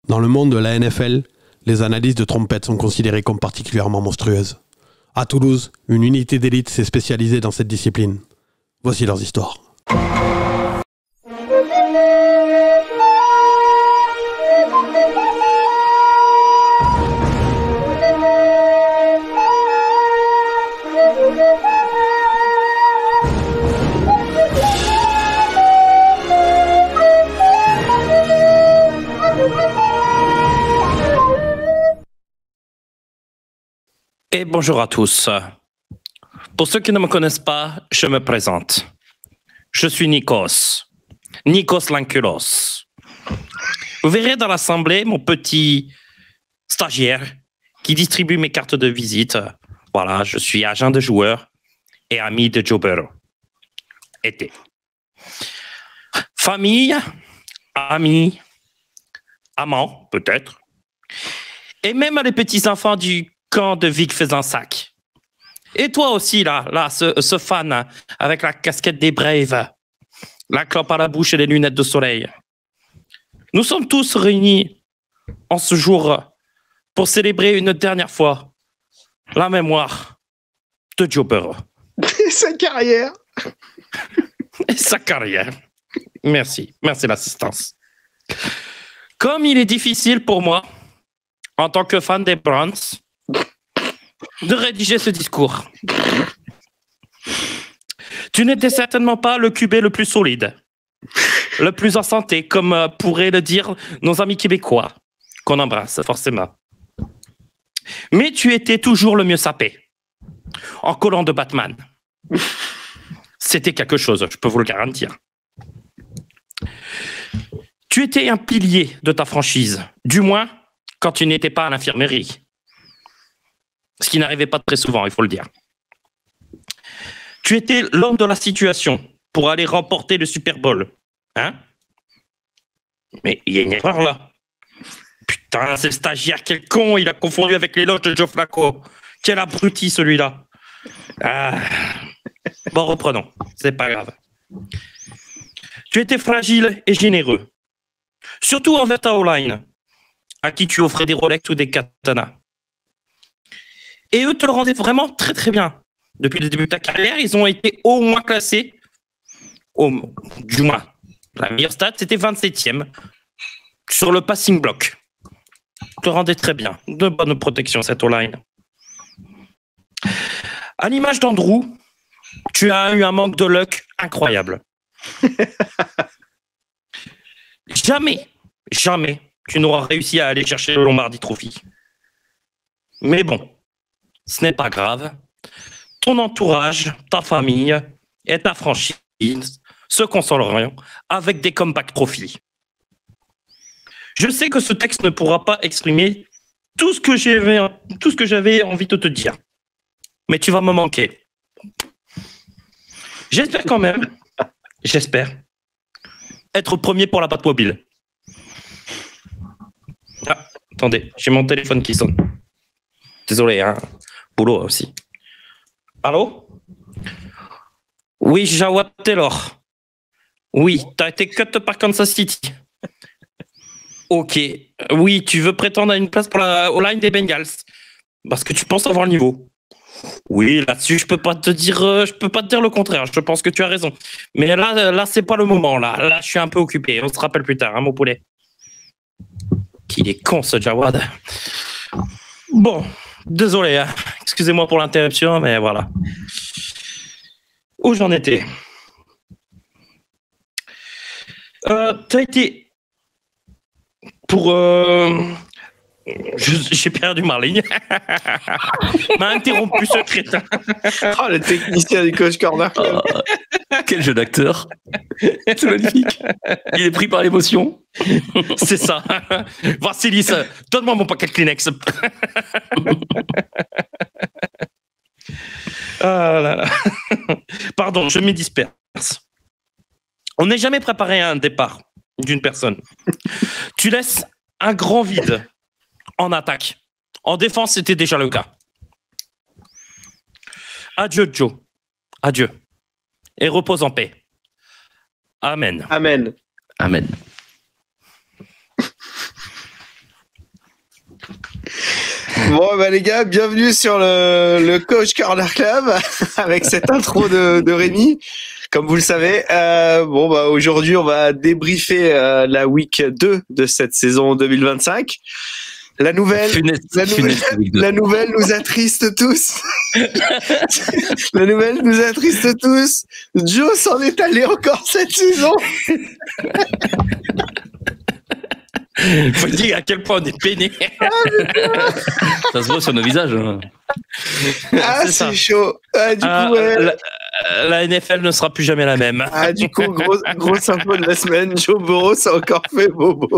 Dans le monde de la NFL, les analyses de trompettes sont considérées comme particulièrement monstrueuses. À Toulouse, une unité d'élite s'est spécialisée dans cette discipline. Voici leurs histoires. Et bonjour à tous. Pour ceux qui ne me connaissent pas, je me présente. Je suis Nikos Lankulos. Vous verrez dans l'assemblée mon petit stagiaire qui distribue mes cartes de visite. Voilà, je suis agent de joueur et ami de Joe Burrow. Été. Famille, amis, amants, peut-être. Et même les petits-enfants du camp de Vic Fezensac. Et toi aussi, là, ce fan avec la casquette des Braves, la clope à la bouche et les lunettes de soleil. Nous sommes tous réunis en ce jour pour célébrer une dernière fois la mémoire de Joe Burrow. Et sa carrière. Et sa carrière. Merci l'assistance. Comme il est difficile pour moi, en tant que fan des Browns, de rédiger ce discours. Tu n'étais certainement pas le QB le plus solide, le plus en santé, comme pourraient le dire nos amis québécois, qu'on embrasse forcément. Mais tu étais toujours le mieux sapé, en collant de Batman. C'était quelque chose, je peux vous le garantir. Tu étais un pilier de ta franchise, du moins quand tu n'étais pas à l'infirmerie. Ce qui n'arrivait pas très souvent, il faut le dire. Tu étais l'homme de la situation pour aller remporter le Super Bowl. Hein? Mais il y a une erreur là. Putain, c'est le stagiaire, quel con, il a confondu avec l'éloge de Joe Flacco. Quel abruti celui-là. Ah. Bon, reprenons, c'est pas grave. Tu étais fragile et généreux. Surtout envers ta O-line, à qui tu offrais des Rolex ou des katanas. Et eux te le rendaient vraiment très très bien. Depuis le début de ta carrière, ils ont été au moins classés, du moins, la meilleure stat, c'était 27e sur le passing block. Te le rendait très bien. De bonne protection, cette O-line. À l'image d'Andrew, tu as eu un manque de luck incroyable. Jamais tu n'auras réussi à aller chercher le Lombardi Trophy. Mais bon, ce n'est pas grave. Ton entourage, ta famille et ta franchise se consoleront avec des comeback trophies. Je sais que ce texte ne pourra pas exprimer tout ce que j'avais envie de te dire. Mais tu vas me manquer. J'espère quand même, être premier pour la Batmobile. Ah, attendez, j'ai mon téléphone qui sonne. Désolé, hein. Boulot aussi. Allô? Oui, Jawad Taylor. Oui, t'as été cut par Kansas City. Ok. Oui, tu veux prétendre à une place pour la O-line des Bengals. Parce que tu penses avoir le niveau. Oui, là-dessus, je peux pas te dire le contraire. Je pense que tu as raison. Mais là, c'est pas le moment. Là, je suis un peu occupé. On se rappelle plus tard, hein, mon poulet. Qu'il est con, ce Jawad. Bon, désolé. Hein. Excusez-moi pour l'interruption, mais voilà. Où j'en étais? T'as été pour... J'ai perdu ma ligne. M'a interrompu ce crétin. Oh, le technicien du Coach Corner. Oh, quel jeu d'acteur. C'est magnifique. Il est pris par l'émotion. C'est ça. Vassilis, donne-moi mon paquet de Kleenex. Ah là là. Pardon, je me disperse. On n'est jamais préparé à un départ d'une personne. Tu laisses un grand vide en attaque. En défense, c'était déjà le cas. Adieu, Joe. Adieu. Et repose en paix. Amen. Amen. Amen. Bon, bah les gars, bienvenue sur le Coach Corner Club avec cette intro de Rémi. Comme vous le savez, bon bah aujourd'hui on va débriefer la week 2 de cette saison 2025. La nouvelle nous attriste tous. La nouvelle nous attriste tous. Joe s'en est allé encore cette saison. Faut dire à quel point on est peiné. Ça se voit sur nos visages. Hein. Ah, c'est chaud. Ah, du coup, la NFL ne sera plus jamais la même. Ah, du coup, grosse info de la semaine. Joe Burrow s'est encore fait bobo.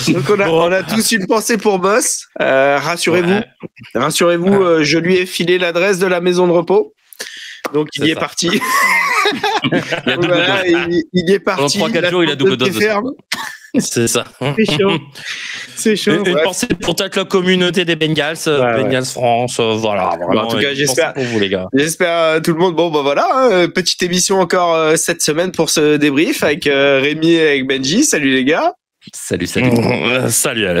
Donc on a tous une pensée pour Boss. Rassurez-vous, je lui ai filé l'adresse de la maison de repos. Donc il y est parti. Il est parti. Pendant 3-4 jours, il a double dose. C'est ça. C'est chaud. Une pensée pour toute la communauté des Bengals, Bengals France, voilà. En tout cas, j'espère pour vous les gars. J'espère tout le monde. Bon, bah voilà, hein, petite émission encore cette semaine pour ce débrief avec Rémi et avec Benji. Salut les gars. Salut. Salut Alex.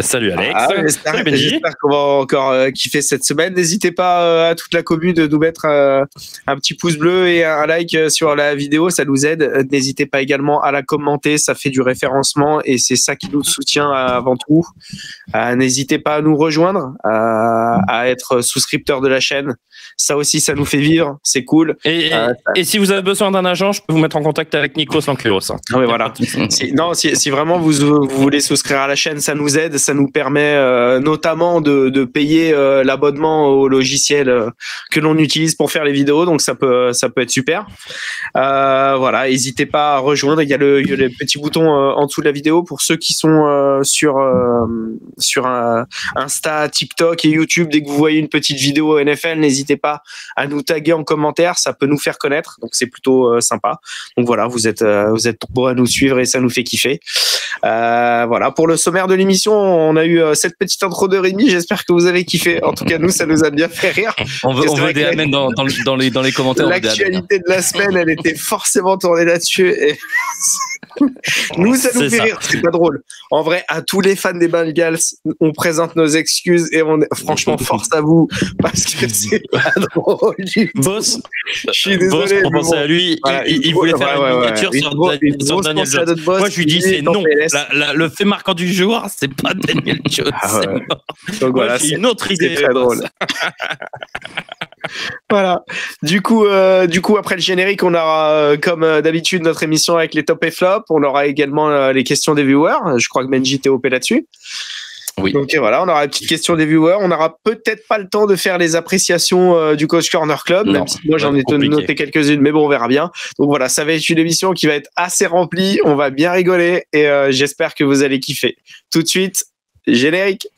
J'espère qu'on va encore kiffer cette semaine. N'hésitez pas à toute la commune de nous mettre un petit pouce bleu et un like sur la vidéo, ça nous aide. N'hésitez pas également à la commenter, ça fait du référencement et c'est ça qui nous soutient avant tout. N'hésitez pas à nous rejoindre, à être souscripteur de la chaîne. Ça aussi, ça nous fait vivre, c'est cool. Et si vous avez besoin d'un agent, je peux vous mettre en contact avec Nikos Lankuros. Ah oui, voilà. Si vraiment vous voulez souscrire à la chaîne, ça nous aide, ça nous permet notamment de payer l'abonnement au logiciel que l'on utilise pour faire les vidéos, donc ça peut être super. Voilà, n'hésitez pas à rejoindre. Il y a le petit bouton en dessous de la vidéo pour ceux qui sont sur Insta, TikTok et YouTube. Dès que vous voyez une petite vidéo NFL, n'hésitez pas à nous taguer en commentaire, ça peut nous faire connaître, donc c'est plutôt sympa. Donc voilà, vous êtes nombreux à nous suivre et ça nous fait kiffer. Voilà, pour le sommaire de l'émission, on a eu cette petite intro de Rémi. J'espère que vous avez kiffé. En tout cas, nous, ça nous a bien fait rire. On veut des amens dans les commentaires. L'actualité de la semaine, elle était forcément tournée là-dessus. Et nous, ça nous fait rire. C'est pas drôle. En vrai, à tous les fans des Bengals, on présente nos excuses et franchement, force à vous parce que c'est pas drôle. Boss, je suis désolé. Pour penser à lui, voilà, il voulait faire une miniature sur Daniel Jones. Moi, je lui dis c'est non. Le fait marquant du jour, c'est pas Daniel Jones. Donc voilà, c'est une autre idée. C'est très drôle. Voilà. Du coup, après le générique, on aura, comme d'habitude, notre émission avec les top et flop. On aura également les questions des viewers. Je crois que Benji t'est OP là-dessus. Oui. Donc voilà, on aura une petite question des viewers. On n'aura peut-être pas le temps de faire les appréciations du Coach Corner Club, même si moi j'en ai noté quelques-unes, mais bon, on verra bien. Donc voilà, ça va être une émission qui va être assez remplie. On va bien rigoler et j'espère que vous allez kiffer. Tout de suite, générique.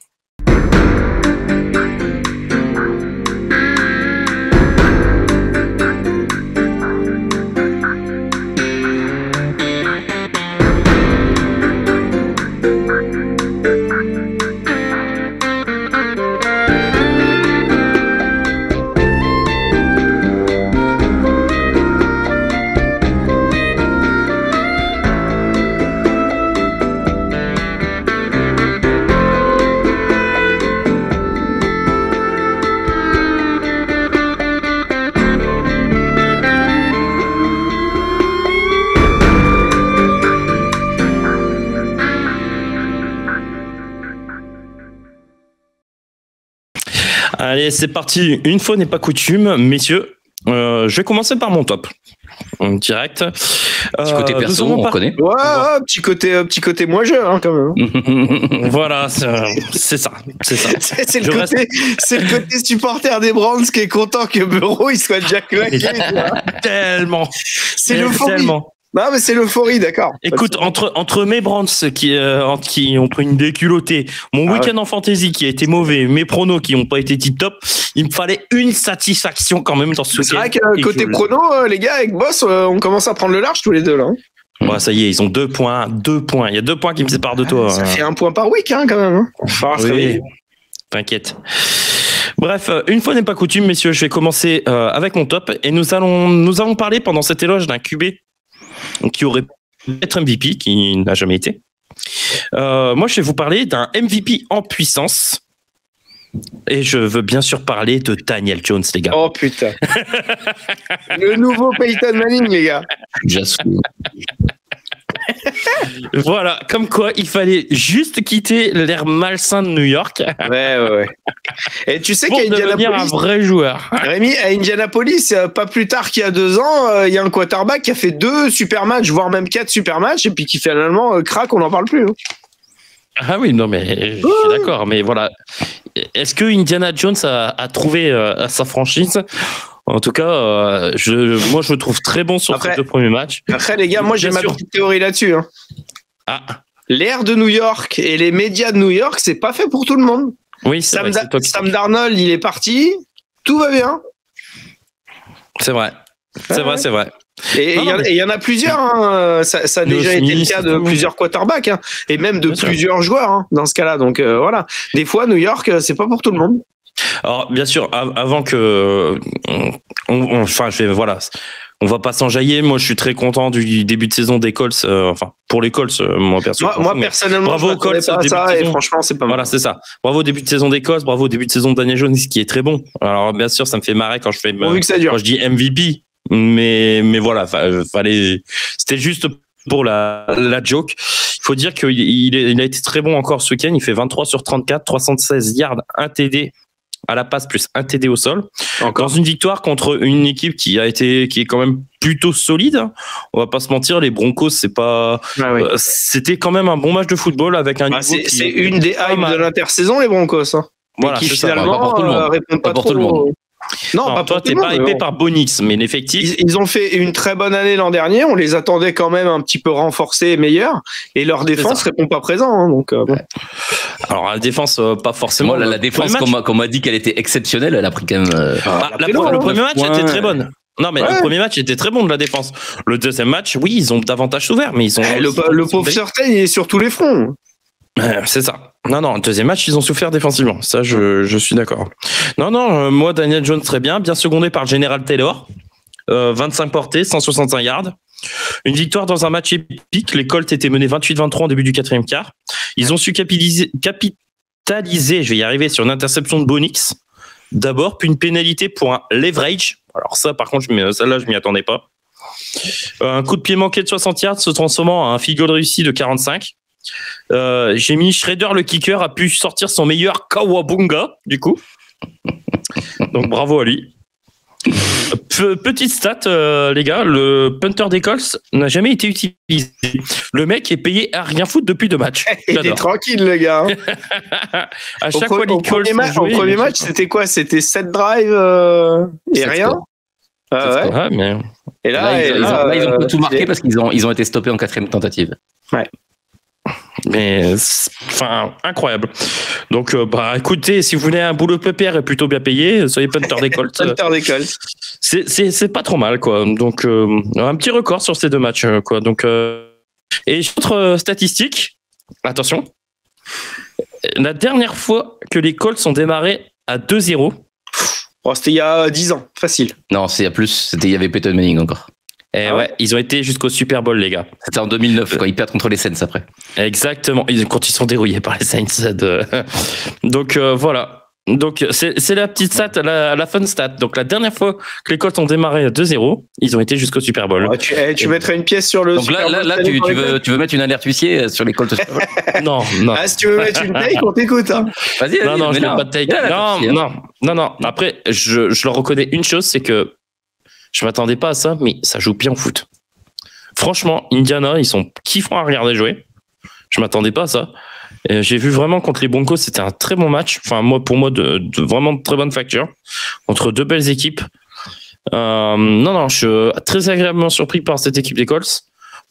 Allez, c'est parti. Une fois n'est pas coutume, messieurs. Je vais commencer par mon top. En direct. Petit côté perso, on connaît. Ouais, petit côté moi jeune, hein, quand même. Voilà, c'est ça. C'est le côté supporter des Browns qui est content que Burrow il soit déjà claqué. Tellement. C'est l'euphorie. Non, mais c'est l'euphorie, d'accord. Écoute, entre mes Browns qui ont pris une déculottée, mon week-end en fantasy qui a été mauvais, mes pronos qui n'ont pas été tip-top, il me fallait une satisfaction quand même dans ce week-end. C'est vrai que côté prono, les gars, avec Boss, on commence à prendre le large tous les deux, là. Ouais, ça y est, ils ont 2 points. 2 points. Il y a 2 points qui me séparent de toi. Ça fait 1 point par week, hein, quand même. Oui. T'inquiète. Bref, une fois n'est pas coutume, messieurs, je vais commencer avec mon top. Et nous allons parler pendant cet éloge d'un QB qui aurait pu être MVP, qui n'a jamais été. Moi, je vais vous parler d'un MVP en puissance. Et je veux bien sûr parler de Daniel Jones, les gars. Oh putain. Le nouveau Peyton Manning, les gars. J'assume. Voilà, comme quoi il fallait juste quitter l'air malsain de New York Ouais. Et tu sais pour qu'à devenir un Indianapolis, vrai joueur. Rémi, à Indianapolis, pas plus tard qu'il y a 2 ans, il y a un quarterback qui a fait 2 super matchs, voire même 4 super matchs, et puis qui finalement craque, on n'en parle plus. Hein. Ah oui, non, mais je suis d'accord. Mais voilà, est-ce que Indiana Jones a trouvé sa franchise? En tout cas, moi, je le trouve très bon sur ces 2 premiers matchs. Après, les gars, moi, j'ai Bien ma sûr. petite théorie là-dessus. Hein. Ah, L'air de New York et les médias de New York, c'est pas fait pour tout le monde. oui, c'est vrai, c'est toxique. Sam Darnold, il est parti, tout va bien. C'est vrai. C'est vrai, c'est vrai. Et il y en a plusieurs. Hein. Ça a déjà été le cas de plusieurs quarterbacks, hein. Et même de plusieurs joueurs hein, dans ce cas-là. Donc voilà. Des fois, New York, c'est pas pour tout le monde. Alors, bien sûr, avant que, enfin, voilà, on va pas s'enjailler. Moi, je suis très content du début de saison des Colts. Enfin, pour les Colts, moi perso. Moi personnellement, bravo aux Colts. Pas à ça, et franchement, c'est pas mal. Voilà, c'est ça. Bravo au début de saison des Colts. Bravo au début de saison de Daniel Jones, qui est très bon. Alors, bien sûr, ça me fait marrer quand je fais, Pourvu que ça dure. quand je dis MVP. Mais voilà, fallait. C'était juste pour la joke. Il faut dire qu'il a été très bon encore ce week-end. Il fait 23 sur 34, 316 yards, 1 TD à la passe plus 1 TD au sol. Encore. Dans une victoire contre une équipe qui est quand même plutôt solide. On va pas se mentir, les Broncos, c'est pas. Ah oui. C'était quand même un bon match de football avec un. C'est une des hypes de l'intersaison, les Broncos. Hein. Voilà, qui c'est ça. finalement Pas pour tout le monde. répond pas Pas pour trop. tout le monde. Non, Non, pas toi, pour tout t'es le pas monde, hypé mais par Bonix, mais l'effectif. Ils ont fait une très bonne année l'an dernier. On les attendait quand même un petit peu renforcés et meilleurs. Et leur défense répond pas présent. Hein, donc, bon. Alors, la défense, pas forcément. Moi, la défense, qu'on m'a dit qu'elle était exceptionnelle, elle a pris quand même. Le premier match était très bonne. Non, mais le premier match était très bon de la défense. Le deuxième match, oui, ils ont davantage souffert, mais ils ont. Le pauvre Surtain, il est sur tous les fronts. C'est ça. Non, le deuxième match, ils ont souffert défensivement. Ça, je suis d'accord. Non, moi, Daniel Jones, très bien. Bien secondé par le Général Taylor. 25 portées, 165 yards. Une victoire dans un match épique. Les Colts étaient menés 28-23 en début du 4e quart. Ils ont su capitaliser, je vais y arriver, sur une interception de Bonix. D'abord, puis une pénalité pour un leverage. Alors ça, par contre, celle-là, je m'y attendais pas. Un coup de pied manqué de 60 yards se transformant en un field goal réussi de 45. J'ai mis Schrader, le kicker, a pu sortir son meilleur Kawabunga, du coup. Donc bravo à lui. Petite stat, les gars, le punter des Colts n'a jamais été utilisé. Le mec est payé à rien foutre depuis 2 matchs. Il est tranquille, le gars. Hein. À chaque fois, les Colts au premier match, c'était quoi? C'était 7 drives et rien. Ouais, mais... Et là, ils ont tout marqué parce qu'ils ont été stoppés en 4e tentative. Ouais. Mais enfin incroyable. Donc écoutez, si vous voulez un boulot pépère et plutôt bien payé, soyez punter des Colts. Punter des Colts. C'est pas trop mal quoi. Donc un petit record sur ces 2 matchs quoi. Donc et autre statistique, attention. La dernière fois que les Colts ont démarré à 2-0. Oh, c'était il y a 10 ans, facile. Non, c'est il y a plus, il y avait Peyton Manning encore. Et ouais, ils ont été jusqu'au Super Bowl, les gars. C'était en 2009, quand ils perdent contre les Saints après. Exactement, quand ils sont dérouillés par les Saints. Donc voilà. Donc c'est la petite stat, la fun stat. Donc la dernière fois que les Colts ont démarré à 2-0, ils ont été jusqu'au Super Bowl. Ouais, tu mettrais une pièce sur le. Donc Super Bowl là tu veux mettre une alerte huissier sur les Colts. Non. Ah, si tu veux mettre une take, on t'écoute. Hein. Vas-y. Non, je n'ai pas de take. Non. Après, je leur reconnais une chose, c'est que je m'attendais pas à ça, mais ça joue bien au foot. Franchement, Indiana, ils sont kiffants à regarder jouer. Je m'attendais pas à ça. Et j'ai vu vraiment contre les Broncos, c'était un très bon match. Enfin, pour moi, de vraiment de très bonne facture. Entre 2 belles équipes. Non, je suis très agréablement surpris par cette équipe des Colts.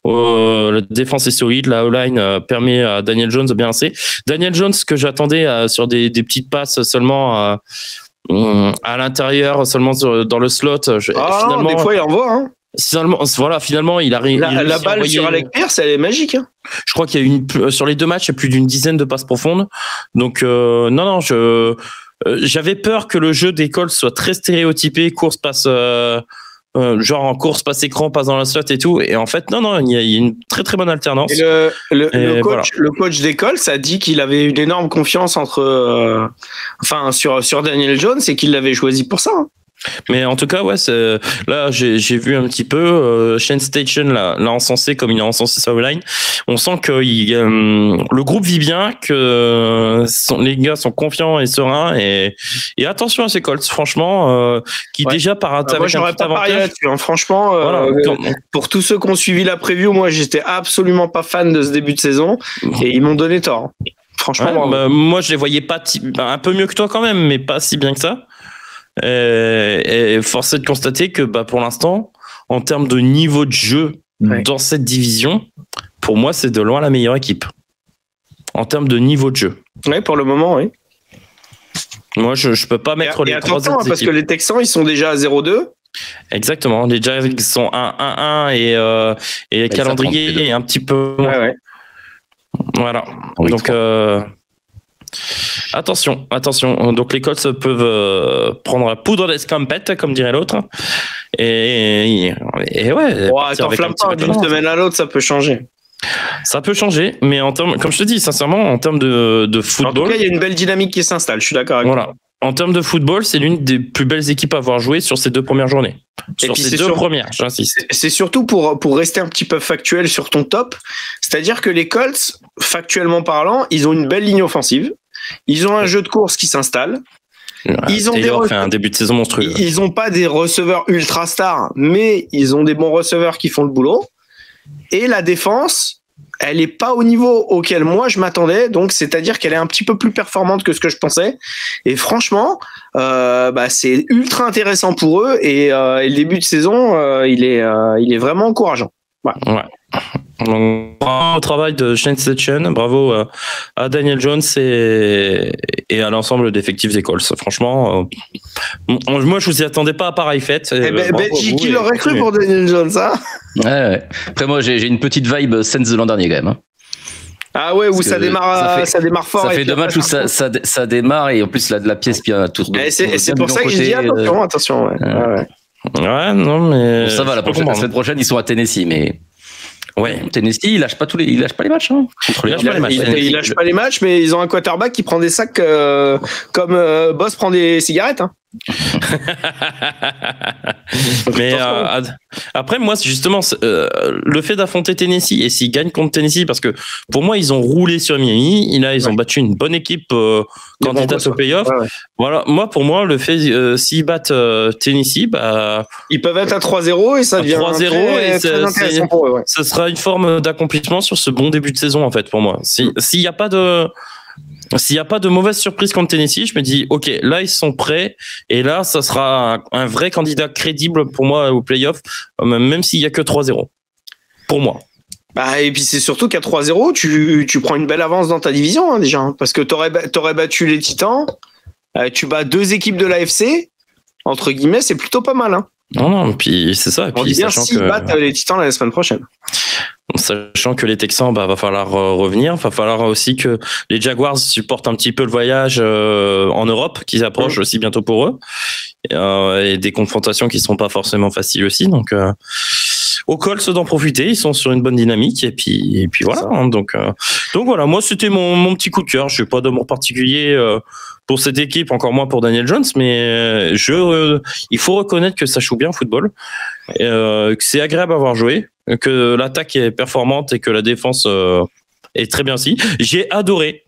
La défense est solide, la O-line permet à Daniel Jones de bien lancer. Daniel Jones, que j'attendais sur des petites passes seulement à l'intérieur, seulement dans le slot. Finalement, des fois, il envoie. Hein. Finalement, il arrive. La balle sur Alec Pierce, elle est magique. Hein. Je crois qu'il y a sur les 2 matchs, il y a plus d'une dizaine de passes profondes. Donc, j'avais peur que le jeu des Colts soit très stéréotypé, course, passe genre en course, passe écran, passe dans la slot et tout. Et en fait, non, il y a une très très bonne alternance. Et le coach d'école, ça dit qu'il avait une énorme confiance sur Daniel Jones et qu'il l'avait choisi pour ça. Hein. Mais en tout cas, ouais, là, j'ai vu un petit peu Shane Station l'a encensé comme il a encensé sa line. On sent que le groupe vit bien, que les gars sont confiants et sereins et attention à ces Colts, franchement, déjà partent avec un petit avantage. Là-dessus, hein. Franchement, pour tous ceux qui ont suivi la preview, moi, j'étais absolument pas fan de ce début de saison et ils m'ont donné tort. Franchement, moi, je les voyais pas un peu mieux que toi quand même, mais pas si bien que ça. Et force est de constater que pour l'instant, en termes de niveau de jeu dans cette division, pour moi, c'est de loin la meilleure équipe. En termes de niveau de jeu. Oui, pour le moment, oui. Moi, je peux pas mettre les trois autres parce que les Texans, ils sont déjà à 0-2. Exactement. Les Jags sont 1-1 et le calendrier est un petit peu... Ouais. Voilà. Donc... Attention. Donc les Colts peuvent prendre la poudre d'escampette, comme dirait l'autre. Et ouais. T'enflamme pas, d'une semaine à l'autre, ça peut changer. Ça peut changer, mais comme je te dis, sincèrement, en termes de football. En tout cas, il y a une belle dynamique qui s'installe, je suis d'accord avec toi. En termes de football, c'est l'une des plus belles équipes à avoir joué sur ces 2 premières journées. Premières, j'insiste. C'est surtout pour rester un petit peu factuel sur ton top. C'est-à-dire que les Colts, factuellement parlant, ils ont une belle ligne offensive. Ils ont un jeu de course qui s'installe. Ils ont fait un début de saison monstrueux. Ils n'ont pas des receveurs ultra stars, mais ils ont des bons receveurs qui font le boulot. Et la défense, elle n'est pas au niveau auquel moi je m'attendais. Donc, c'est-à-dire qu'elle est un petit peu plus performante que ce que je pensais. Et franchement, c'est ultra intéressant pour eux. Et le début de saison, il est vraiment encourageant. Ouais. Donc, bravo au travail de Shane Station, bravo à Daniel Jones et à l'ensemble d'effectifs des Colts. Franchement, moi je vous y attendais pas à pareille fête. Qui l'aurait cru pour Daniel Jones, hein? Ouais. Après moi j'ai une petite vibe Saints de l'an dernier quand même. Hein. Ah ouais, où ça démarre fort. Ça fait 2 matchs où ça démarre et en plus la pièce bien tout. C'est pour ça que j'ai dit attention. Ouais, non mais ça va. La semaine prochaine ils sont à Tennessee, mais. Ouais, Tennessee, il lâche pas les matchs. Hein. Il lâche pas les matchs, mais ils ont un quarterback qui prend des sacs comme Boss prend des cigarettes. Hein. Mais après, moi, justement, le fait d'affronter Tennessee et s'ils gagnent contre Tennessee, parce que pour moi, ils ont roulé sur Miami. Là, ils ont battu une bonne équipe candidate au playoff. Ouais. Voilà, pour moi, le fait s'ils battent Tennessee, ils peuvent être à 3-0 et ça devient 3-0 très intéressant pour eux. Ouais. Ce sera une forme d'accomplissement sur ce bon début de saison, en fait, pour moi. S'il n'y a pas de mauvaise surprise contre Tennessee, je me dis, ok, là, ils sont prêts. Et là, ça sera un vrai candidat crédible pour moi au playoff, même s'il n'y a que 3-0. Pour moi. Et puis, c'est surtout qu'à 3-0, tu prends une belle avance dans ta division, hein, déjà. Parce que t'aurais battu les Titans. Tu bats 2 équipes de l'AFC. Entre guillemets, c'est plutôt pas mal. Hein. Non, puis c'est ça. On dit bien s'ils battent les Titans la semaine prochaine. Sachant que les Texans, va falloir revenir. Va falloir aussi que les Jaguars supportent un petit peu le voyage en Europe, qui approche aussi bientôt pour eux. Et des confrontations qui ne sont pas forcément faciles aussi. Donc, aux Colts d'en profiter. Ils sont sur une bonne dynamique. Et puis voilà. Hein, donc voilà, moi, c'était mon petit coup de cœur. Je n'ai pas d'amour particulier pour cette équipe, encore moins pour Daniel Jones. Mais il faut reconnaître que ça joue bien au football. Que c'est agréable à avoir joué. Que l'attaque est performante et que la défense est très bien aussi. J'ai adoré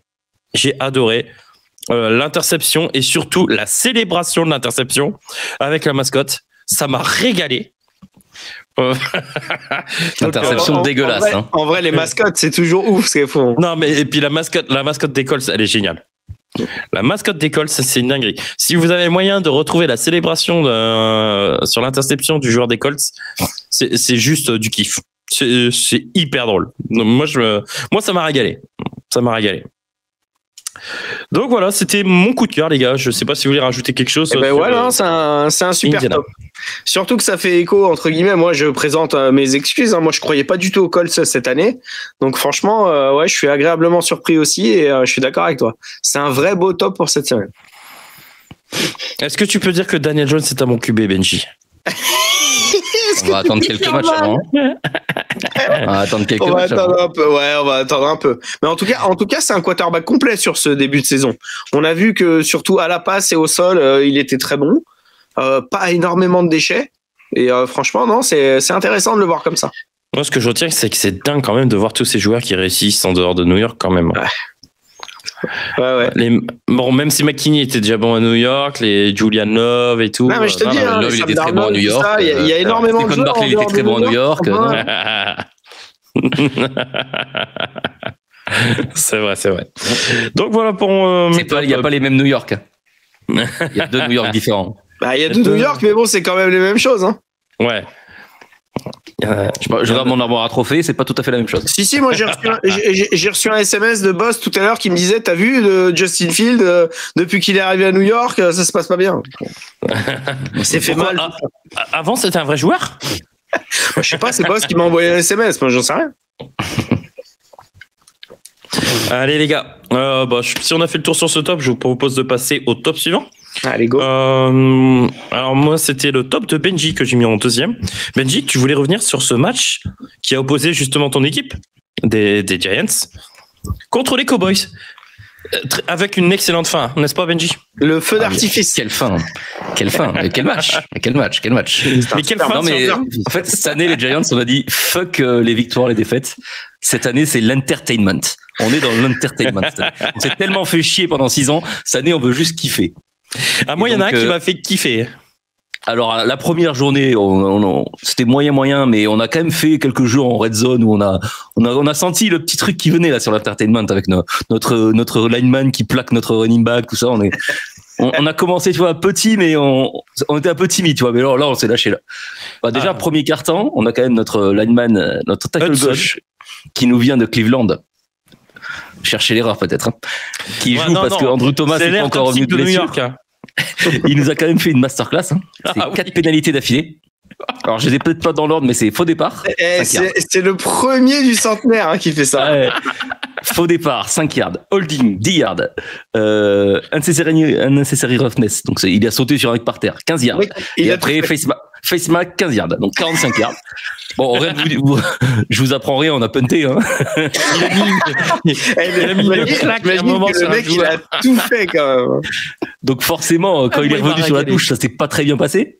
l'interception et surtout la célébration de l'interception avec la mascotte. Ça m'a régalé. Interception dégueulasse. En vrai, les mascottes, c'est toujours ouf, c'est faux. Non, mais et puis la mascotte des Colts, elle est géniale. La mascotte des Colts, c'est une dinguerie. Si vous avez moyen de retrouver la célébration sur l'interception du joueur des Colts, c'est juste du kiff. C'est hyper drôle. Moi, ça m'a régalé. Ça m'a régalé. Donc voilà, c'était mon coup de cœur, les gars. Je sais pas si vous voulez rajouter quelque chose. C'est un super top. Surtout que ça fait écho, entre guillemets. Moi, je présente mes excuses. Hein. Moi, je croyais pas du tout aux Colts cette année. Donc franchement, je suis agréablement surpris aussi et je suis d'accord avec toi. C'est un vrai beau top pour cette semaine. Est-ce que tu peux dire que Daniel Jones est à mon QB, Benji? On va attendre quelques matchs avant. On va attendre quelques On va matchs attendre avant. un peu. Ouais, on va attendre un peu. Mais en tout cas, c'est un quarterback complet sur ce début de saison. On a vu que surtout à la passe et au sol, il était très bon. Pas énormément de déchets. Et franchement, non, c'est intéressant de le voir comme ça. Moi, ce que je retiens, c'est que c'est dingue quand même de voir tous ces joueurs qui réussissent en dehors de New York quand même. Ouais. Bon, même si McKinney était déjà bon à New York, les Julian Love et tout. Non, mais je te dis, Love, les il Sam était très bon à Darnold, New tout York. ça, il y a énormément de Stephen joueurs. Barkley, il était très bon à New York. C'est vrai. Donc voilà pour. Il n'y a pas les mêmes New York. Il y a 2 New York différents. Bah, il y a 2 New York, mais bon, c'est quand même les mêmes choses. Hein. Ouais. Je regarde mon armoire à trophées, c'est pas tout à fait la même chose. Si, moi j'ai reçu un SMS de boss tout à l'heure qui me disait t'as vu Justin Field depuis qu'il est arrivé à New York, ça se passe pas bien. C'est fait mal. Avant c'était un vrai joueur. Moi, je sais pas, c'est boss qui m'a envoyé un SMS, moi j'en sais rien. Allez les gars, si on a fait le tour sur ce top, je vous propose de passer au top suivant. Allez go. Alors moi c'était le top de Benji que j'ai mis en deuxième. Benji, tu voulais revenir sur ce match qui a opposé justement ton équipe des Giants contre les Cowboys avec une excellente fin, n'est-ce pas Benji? Le feu d'artifice. Quelle fin. Et quel match. Mais quelle fin. Non, mais en fait cette année les Giants on a dit fuck les victoires, les défaites. Cette année c'est l'entertainment. On est dans l'entertainment. On s'est tellement fait chier pendant 6 ans. Cette année on veut juste kiffer. Ah, moi, il y en a un qui m'a fait kiffer. Alors, la première journée, c'était moyen, mais on a quand même fait quelques jours en red zone où on a senti le petit truc qui venait là sur l'entertainment avec notre lineman qui plaque notre running back, tout ça. On a commencé, tu vois, petit, mais on était un peu timide, tu vois. Mais là, on s'est lâché là. Bah, déjà, premier quart-temps, on a quand même notre lineman, notre tackle gauche, qui nous vient de Cleveland. Chercher l'erreur peut-être, hein. Qui joue parce que Andrew Thomas n'est pas encore revenu de New blessure. York. Hein. Il nous a quand même fait une masterclass. Hein. C'est 4 pénalités d'affilée. Alors je les ai peut-être pas dans l'ordre, mais c'est faux départ. C'est le premier du centenaire qui fait ça. Ouais. Faux départ, 5 yards. Holding, 10 yards. Unnecessary roughness. Donc il a sauté sur un mec par terre, 15 yards. Oui, et après face mask, 15 yards. Donc 45 yards. Bon, en vrai, je vous apprends rien, on a punté. Hein. Il a mis le claque. Le mec, il a tout fait quand même. Donc forcément, quand il est revenu sur la touche, ça s'est pas très bien passé.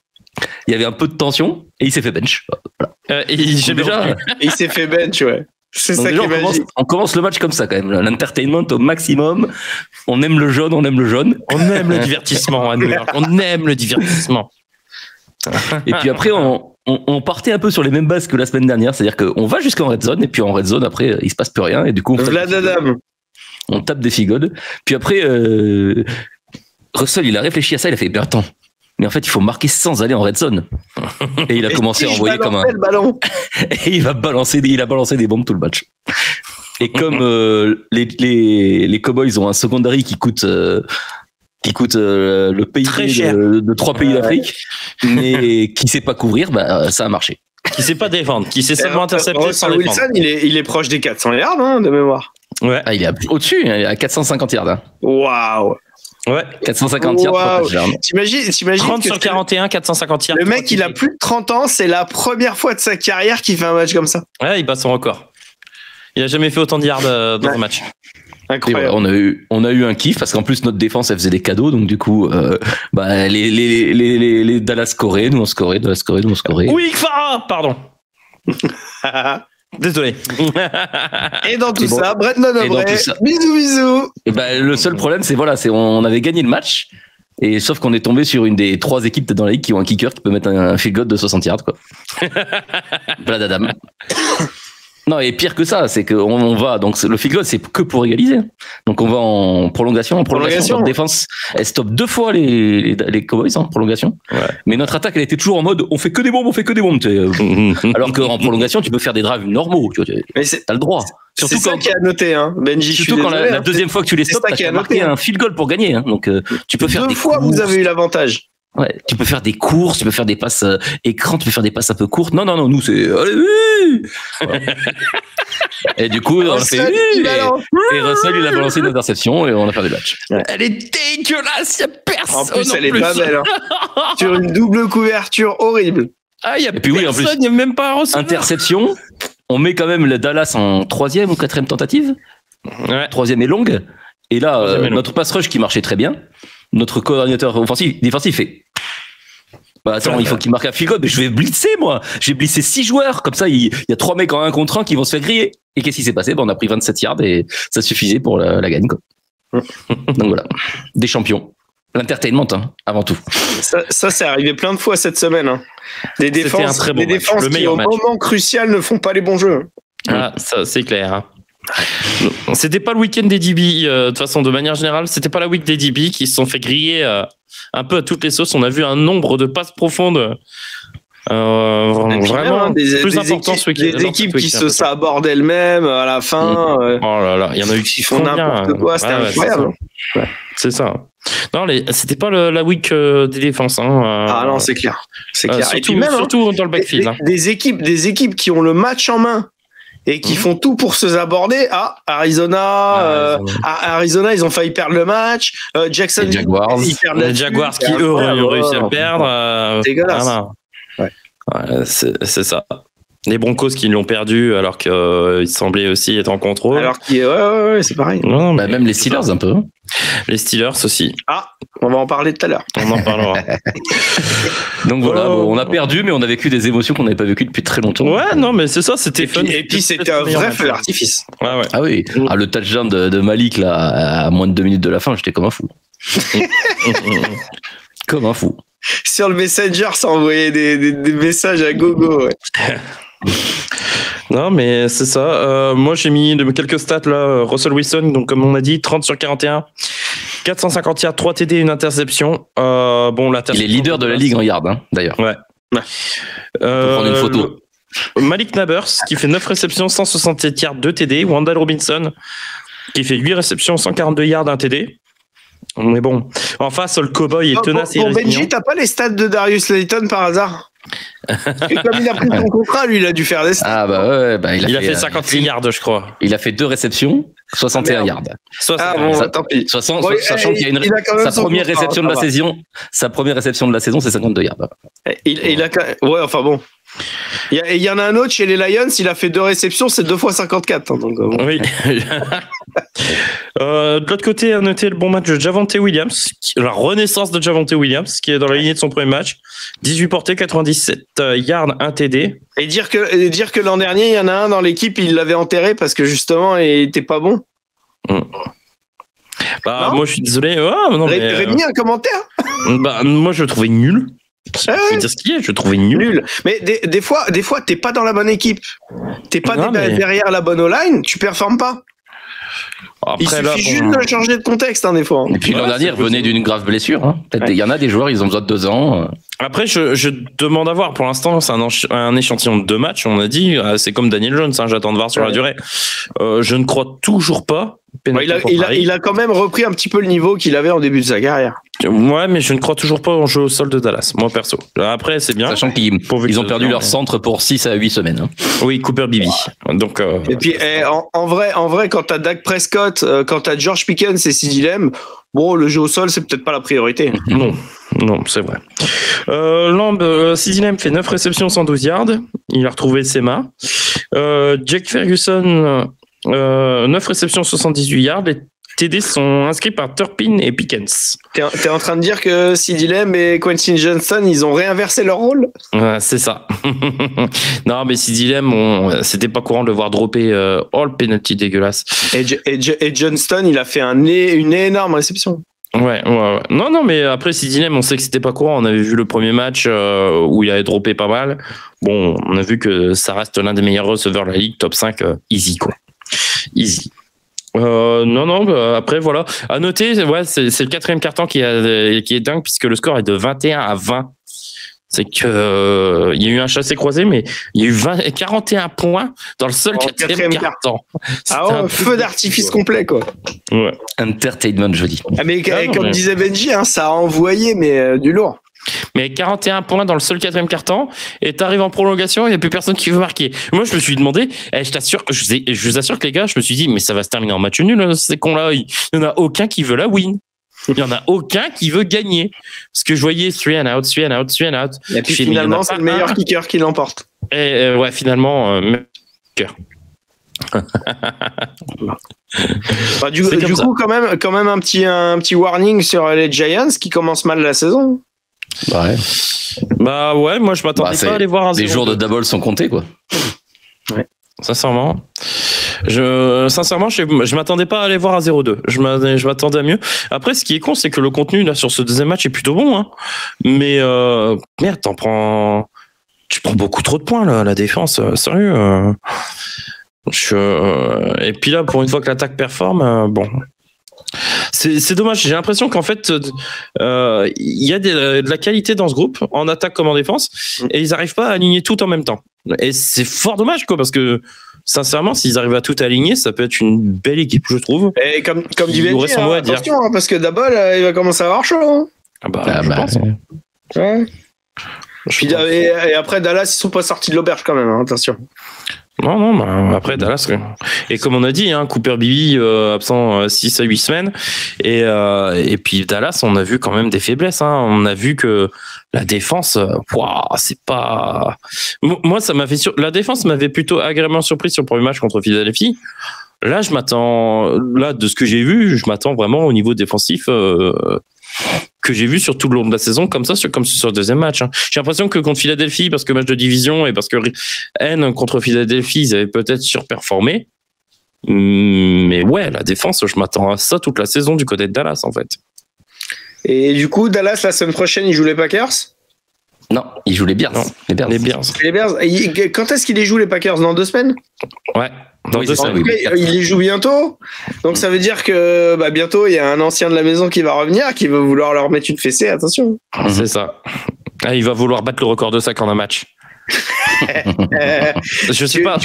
Il y avait un peu de tension et il s'est fait bench. Voilà. Il s'est fait bench, ouais. C'est donc ça déjà, qui on commence le match comme ça quand même. L'entertainment au maximum. On aime le jaune. On aime le divertissement à New York. On aime le divertissement. Et puis après, on partait un peu sur les mêmes bases que la semaine dernière. C'est-à-dire qu'on va jusqu'en red zone et puis en red zone, après, il se passe plus rien. Et du coup, on tape des figodes. Puis après, Russell, il a réfléchi à ça. Il a fait, ben attends. Mais en fait, il faut marquer sans aller en red zone. Et il a commencé à envoyer comme un ballon. Et il a balancé des bombes tout le match. Et comme les Cowboys ont un secondary qui coûte le PIB de 3 pays d'Afrique, mais qui sait pas couvrir, bah ça a marché. Qui sait pas défendre, qui sait seulement intercepter sans défendre. Wilson, il est proche des 400 yards hein, de mémoire. Ouais. Ah, il est au-dessus, il est à 450 yards. Hein. Waouh. Ouais, 450 yards. T'imagines 30 sur 41, 450 yards. Le mec, il a plus de 30 ans, c'est la première fois de sa carrière qu'il fait un match comme ça. Ouais, il bat son record. Il a jamais fait autant de yards dans un match. Incroyable. On a eu un kiff parce qu'en plus notre défense elle faisait des cadeaux, donc du coup les Dallas scoraient, nous on scorait, Dallas scorait, nous on scorait. Oui, Farah, pardon. Désolé. Et dans tout ça, Brendan Aubrey, bisous. Et le seul problème c'est on avait gagné le match. Et sauf qu'on est tombé sur une des 3 équipes dans la ligue qui ont un kicker qui peut mettre un field goal de 60 yards quoi. Bladadam. Non, et pire que ça, c'est qu'on va, donc le field goal, c'est que pour égaliser. Donc on va en prolongation. Notre défense, elle stoppe 2 fois les Cowboys en prolongation. Ouais. Mais notre attaque, elle était toujours en mode, on fait que des bombes. Alors qu'en prolongation, tu peux faire des drives normaux, tu as le droit. Surtout c'est ça qui a noté, hein, Benji. Surtout quand la deuxième fois que tu les stoppes, tu as marqué un field goal pour gagner. Hein. Donc tu peux faire 2 fois, vous avez eu l'avantage. Ouais, tu peux faire des courses, tu peux faire des passes écran, tu peux faire des passes un peu courtes. Non, nous c'est voilà. Et du coup, on a fait et Russell il a balancé une interception et on a perdu le match. Ouais. Elle est dégueulasse, il y a personne. En plus, elle est pas belle. Hein. Sur une double couverture horrible. Ah, il y a Et puis oui, en plus, personne, il n'y a même pas un receveur. interception. On met quand même le Dallas en 3e ou 4e tentative. Ouais. 3e est longue. Et là, Troisième est longue. notre pass rush qui marchait très bien. Notre coordinateur défensif fait. Bah attends, il faut qu'il marque un field goal, mais je vais blitzer, moi. J'ai blissé 6 joueurs. Comme ça, il y a 3 mecs en 1 contre 1 qui vont se faire griller. Et qu'est-ce qui s'est passé? On a pris 27 yards et ça suffisait pour la gagne, quoi. Donc voilà. Des champions. L'entertainment, hein, avant tout. Ça, c'est arrivé plein de fois cette semaine. Hein. Des C'était défenses, un très bon des match, défenses le qui, meilleur au match. moment crucial, ne font pas les bons jeux. Ah, ça, c'est clair. Hein. C'était pas le week-end des DB, de toute façon, de manière générale, c'était pas la week des DB qui se sont fait griller un peu à toutes les sauces. On a vu un nombre de passes profondes vraiment plus important ce week-end. Des équipes qui se sabordent elles-mêmes à la fin. Oh là là, il y en a eu qui font n'importe quoi, c'était incroyable. C'est ça. Non, c'était pas la week des défenses. Hein, ah non, c'est clair. C'est clair. Surtout, et puis même, surtout dans le backfield. Des équipes qui ont le match en main et qui font tout pour se aborder. Ah, Arizona, ils ont failli perdre le match. Jackson, les Jaguars, les Jaguars qui eux ont réussi à le perdre. C'est dégueulasse. Ouais, c'est ça. Les Broncos qui l'ont perdu alors qu'ils semblaient aussi être en contrôle. Alors ouais, c'est pareil. Non, bah, même les Steelers un peu. Les Steelers aussi. Ah, on va en parler tout à l'heure. On en parlera. Donc voilà, bon, on a perdu, mais on a vécu des émotions qu'on n'avait pas vécues depuis très longtemps. Ouais, non, mais c'est ça, c'était fun. Et puis c'était un vrai feu d'artifice. Ouais. Ah oui, le touchdown de Malik là, à moins de 2 minutes de la fin, j'étais comme un fou. Comme un fou. Sur le Messenger, ça envoyait des messages à gogo. Ouais. Non, mais c'est ça. Moi, j'ai mis quelques stats là. Russell Wilson, donc comme on a dit, 30 sur 41, 450 yards, 3 TD, une interception. Il est leader de la ligue en yards, hein, d'ailleurs. Ouais. Prendre une photo. Malik Nabers, qui fait 9 réceptions, 167 yards, 2 TD. Wandale Robinson, qui fait 8 réceptions, 142 yards, 1 TD. Mais bon, en face, le cowboy est tenace et résilient. Benji, t'as pas les stats de Darius Layton par hasard? Parce que comme il a pris son contrat, lui, il a dû faire des stats. Ah bah ouais, il a fait 56 yards, je crois. Il a fait 2 réceptions, 61 yards. Ah bon, tant pis. Sachant qu'il y a sa première réception de la saison, c'est 52 yards. Ouais, enfin bon. Il y en a un autre chez les Lions, il a fait 2 réceptions, c'est 2 fois 54. Hein, donc, bon. Oui. De l'autre côté, à noter le bon match de Javonte Williams, la renaissance de Javonte Williams, qui est dans la lignée de son premier match. 18 portées, 97 yards, 1 TD. Et dire que l'an dernier, il y en a un dans l'équipe, il l'avait enterré parce que justement, il était pas bon. Bah, moi, je suis désolé. Rémi, un commentaire? Bah, moi, je le trouvais nul. Je veux dire ce qu'il est, je le trouvais nul. Mais des fois, t'es pas dans la bonne équipe. T'es pas derrière la bonne O-line, tu performes pas. Après, il suffit juste de changer de contexte, hein, des fois. Et puis l'an dernier, il revenait d'une grave blessure. Hein. Peut-être il y en a des joueurs, ils ont besoin de 2 ans. Après, je demande à voir. Pour l'instant, c'est un échantillon de 2 matchs. On a dit, c'est comme Daniel Jones. Hein, j'attends de voir sur la durée. Je ne crois toujours pas. Il a quand même repris un petit peu le niveau qu'il avait en début de sa carrière. Ouais, mais je ne crois toujours pas en jeu au sol de Dallas, moi perso. Après, c'est bien. Sachant qu'ils ont perdu leur centre pour 6 à 8 semaines. Hein. Oui, Cooper Beebe. Donc, et puis, en vrai, quand t'as Dak Prescott, quand t'as George Pickens et CeeDee Lamb, bon, le jeu au sol, c'est peut-être pas la priorité. Non, c'est vrai. CeeDee Lamb fait 9 réceptions, 112 yards. Il a retrouvé Sema. Jake Ferguson, 9 réceptions, 78 yards. Les TD sont inscrits par Turpin et Pickens. T'es en train de dire que CeeDee Lamb et Quentin Johnston, ils ont réinversé leur rôle? C'est ça. Non, mais CeeDee Lamb, c'était pas courant de le voir dropper le penalty dégueulasse. Et Johnston, il a fait une énorme réception. Ouais. Non, mais après CeeDee Lamb, on sait que c'était pas courant. On avait vu le premier match où il avait droppé pas mal. Bon, on a vu que ça reste l'un des meilleurs receveurs de la ligue, top 5, easy quoi. Easy. Après voilà. À noter, c'est le 4e quart-temps qui est dingue puisque le score est de 21 à 20. C'est que il y a eu un chassé-croisé, mais il y a eu 41 points dans le seul 4e quart-temps. Feu d'artifice complet quoi. Ouais. Entertainment, je dis. Mais comme disait Benji, hein, ça a envoyé du lourd. Mais 41 points dans le seul 4e quart-temps, et t'arrives en prolongation, il n'y a plus personne qui veut marquer. Moi, je me suis demandé, je t'assure, je vous assure que les gars, je me suis dit, mais ça va se terminer en match nul, ces cons-là. Il n'y en a aucun qui veut la win. Il n'y en a aucun qui veut gagner. Parce que je voyais 3 and out. Et puis finalement, c'est le meilleur kicker qui l'emporte. Et ouais, finalement, kicker. Du coup, quand même un petit warning sur les Giants qui commencent mal la saison. Ouais. Bah ouais, moi je m'attendais pas à aller voir un 0-2. Les jours de double sont comptés, quoi. Ouais. Sincèrement, je m'attendais pas à aller voir un 0-2. Je m'attendais à mieux. Après, ce qui est con, c'est que le contenu là sur ce deuxième match est plutôt bon, hein. Mais merde, tu prends beaucoup trop de points là, la défense. Sérieux. Et puis là, pour une fois que l'attaque performe, bon. C'est dommage. J'ai l'impression qu'en fait, il y a de la qualité dans ce groupe, en attaque comme en défense, et ils n'arrivent pas à aligner tout en même temps. Et c'est fort dommage, quoi, parce que sincèrement, s'ils arrivent à tout aligner, ça peut être une belle équipe, je trouve. Et comme dit Benji, attention, hein, parce que Dabol, il va commencer à avoir chaud. Hein. Je pense. Ouais. Et après, Dallas, ils sont pas sortis de l'auberge quand même, hein, attention. Non, après Dallas. Et comme on a dit, hein, Cooper Beebe absent 6 à 8 semaines. Et puis Dallas, on a vu quand même des faiblesses. Hein. On a vu que la défense, c'est pas. Moi, ça m'a fait la défense m'avait plutôt agréablement surpris sur le premier match contre Philadelphie. Là, de ce que j'ai vu, je m'attends vraiment au niveau défensif que j'ai vu sur tout le long de la saison, comme sur le deuxième match. Hein. J'ai l'impression que contre Philadelphie, parce que match de division et parce que N contre Philadelphie, ils avaient peut-être surperformé. Mais ouais, la défense, je m'attends à ça toute la saison du côté de Dallas, en fait. Et du coup, Dallas, la semaine prochaine, il joue les Packers ? Non, il joue les Bears. Non, les Bears. Les Bears. Quand est-ce qu'il les joue, les Packers ? Dans 2 semaines ? Ouais. Il les joue bientôt, donc ça veut dire que bientôt il y a un ancien de la maison qui va revenir, qui va vouloir leur mettre une fessée, attention. C'est ça. Il va vouloir battre le record de sacs en un match. Je sais pas.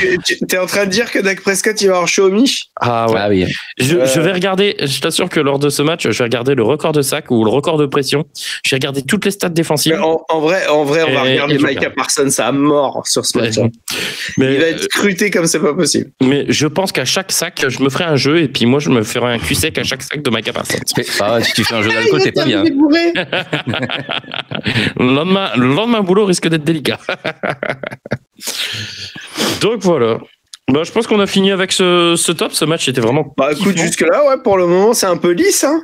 T'es en train de dire que Dak Prescott il va avoir chaud au Mich ? Ah ouais. Ah oui. Je vais regarder. Je t'assure que lors de ce match, je vais regarder le record de sac ou le record de pression. Je vais regarder toutes les stats défensives. En vrai, on va regarder Micah Parsons à mort sur ce match. Il va être scruté comme c'est pas possible. Mais je pense qu'à chaque sac, je me ferai un jeu et puis moi je me ferai un cul sec à chaque sac de Micah Parsons. Si tu fais un jeu d'alcool, t'es pas bien. Le lendemain boulot risque d'être délicat. Donc voilà. Je pense qu'on a fini avec ce top. Ce match était vraiment. Écoute, jusque-là, ouais, pour le moment, c'est un peu lisse. Hein.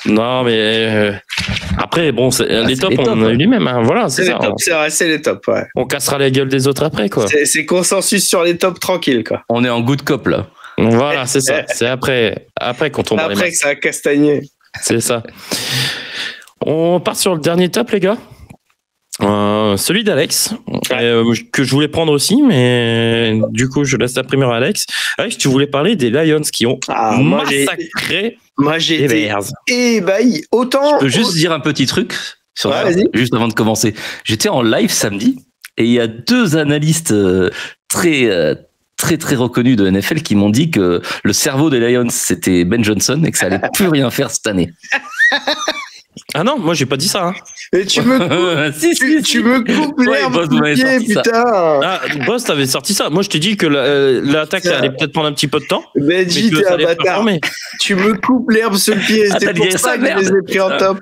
Non, mais après, bon, les tops, on en a eu les mêmes. Hein. Voilà, c'est ça. C'est vrai, c'est les tops, ouais. On cassera la gueule des autres après, quoi. C'est consensus sur les tops tranquille, quoi. On est en good cop, là. Voilà, c'est ça. C'est après qu'on tombe dans les mains. Après que ça a castagné. C'est ça. On part sur le dernier top, les gars. Celui d'Alex, que je voulais prendre aussi, mais du coup, je laisse la primeur à Alex. Alex, tu voulais parler des Lions qui ont massacré j'ai les été Bears. Ébahi. Autant. Je peux juste dire un petit truc sur juste avant de commencer. J'étais en live samedi et il y a 2 analystes très reconnus de NFL qui m'ont dit que le cerveau des Lions c'était Ben Johnson et que ça allait plus rien faire cette année. Ah non, moi j'ai pas dit ça. Hein. Et tu me coupes l'herbe du pied, putain. Boss, t'avais sorti ça. Moi je t'ai dit que l'attaque allait peut-être prendre un petit peu de temps. Benji, t'es un bâtard. Tu me coupes l'herbe sur le pied. C'est pour ça que je les ai pris en top.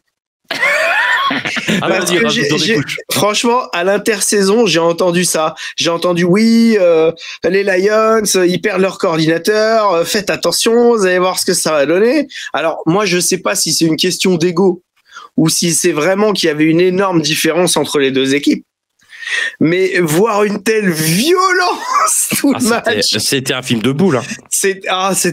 Franchement, à l'intersaison, j'ai entendu ça. J'ai entendu les Lions, ils perdent leur coordinateur. Faites attention, vous allez voir ce que ça va donner. Alors moi, je sais pas si c'est une question d'ego ou si c'est vraiment qu'il y avait une énorme différence entre les 2 équipes. Mais voir une telle violence tout le match. C'était un film de boule. Hein. C'était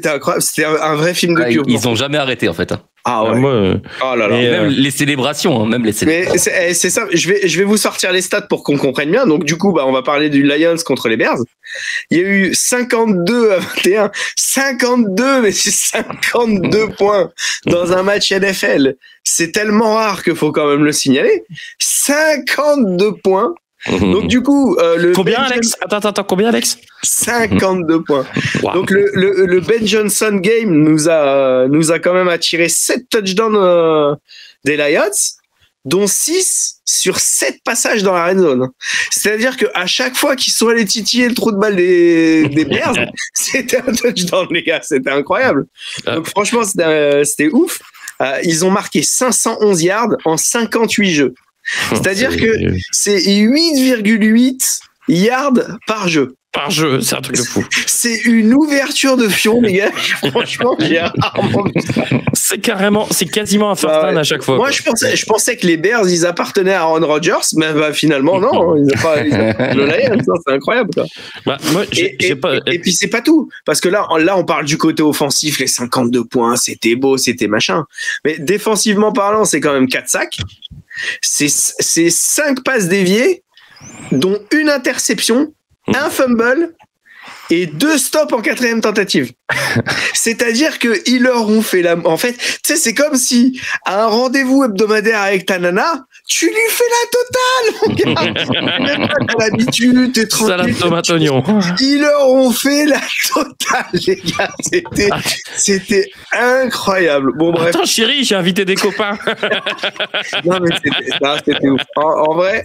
incroyable. C'était un vrai film de cul. Ils ont jamais arrêté en fait. Hein. Ah ouais. Oh là là. Même les célébrations, même les célébrations. Mais c'est ça. Je vais vous sortir les stats pour qu'on comprenne bien. Donc du coup, on va parler du Lions contre les Bears. Il y a eu 52 à 21. 52, mais c'est 52 points dans un match NFL. C'est tellement rare qu'il faut quand même le signaler. 52 points. Donc du coup, combien Alex ? Attends, combien Alex ? 52 points. Wow. Donc le Ben Johnson game nous a quand même attiré 7 touchdowns des Lions, dont 6 sur 7 passages dans la red zone. C'est-à-dire que à chaque fois qu'ils sont allés titiller le trou de balle des Bears, c'était un touchdown, les gars, c'était incroyable. Donc franchement, c'était ouf. Ils ont marqué 511 yards en 58 jeux. C'est-à-dire que c'est 8,8 yards par jeu. Par jeu, c'est un truc de fou. C'est une ouverture de fion, les gars. Franchement, j'ai rarement vu ça. C'est quasiment un first down à chaque fois. Moi, je pensais que les Bears, ils appartenaient à Aaron Rodgers, mais finalement, non. Ils ont pas le Lions, c'est incroyable, quoi. Moi, et puis, c'est pas tout. Parce que là, on parle du côté offensif, les 52 points, c'était beau, c'était machin. Mais défensivement parlant, c'est quand même 4 sacs. C'est 5 passes déviées, dont une interception, un fumble et 2 stops en 4e tentative. C'est-à-dire qu'ils leur ont fait en fait, tu sais, c'est comme si à un rendez-vous hebdomadaire avec ta nana, tu lui fais la totale, mon gars. Même pas t'as l'habitude, t'es tranquille. Salade tomate oignon. Ils leur ont fait la totale, les gars. C'était incroyable. Bon, bref. Attends, chérie, j'ai invité des copains. Non, mais c'était ouf. En vrai,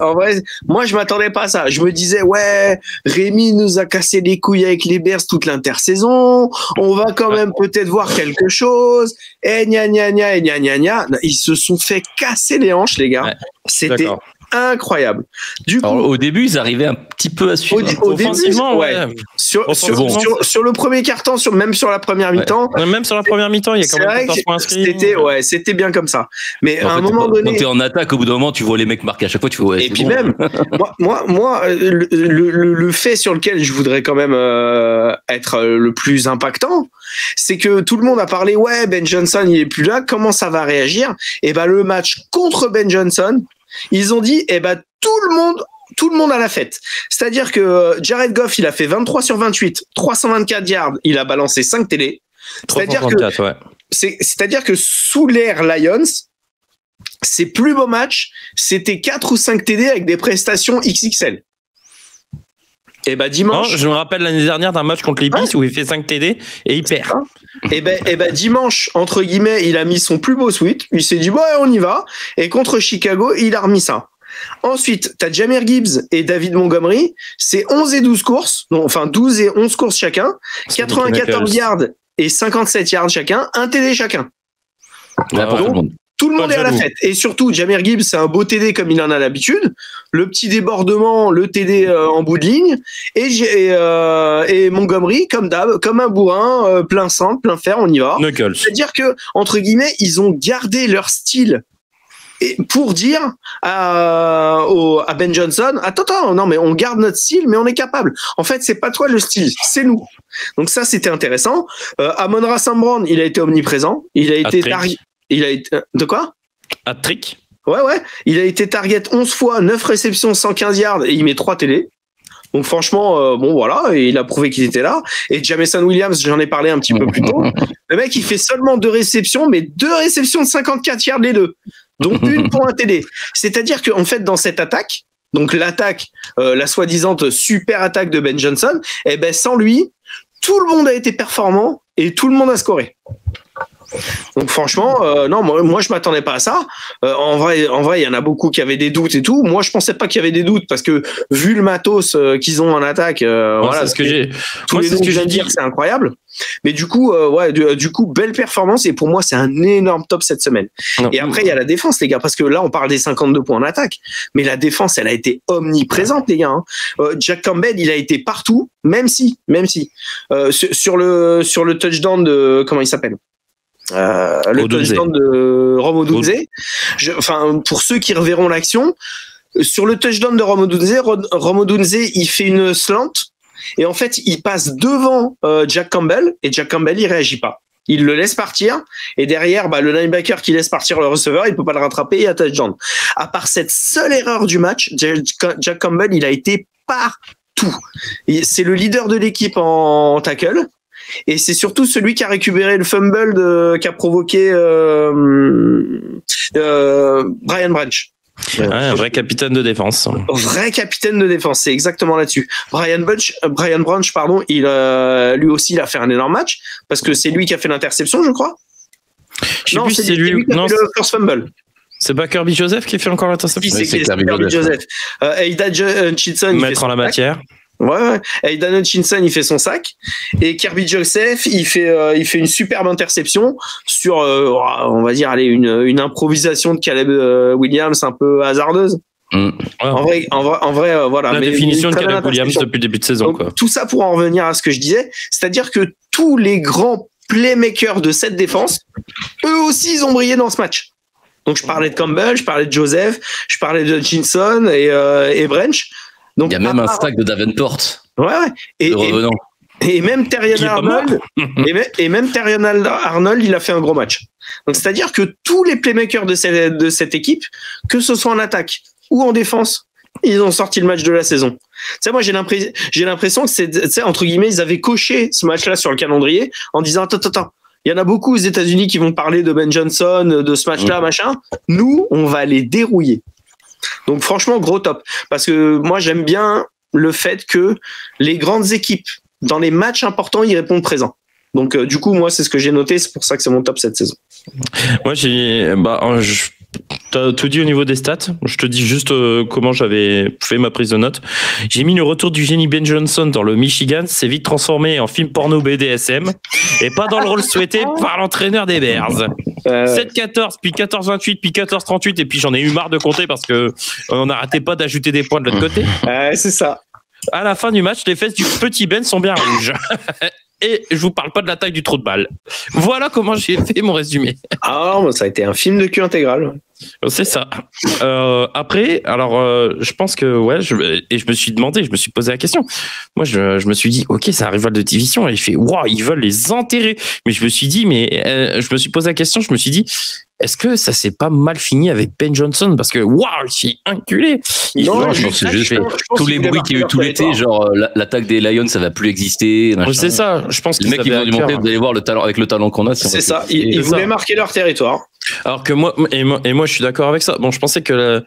moi, je m'attendais pas à ça. Je me disais, ouais, Rémi nous a cassé les couilles avec les Bears toute l'intersaison. On va quand même peut-être voir quelque chose. Et gna gna gna, et gna gna gna. Ils se sont fait casser les hanches, les gars. Ouais, c'était incroyable. Du coup, alors, au début, ils arrivaient un petit peu à suivre. Au début, ouais. Sur le premier quart-temps, même sur la première mi-temps. Même sur la première mi-temps, il y a quand même 14 points inscrits. C'était bien comme ça. Mais à un moment donné. Quand t'es en attaque, au bout d'un moment, tu vois les mecs marquer à chaque fois, tu fais ouais. Et puis bon. Même, moi, le fait sur lequel je voudrais quand même être le plus impactant, c'est que tout le monde a parlé, ouais, Ben Johnson, il est plus là, comment ça va réagir? Et ben, le match contre Ben Johnson, ils ont dit, tout le monde à la fête. C'est-à-dire que Jared Goff, il a fait 23 sur 28, 324 yards, il a balancé 5 TD. C'est-à-dire que sous l'ère Lions, ses plus beaux matchs, c'était 4 ou 5 TD avec des prestations XXL. Et bah dimanche. Non, je me rappelle l'année dernière d'un match contre les Bills où il fait 5 TD et il perd. Et ben dimanche, entre guillemets, il a mis son plus beau sweat. Il s'est dit, ouais, on y va. Et contre Chicago, il a remis ça. Ensuite, t'as Jahmyr Gibbs et David Montgomery. C'est 11 et 12 courses. Non, enfin, 12 et 11 courses chacun. 94 yards et 57 yards chacun. Un TD chacun. Tout le monde est à la fête. Et surtout, Jahmyr Gibbs, c'est un beau TD comme il en a l'habitude. Le petit débordement, le TD en bout de ligne. Et Montgomery, comme d'hab, comme un bourrin, plein sang, plein fer, on y va. Knuckles. C'est-à-dire que, entre guillemets, ils ont gardé leur style. Et pour dire à Ben Johnson, attends, non, mais on garde notre style, mais on est capable. En fait, c'est pas toi le style, c'est nous. Donc ça, c'était intéressant. Amon-Ra St. Brown, il a été omniprésent. Il a été de quoi? Hat-trick. Ouais. Il a été target 11 fois, 9 réceptions, 115 yards et il met 3 TD. Donc franchement, bon voilà, il a prouvé qu'il était là. Et Jameson Williams, j'en ai parlé un petit peu plus tôt. Le mec, il fait seulement 2 réceptions, mais 2 réceptions de 54 yards les deux. Donc une pour un TD. C'est-à-dire qu'en fait, dans cette attaque, donc l'attaque, la soi-disant super attaque de Ben Johnson, eh ben sans lui, tout le monde a été performant et tout le monde a scoré. Donc franchement, non, moi je m'attendais pas à ça. En vrai, il y en a beaucoup qui avaient des doutes et tout. Moi, je pensais pas qu'il y avait des doutes parce que vu le matos qu'ils ont en attaque, voilà, c'est ce que j'ai. Tous les noms que je viens de dire, c'est incroyable. Mais du coup, du coup, belle performance et pour moi, c'est un énorme top cette semaine. Non. Et après, il y a la défense, les gars, parce que là, on parle des 52 points en attaque, mais la défense, elle a été omniprésente, les gars. Hein. Jack Campbell, il a été partout, même si, sur le touchdown de comment il s'appelle. Le touchdown de Rome Odunze. Pour ceux qui reverront l'action, sur le touchdown de Rome Odunze, il fait une slant et en fait, il passe devant Jack Campbell et Jack Campbell, il réagit pas. Il le laisse partir et derrière, le linebacker qui laisse partir le receveur, il peut pas le rattraper et à touchdown. À part cette seule erreur du match, Jack Campbell, il a été partout. C'est le leader de l'équipe en tackle. Et c'est surtout celui qui a récupéré le fumble qu'a provoqué Brian Branch. Un vrai capitaine de défense. Vrai capitaine de défense, c'est exactement là-dessus. Brian Branch, pardon, lui aussi, il a fait un énorme match parce que c'est lui qui a fait l'interception, je crois. Non, c'est lui qui a fait le first fumble. C'est pas Kirby Joseph qui fait encore l'interception. C'est Kirby Joseph. Aida Hutchinson. Mettre en la matière. Ouais. Aidan Hutchinson, il fait son sac. Et Kirby Joseph, il fait une superbe interception sur, on va dire, allez, une improvisation de Caleb Williams un peu hasardeuse. En vrai, voilà. La définition de Caleb Williams depuis le début de saison. Donc, Quoi. Tout ça pour en revenir à ce que je disais, c'est-à-dire que tous les grands playmakers de cette défense, eux aussi, ils ont brillé dans ce match. Donc je parlais de Campbell, je parlais de Joseph, je parlais de Hutchinson et Branch. Donc, il y a même un stack de Davenport. Ouais. Et même Terrion Arnold, et même Terrion Arnold, il a fait un gros match. Donc c'est-à-dire que tous les playmakers de cette équipe, que ce soit en attaque ou en défense, ils ont sorti le match de la saison. Tu sais, moi j'ai l'impression que c'est entre guillemets, ils avaient coché ce match-là sur le calendrier en disant attends. Il y en a beaucoup aux États-Unis qui vont parler de Ben Johnson, de ce match-là, machin. Nous, on va les dérouiller. Donc franchement, gros top. Parce que moi, j'aime bien le fait que les grandes équipes, dans les matchs importants, ils répondent présents. Donc du coup, moi, c'est ce que j'ai noté. C'est pour ça que c'est mon top cette saison. Moi, t'as tout dit au niveau des stats. Je te dis juste comment j'avais fait ma prise de notes. J'ai mis le retour du génie Ben Johnson dans le Michigan. C'est vite transformé en film porno BDSM et pas dans le rôle souhaité par l'entraîneur des Bears. 7-14, puis 14-28, puis 14-38 et puis j'en ai eu marre de compter parce que on n'arrêtait pas d'ajouter des points de l'autre côté. C'est ça. À la fin du match, les fesses du petit Ben sont bien rouges. Et je vous parle pas de la taille du trou de balle. Voilà comment j'ai fait mon résumé. Ça a été un film de cul intégral. C'est ça. Après, alors, je pense que je me suis posé la question. Moi, je me suis dit, ok, c'est un rival de division. Et il fait, waouh, ils veulent les enterrer. Mais je me suis dit, je me suis posé la question. Je me suis dit, est-ce que ça s'est pas mal fini avec Ben Johnson parce que waouh, il s'est inculé. Non, je pense que c'est juste tous les bruits qu'il y a eu tout l'été, genre l'attaque des Lions, ça va plus exister. C'est ça. Je pense que les mecs ils vont nous montrer, vous allez voir le talent avec le talent qu'on a. C'est ça. Ils voulaient marquer leur territoire. Alors que moi, je suis d'accord avec ça. Bon, je pensais que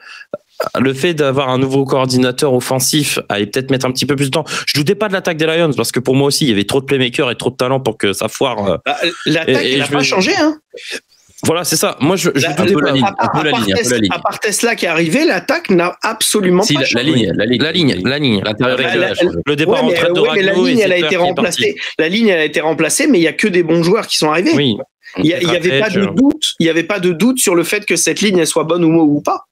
le fait d'avoir un nouveau coordinateur offensif allait peut-être mettre un petit peu plus de temps. Je doutais pas de l'attaque des Lions parce que pour moi aussi, il y avait trop de playmakers et trop de talent pour que ça foire. L'attaque, elle n'a pas changé, hein. Voilà, c'est ça. Moi, je à part Tesla qui est arrivé, l'attaque n'a absolument pas changé. La ligne. Le départ en retraite de Ragno, mais la ligne, elle a été remplacée. La ligne, elle a été remplacée, mais il y a que des bons joueurs qui sont arrivés. Oui. Il y avait pas de doute. Il y avait pas de doute sur le fait que cette ligne elle soit bonne ou pas.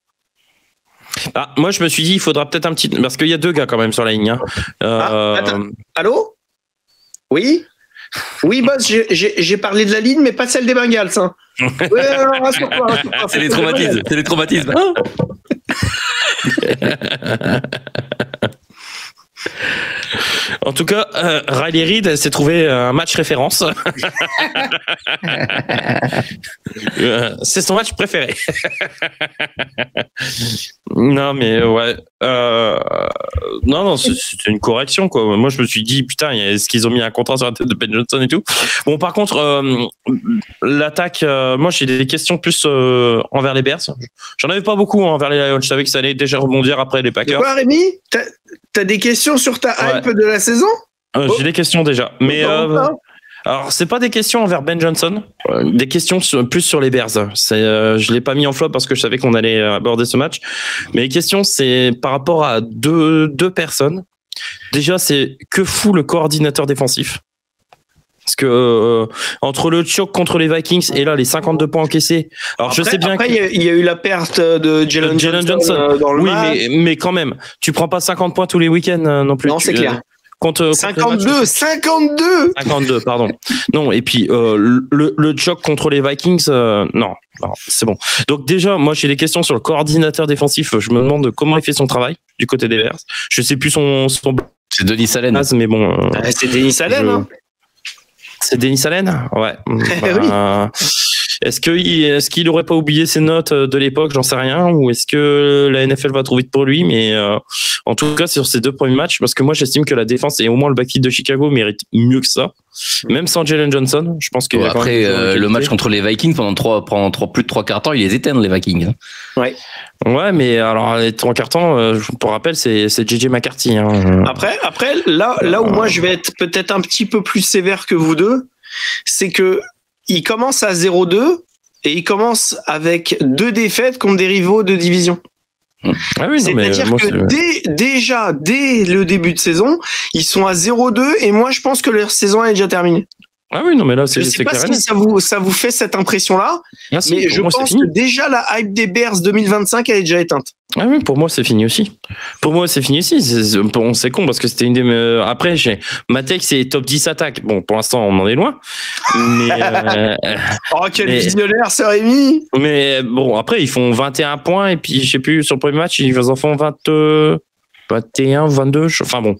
Moi, je me suis dit, il faudra peut-être un petit, parce qu'il y a deux gars quand même sur la ligne. Allô? Oui, boss, j'ai parlé de la ligne, mais pas celle des Bengals. Hein. Rassure-toi. C'est les traumatismes. En tout cas, Riley Reid s'est trouvé un match référence. C'est son match préféré. Non, mais ouais. Non, c'était une correction, quoi. Moi, je me suis dit, putain, est-ce qu'ils ont mis un contrat sur la tête de Ben Johnson et tout? Bon, par contre, l'attaque, moi, j'ai des questions plus envers les Bears. J'en avais pas beaucoup envers les Lions. Je savais que ça allait déjà rebondir après les Packers. Quoi, Rémi? T'as des questions sur ta hype de la saison? J'ai des questions déjà. Mais alors, c'est pas des questions envers Ben Johnson, des questions plus sur les Bears. Je l'ai pas mis en flop parce que je savais qu'on allait aborder ce match. Mais les questions, c'est par rapport à deux personnes. Déjà, c'est que fout le coordinateur défensif? Parce que entre le choc contre les Vikings et là les 52 points encaissés. Alors après, je sais bien après il y a eu la perte de Jalen Johnson dans le match. Mais quand même, tu prends pas 50 poins tous les week-ends non plus. Non, c'est clair. 52, pardon. Non, et puis le choc contre les Vikings, non, c'est bon. Donc déjà, moi j'ai des questions sur le coordinateur défensif. Je me demande comment il fait son travail du côté des Bears. Je sais plus son c'est Denis Allen. Mais bon. C'est Denis Allen. Hein. C'est Denis Allen, ouais. Oui. Est-ce qu'il aurait pas oublié ses notes de l'époque, j'en sais rien, ou est-ce que la NFL va trop vite pour lui? Mais en tout cas, sur ces deux premiers matchs, parce que moi j'estime que la défense et au moins le backfield de Chicago mérite mieux que ça, même sans Jalen Johnson. Je pense que après le match contre les Vikings pendant plus de 3 quarts temps, ils les éteignent les Vikings. Ouais. Ouais, mais alors les 3 quarts temps, pour rappel, c'est JJ McCarthy. Hein. Après, là où moi je vais être peut-être un petit peu plus sévère que vous deux, c'est que il commence à 0-2 et il commence avec 2 défaites contre des rivaux de division. Ah oui, non, mais C'est-à-dire moi, que dès le début de saison, ils sont à 0-2 et moi je pense que leur saison est déjà terminée. Ah oui, non, mais là, Je c'est sais pas clair. si ça vous fait cette impression-là, Ah, si, mais pour je moi, c'est pense fini. que déjà la hype des Bears 2025 elle est déjà éteinte. Ah oui, pour moi, c'est fini aussi. Pour moi, c'est fini aussi. C'est con parce que c'était une des. Après, Matek, c'est top 10 attaques. Bon, pour l'instant, on en est loin. Mais. Oh, quel mais- visionnaire, ce Rémi! Mais bon, après, ils font 21 points et puis, je sais plus, sur le premier match, ils en font 21, 22. Enfin bon.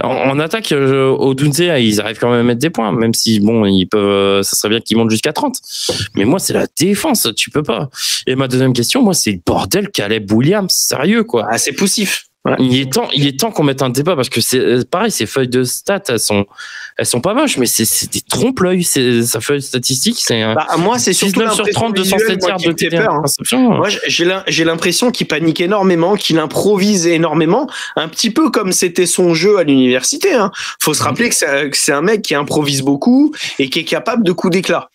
En attaque, Odunze, ils arrivent quand même à mettre des points, même si, bon, ils peuvent, ça serait bien qu'ils montent jusqu'à 30. Mais moi, c'est la défense, tu peux pas. Et ma deuxième question, moi, c'est bordel, Caleb Williams, sérieux, quoi. Ah, c'est poussif. Ouais. Il est temps qu'on mette un débat parce que c'est pareil, ces feuilles de stats, elles sont pas moches, mais c'est des trompe-l'œil. Sa feuille statistique, c'est un Moi, c'est surtout 19 sur 30, 207 yards de TD peur. interception. Moi, j'ai l'impression qu'il panique énormément, qu'il improvise énormément, un petit peu comme c'était son jeu à l'université. Hein. Faut se rappeler que c'est un mec qui improvise beaucoup et qui est capable de coups d'éclat.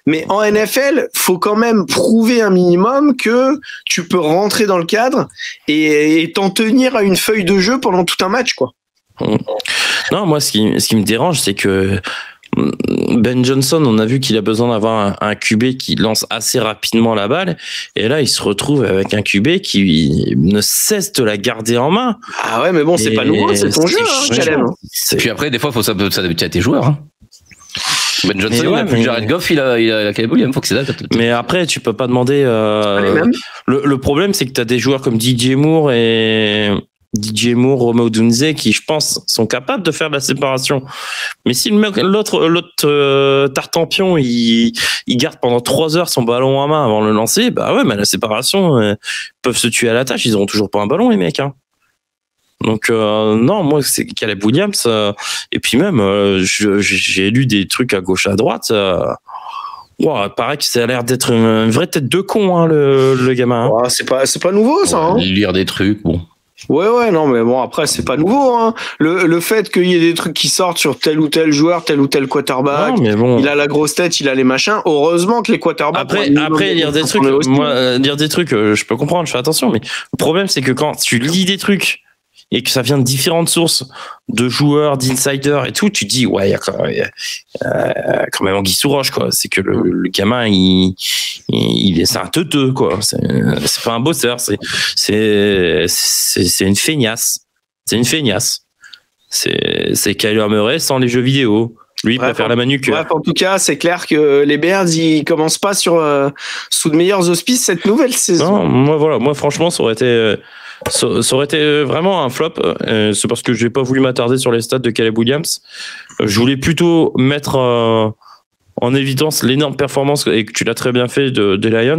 Mais en NFL, faut quand même prouver un minimum que tu peux rentrer dans le cadre et t'en tenir à une feuille de jeu pendant tout un match, quoi. Non, moi, ce qui me dérange, c'est que Ben Johnson, on a vu qu'il a besoin d'avoir un QB qui lance assez rapidement la balle. Et là, il se retrouve avec un QB qui ne cesse de la garder en main. Ah ouais, mais bon, c'est pas nouveau, c'est ton jeu, hein, Caleb. Puis après, des fois, faut s'adapter à tes joueurs. Hein. Ben Johnson, il a plus Jared Goff, il a Caleb Williams, faut que c'est ça. Mais après, tu peux pas demander. Le problème, c'est que tu as des joueurs comme DJ Moore, Romeo Odunze, qui, je pense, sont capables de faire de la séparation. Mais si l'autre Tartampion, il garde pendant 3 heures son ballon à main avant de le lancer, bah ouais, mais la séparation, ils peuvent se tuer à la tâche, ils auront toujours pas un ballon, les mecs. Hein. Donc non, moi c'est Caleb Williams et puis même j'ai lu des trucs à gauche à droite. Paraît que ça a l'air d'être une vraie tête de con, hein, le gamin. Hein. Ouais, c'est pas nouveau ça. Hein. Lire des trucs, bon. Ouais, non, mais bon, après, c'est pas nouveau, hein. Le fait qu'il y ait des trucs qui sortent sur tel ou tel joueur, tel ou tel quarterback, non, mais bon. il a la grosse tête, il a les machins. Heureusement que les quarterbacks. Après, lire des trucs, je peux comprendre, je fais attention, mais le problème, c'est que quand tu lis des trucs et que ça vient de différentes sources, de joueurs, d'insiders et tout, tu te dis, ouais, il y a quand même anguille sous roche, quoi. C'est que le gamin, c'est un teuteux, quoi. C'est pas un bosseur, c'est une feignasse. C'est une feignasse. C'est Kyler Murray sans les jeux vidéo. Lui, il préfère la manucure. Bref, en tout cas, c'est clair que les Bears, ils commencent pas sous de meilleurs auspices cette nouvelle saison. Non, moi, franchement, ça aurait été vraiment un flop. C'est parce que j'ai pas voulu m'attarder sur les stats de Caleb Williams. Je voulais plutôt mettre en évidence l'énorme performance, et que tu l'as très bien fait, des Lions.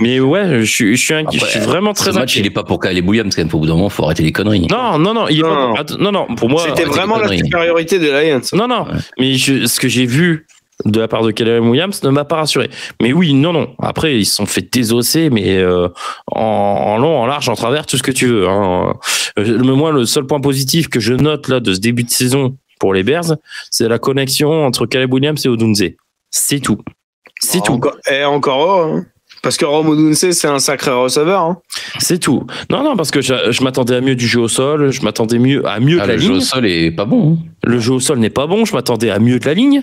Mais ouais, je suis inquiet. Je suis vraiment très inquiet. Ce match, il est pas pour Caleb Williams, quand même. Au bout d'un moment, faut arrêter les conneries. Non, il est pas. Non, pour moi. C'était vraiment la supériorité des Lions. Non. Ouais. Mais ce que j'ai vu de la part de Caleb Williams ne m'a pas rassuré. Mais oui, non. Après, ils se sont fait désosser, mais en long, en large, en travers, tout ce que tu veux. Hein. Moi, le seul point positif que je note là de ce début de saison pour les Bears, c'est la connexion entre Caleb Williams et Odunze. C'est tout. C'est tout. Encore hein. Parce que Rome Odunze, c'est un sacré receveur. Hein. C'est tout. Non, parce que je m'attendais à mieux du jeu au sol, je m'attendais à mieux de la ligne. Le jeu au sol est pas bon. Hein. Le jeu au sol n'est pas bon, je m'attendais à mieux de la ligne.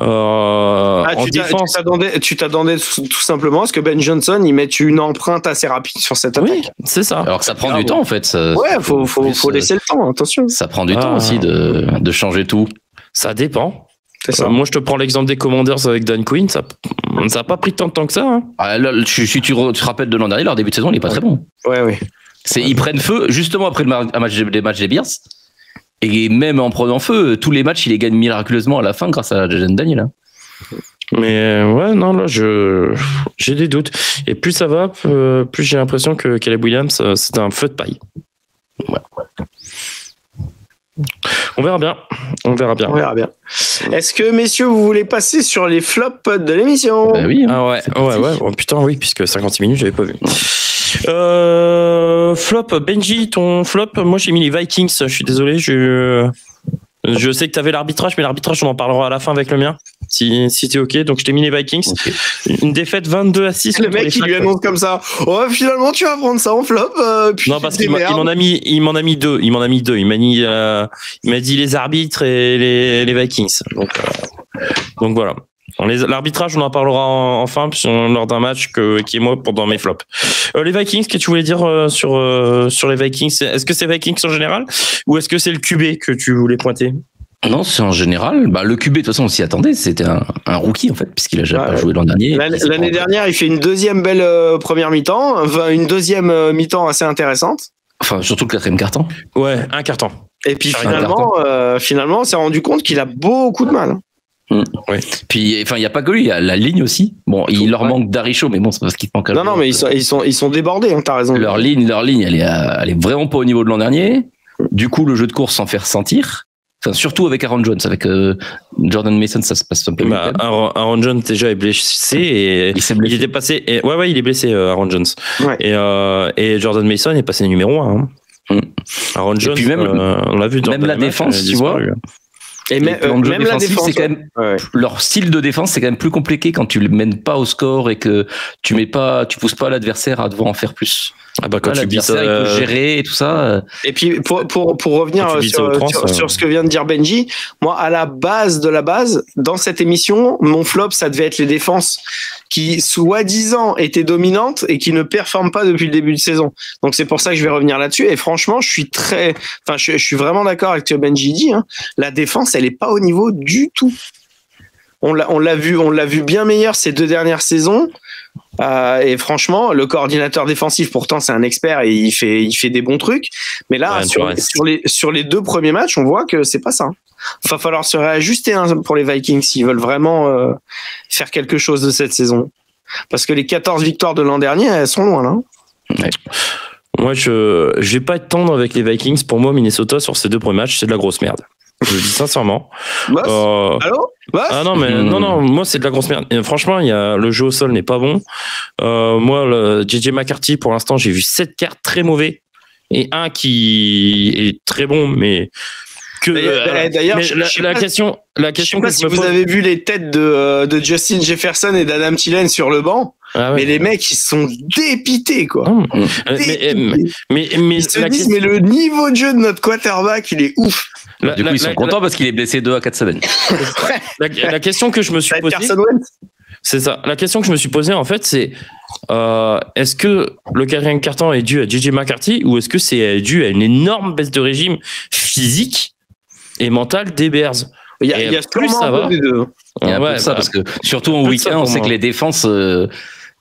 En défense, tu t'attendais tout simplement à ce que Ben Johnson il mette une empreinte assez rapide sur cette attaque. Oui, c'est ça. Alors que ça prend du temps en fait. Ouais, faut laisser le temps, attention. Ça prend du temps aussi de changer tout. Ça dépend. C'est ça. Moi, je te prends l'exemple des Commanders avec Dan Quinn, ça a pas pris tant de temps que ça. Hein. Là, si tu te rappelles de l'an dernier, leur début de saison, il est pas très bon. Ouais. Ils prennent feu justement après les matchs des Bears. Et même en prenant feu, tous les matchs, il les gagne miraculeusement à la fin grâce à Jaden Daniel. Hein. Mais ouais, non, là, j'ai des doutes. Et plus ça va, plus j'ai l'impression que Caleb Williams, c'est un feu de paille. Ouais. On verra bien. Est-ce que, messieurs, vous voulez passer sur les flops de l'émission? Bah oui. Ah ouais. Oh, putain, oui, puisque 56 minutes, j'avais pas vu. Flop, Benji, ton flop, moi j'ai mis les Vikings, je suis désolé, je sais que t'avais l'arbitrage, mais l'arbitrage on en parlera à la fin avec le mien. si t'es ok. Donc je t'ai mis les Vikings. Ok. Une défaite 22-6. Le mec, il lui annonce comme ça. Oh, finalement, tu vas prendre ça en flop. Puis Non, parce qu'il m'en a mis deux. Il m'a dit les arbitres et les Vikings. Donc voilà. L'arbitrage, on en parlera enfin lors d'un match qui est moi pendant mes flops. Les Vikings, qu'est-ce que tu voulais dire sur les Vikings? Est-ce que c'est Vikings en général ou est-ce que c'est le QB que tu voulais pointer? Non, c'est en général. Bah, le QB, de toute façon, on s'y attendait. C'était un rookie, en fait, puisqu'il a jamais pas joué l'an dernier. L'année dernière, il fait une deuxième belle première mi-temps, enfin, une deuxième mi-temps assez intéressante. Enfin, surtout le quatrième quart-temps. Ouais, un carton. Et puis finalement, on s'est rendu compte qu'il a beaucoup de mal. Ouais. Puis, enfin, il n'y a pas que lui, il y a la ligne aussi. Bon, il leur manque Daricho, mais bon, c'est parce qu'il manque. Non, mais ils sont débordés, hein, t'as raison. Leur ligne, elle est vraiment pas au niveau de l'an dernier. Du coup, le jeu de course s'en fait ressentir. Enfin, surtout avec Aaron Jones, avec Jordan Mason, ça se passe un peu mieux. Aaron Jones déjà est blessé et il était passé. Il est blessé, Aaron Jones. Ouais. Et Jordan Mason est passé numéro 1. Hein. Aaron Jones, puis même, on l'a vu dans même la défense, tu vois. Et même la défense, c'est quand même leur style de défense, c'est quand même plus compliqué quand tu le mènes pas au score et que tu pousses pas l'adversaire à devoir en faire plus. Ah bah quand tu dis ça, il peut gérer et tout ça. Et puis pour revenir sur ce que vient de dire Benji, moi à la base de la base, dans cette émission, mon flop ça devait être les défenses qui soi-disant étaient dominantes et qui ne performent pas depuis le début de saison. Donc c'est pour ça que je vais revenir là-dessus. Et franchement, je suis vraiment d'accord avec ce que Benji dit. Hein. La défense, elle est pas au niveau du tout. On l'a vu bien meilleur ces 2 dernières saisons. Et franchement, le coordinateur défensif, pourtant, c'est un expert et il fait des bons trucs. Mais là, sur les 2 premiers matchs, on voit que c'est pas ça. Il va falloir se réajuster pour les Vikings s'ils veulent vraiment faire quelque chose de cette saison. Parce que les 14 victoires de l'an dernier, elles sont loin, là. Ouais. Moi, je vais pas être tendre avec les Vikings. Pour moi, Minnesota, sur ces 2 premiers matchs, c'est de la grosse merde. Je le dis sincèrement. Allô non, moi c'est de la grosse merde. Et franchement, le jeu au sol n'est pas bon. Moi, le JJ McCarthy, pour l'instant, j'ai vu 7 cartes très mauvais et un qui est très bon, mais que. D'ailleurs, la question je sais pas si vous avez vu les têtes de Justin Jefferson et d'Adam Thielen sur le banc. Ah ouais. Mais les mecs, ils sont dépités, quoi. Mais ils se disent, mais le niveau de jeu de notre quarterback, il est ouf. Du coup, ils sont contents parce qu'il est blessé 2 à 4 semaines. La question que je me suis posée, c'est ça. La question que je me suis posée, en fait, c'est est-ce que le quatrième carton est dû à JJ McCarthy ou est-ce que c'est dû à une énorme baisse de régime physique et mentale des Bears? Il y a plus ça va. Il y a un peu de ça parce que surtout en week-end, on sait que les défenses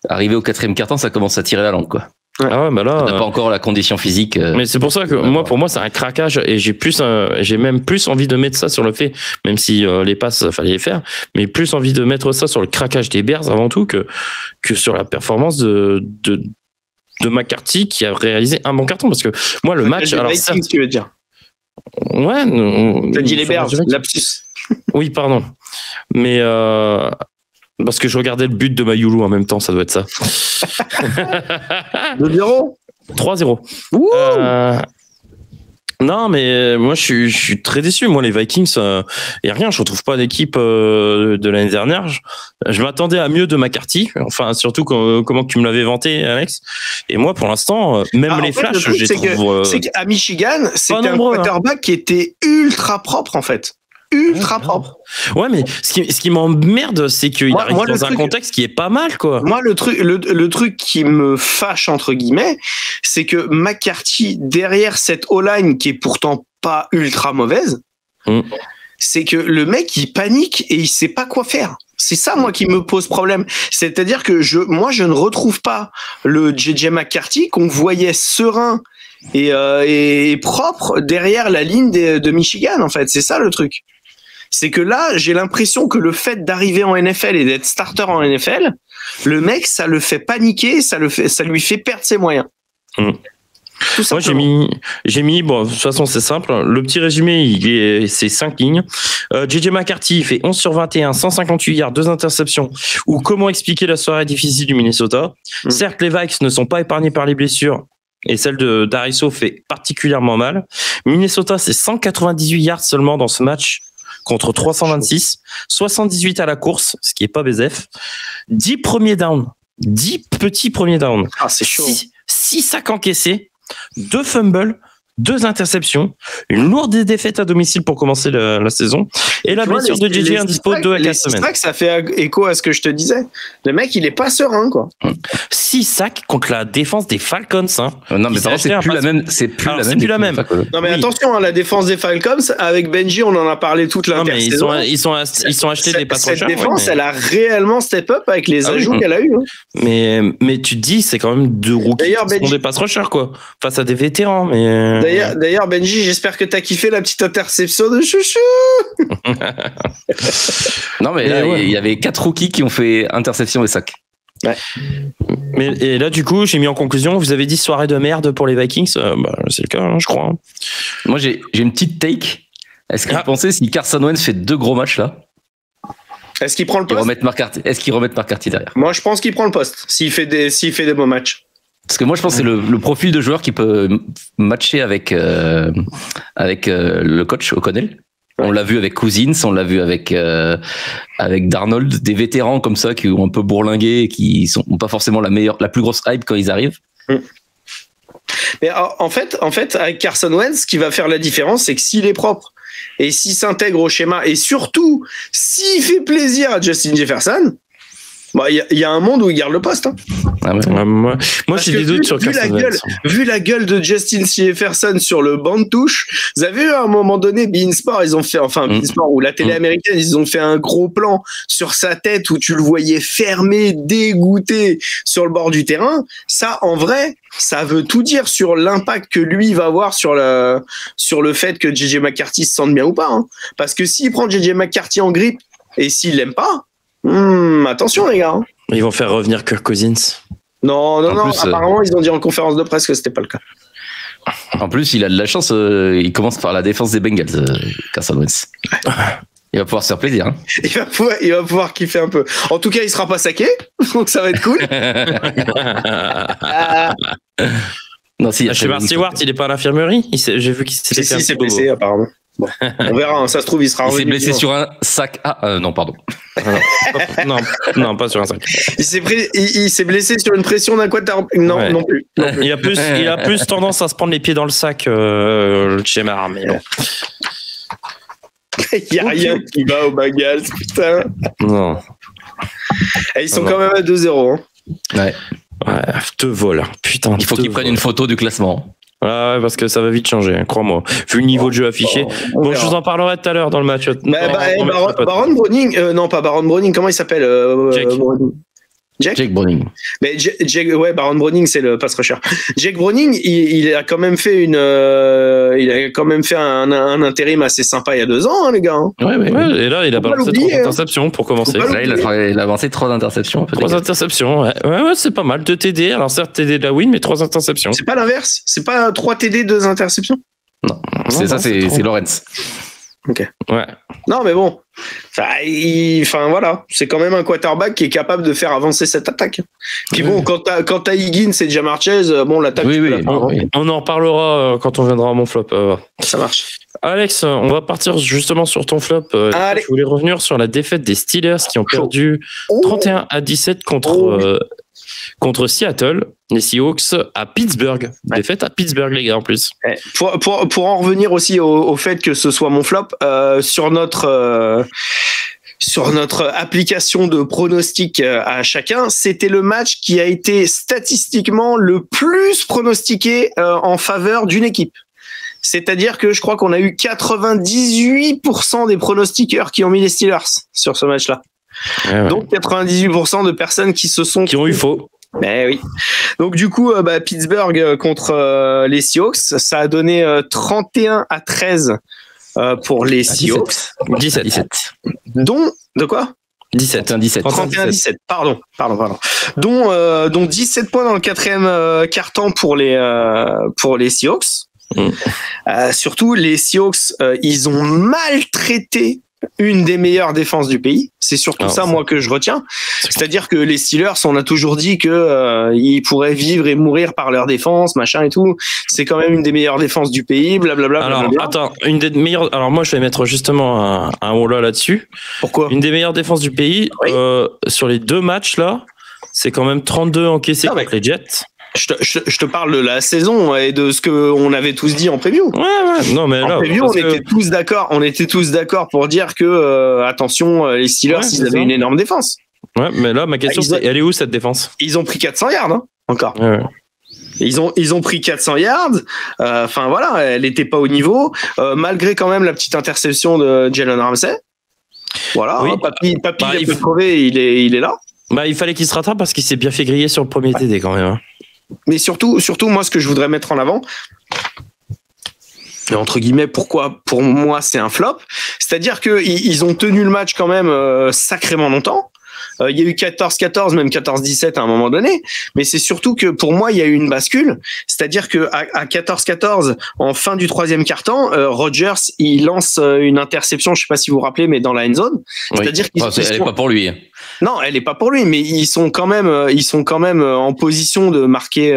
arrivées au quatrième carton, ça commence à tirer la langue, quoi. Ah ouais, bah là, on n'a pas encore la condition physique. Mais c'est pour ça que pour moi, c'est un craquage et j'ai même plus envie de mettre ça sur le fait, même si les passes fallait les faire, mais plus envie de mettre ça sur le craquage des Bears avant tout que sur la performance de McCarthy qui a réalisé un bon carton parce que moi le match. Alors certes, tu veux dire. Ouais. T'as dit les Bears, lapsus. Oui, pardon. Mais parce que je regardais le but de Mayulu en même temps, ça doit être ça. 2-0 3-0. Non, mais moi, je suis très déçu. Moi, les Vikings, il n'y a rien. Je ne retrouve pas d'équipe de l'année dernière. Je m'attendais à mieux de McCarthy. Enfin, surtout comment tu me l'avais vanté, Alex. Et moi, pour l'instant, même les flashs, je trouve... C'est qu'à Michigan, c'était un quarterback qui était ultra propre, en fait. Ultra propre. Ouais, mais ce qui m'emmerde, c'est qu'il arrive dans un contexte qui est pas mal, quoi. Moi, le truc qui me fâche, entre guillemets, c'est que McCarthy, derrière cette O-line qui est pourtant pas ultra mauvaise, c'est que le mec, il panique et il sait pas quoi faire. C'est ça, moi, qui me pose problème. C'est-à-dire que je ne retrouve pas le JJ McCarthy qu'on voyait serein et propre derrière la ligne de Michigan, en fait. C'est ça, le truc. C'est que là, j'ai l'impression que le fait d'arriver en NFL et d'être starter en NFL, le mec, ça le fait paniquer, ça lui fait perdre ses moyens. Moi, j'ai mis, bon, de toute façon, c'est simple. Le petit résumé, c'est 5 lignes. JJ McCarthy, il fait 11 sur 21, 158 yards, 2 interceptions. Ou comment expliquer la soirée difficile du Minnesota? Certes, les Vikes ne sont pas épargnés par les blessures. Et celle de Dariso fait particulièrement mal. Minnesota, c'est 198 yards seulement dans ce match. contre 326, 78 à la course, ce qui est pas BZF, 10 premiers downs, 10 petits premiers downs. Ah, c'est chaud. 6 sacs encaissés, 2 fumbles, 2 interceptions, une lourde défaite à domicile pour commencer la saison, et la blessure de JJ indispo 2 à 4 semaines. C'est vrai que ça fait écho à ce que je te disais. Le mec, il est pas serein, quoi. 6 sacs contre la défense des Falcons. Hein. Non, mais par contre, c'est plus la même. C'est plus la même. Non, mais attention, la défense des Falcons, avec Benji, on en a parlé toute l'intersaison. Ils sont achetés des pass rushers. Cette défense, elle a réellement step up avec les ajouts qu'elle a eu. Hein. Mais tu te dis, c'est quand même 2 rookies qui sont des pass rushers, quoi. Face à des vétérans, mais... D'ailleurs, Benji, j'espère que t'as kiffé la petite interception de Chouchou. Non, mais là, il y avait 4 rookies qui ont fait interception et sac. Ouais. Et là, du coup, j'ai mis en conclusion, vous avez dit soirée de merde pour les Vikings. C'est le cas, hein, je crois. Hein. Moi, j'ai une petite take. Est-ce que vous pensez, si Carson Wentz fait 2 gros matchs là, est-ce qu'il prend le poste? Est-ce qu'ils remettent McCarthy derrière? Moi, je pense qu'il prend le poste s'il fait des beaux matchs. Parce que moi, je pense que c'est le profil de joueur qui peut matcher avec le coach O'Connell. On l'a vu avec Cousins, on l'a vu avec Darnold, des vétérans comme ça qui ont un peu bourlingué et qui n'ont pas forcément la plus grosse hype quand ils arrivent. Mais en fait, avec Carson Wentz, ce qui va faire la différence, c'est que s'il est propre et s'il s'intègre au schéma et surtout s'il fait plaisir à Justin Jefferson, il y a un monde où il garde le poste. Hein. Ah ouais. Moi j'ai des doutes sur Carson Wentz. Vu la gueule de Justin Jefferson sur le banc de touche, vous avez vu à un moment donné, Beansport, ils ont fait, Beansport ou la télé américaine, ils ont fait un gros plan sur sa tête où tu le voyais fermé, dégoûté sur le bord du terrain. Ça, en vrai, ça veut tout dire sur l'impact que lui va avoir sur le fait que JJ McCarthy se sente bien ou pas. Hein. Parce que s'il prend JJ McCarthy en grippe et s'il l'aime pas, attention les gars. Hein. Ils vont faire revenir Kirk Cousins. Non. Apparemment, ils ont dit en conférence de presse que c'était pas le cas. En plus, il a de la chance. Il commence par la défense des Bengals, Carson Wentz. Il va pouvoir se faire plaisir. Hein. Il va pouvoir kiffer un peu. En tout cas, il sera pas saqué, donc ça va être cool. Non, si. Shepard Stewart, il est pas à l'infirmerie. J'ai vu qu'il s'est blessé apparemment. Bon, on verra, hein, ça se trouve, il sera revenu. Il s'est blessé sur un sac. Non, pardon. Non, pas sur un sac. Il s'est blessé sur une pression d'un quarterback. Non plus. Il a plus tendance à se prendre les pieds dans le sac, le Chemar, mais bon. Il n'y a rien qui va au Bengals, putain. Non. Et ils sont quand même à 2-0. Hein. Ouais, te vol. Putain. Il faut qu'ils prennent une photo du classement. Ouais, parce que ça va vite changer, hein, crois-moi. Vu le niveau de jeu affiché. Bon, je vous en parlerai tout à l'heure dans le match. Baron Browning, non pas Baron Browning, comment il s'appelle Jake Browning. Mais Baron Browning, c'est le pass rusher. Jake Browning, il a quand même fait un intérim assez sympa il y a 2 ans, hein, les gars. Hein. Ouais. Et là, il a balancé 3 interceptions pour commencer. Là, il a avancé 3 interceptions. 3 interceptions, ouais, c'est pas mal. 2 TD, alors certes TD de la win, mais 3 interceptions. C'est pas l'inverse. C'est pas 3 TD, 2 interceptions. Non, c'est Lawrence. Ok. Ouais. Non, mais bon. Voilà. C'est quand même un quarterback qui est capable de faire avancer cette attaque. Puis bon, quand t'as Higgins et Ja'Marr Chase, l'attaque. On en reparlera quand on viendra à mon flop. Ça marche. Alex, on va partir justement sur ton flop. Je voulais revenir sur la défaite des Steelers qui ont perdu 31-17 contre Seattle, les Seahawks à Pittsburgh. Défaite à Pittsburgh, les gars, en plus. Pour en revenir aussi au fait que ce soit mon flop, sur notre application de pronostic à chacun, c'était le match qui a été statistiquement le plus pronostiqué en faveur d'une équipe. C'est-à-dire que je crois qu'on a eu 98% des pronostiqueurs qui ont mis les Steelers sur ce match-là. Ouais. Donc 98% de personnes qui ont eu faux. Ben oui. Donc du coup, Pittsburgh contre les Seahawks, ça a donné 31-13 pour les Seahawks. 17. Dont de quoi 17. 31-17. Pardon. Dont 17 points dans le 4e quart-temps pour les Seahawks. Surtout les Seahawks, ils ont maltraité une des meilleures défenses du pays. C'est surtout moi que je retiens. C'est-à-dire que les Steelers, on a toujours dit que ils pourraient vivre et mourir par leur défense, machin et tout. C'est quand même une des meilleures défenses du pays, blablabla. Alors, attends, une des meilleures. Alors, moi, je vais mettre justement un holà là-dessus. Pourquoi ? Une des meilleures défenses du pays, sur les 2 matchs, là, c'est quand même 32 encaissés contre les Jets. Je te parle de la saison et de ce que on avait tous dit en preview. Ouais. Non, mais en preview, on était tous d'accord pour dire que attention, les Steelers, ils avaient une énorme défense. Ouais, mais là, ma question, c'est elle est où cette défense ? Ils ont pris 400 yards, hein, encore. Ouais. Ils ont pris 400 yards. Enfin voilà, elle n'était pas au niveau, malgré quand même la petite interception de Jalen Ramsey. Voilà, oui. Papy il peut crever, il est là. Bah, il fallait qu'il se rattrape parce qu'il s'est bien fait griller sur le premier TD quand même. Hein. Mais surtout, moi, ce que je voudrais mettre en avant, et entre guillemets, pourquoi pour moi c'est un flop, c'est-à-dire qu'ils ont tenu le match quand même sacrément longtemps. Il y a eu 14-14, même 14-17 à un moment donné, mais c'est surtout que pour moi il y a eu une bascule, c'est-à-dire que à 14-14 en fin du 3e quart-temps, Rodgers il lance une interception, je sais pas si vous vous rappelez, mais dans la end zone, c'est-à-dire elle est pas pour lui. Non, elle est pas pour lui, mais ils sont quand même en position de marquer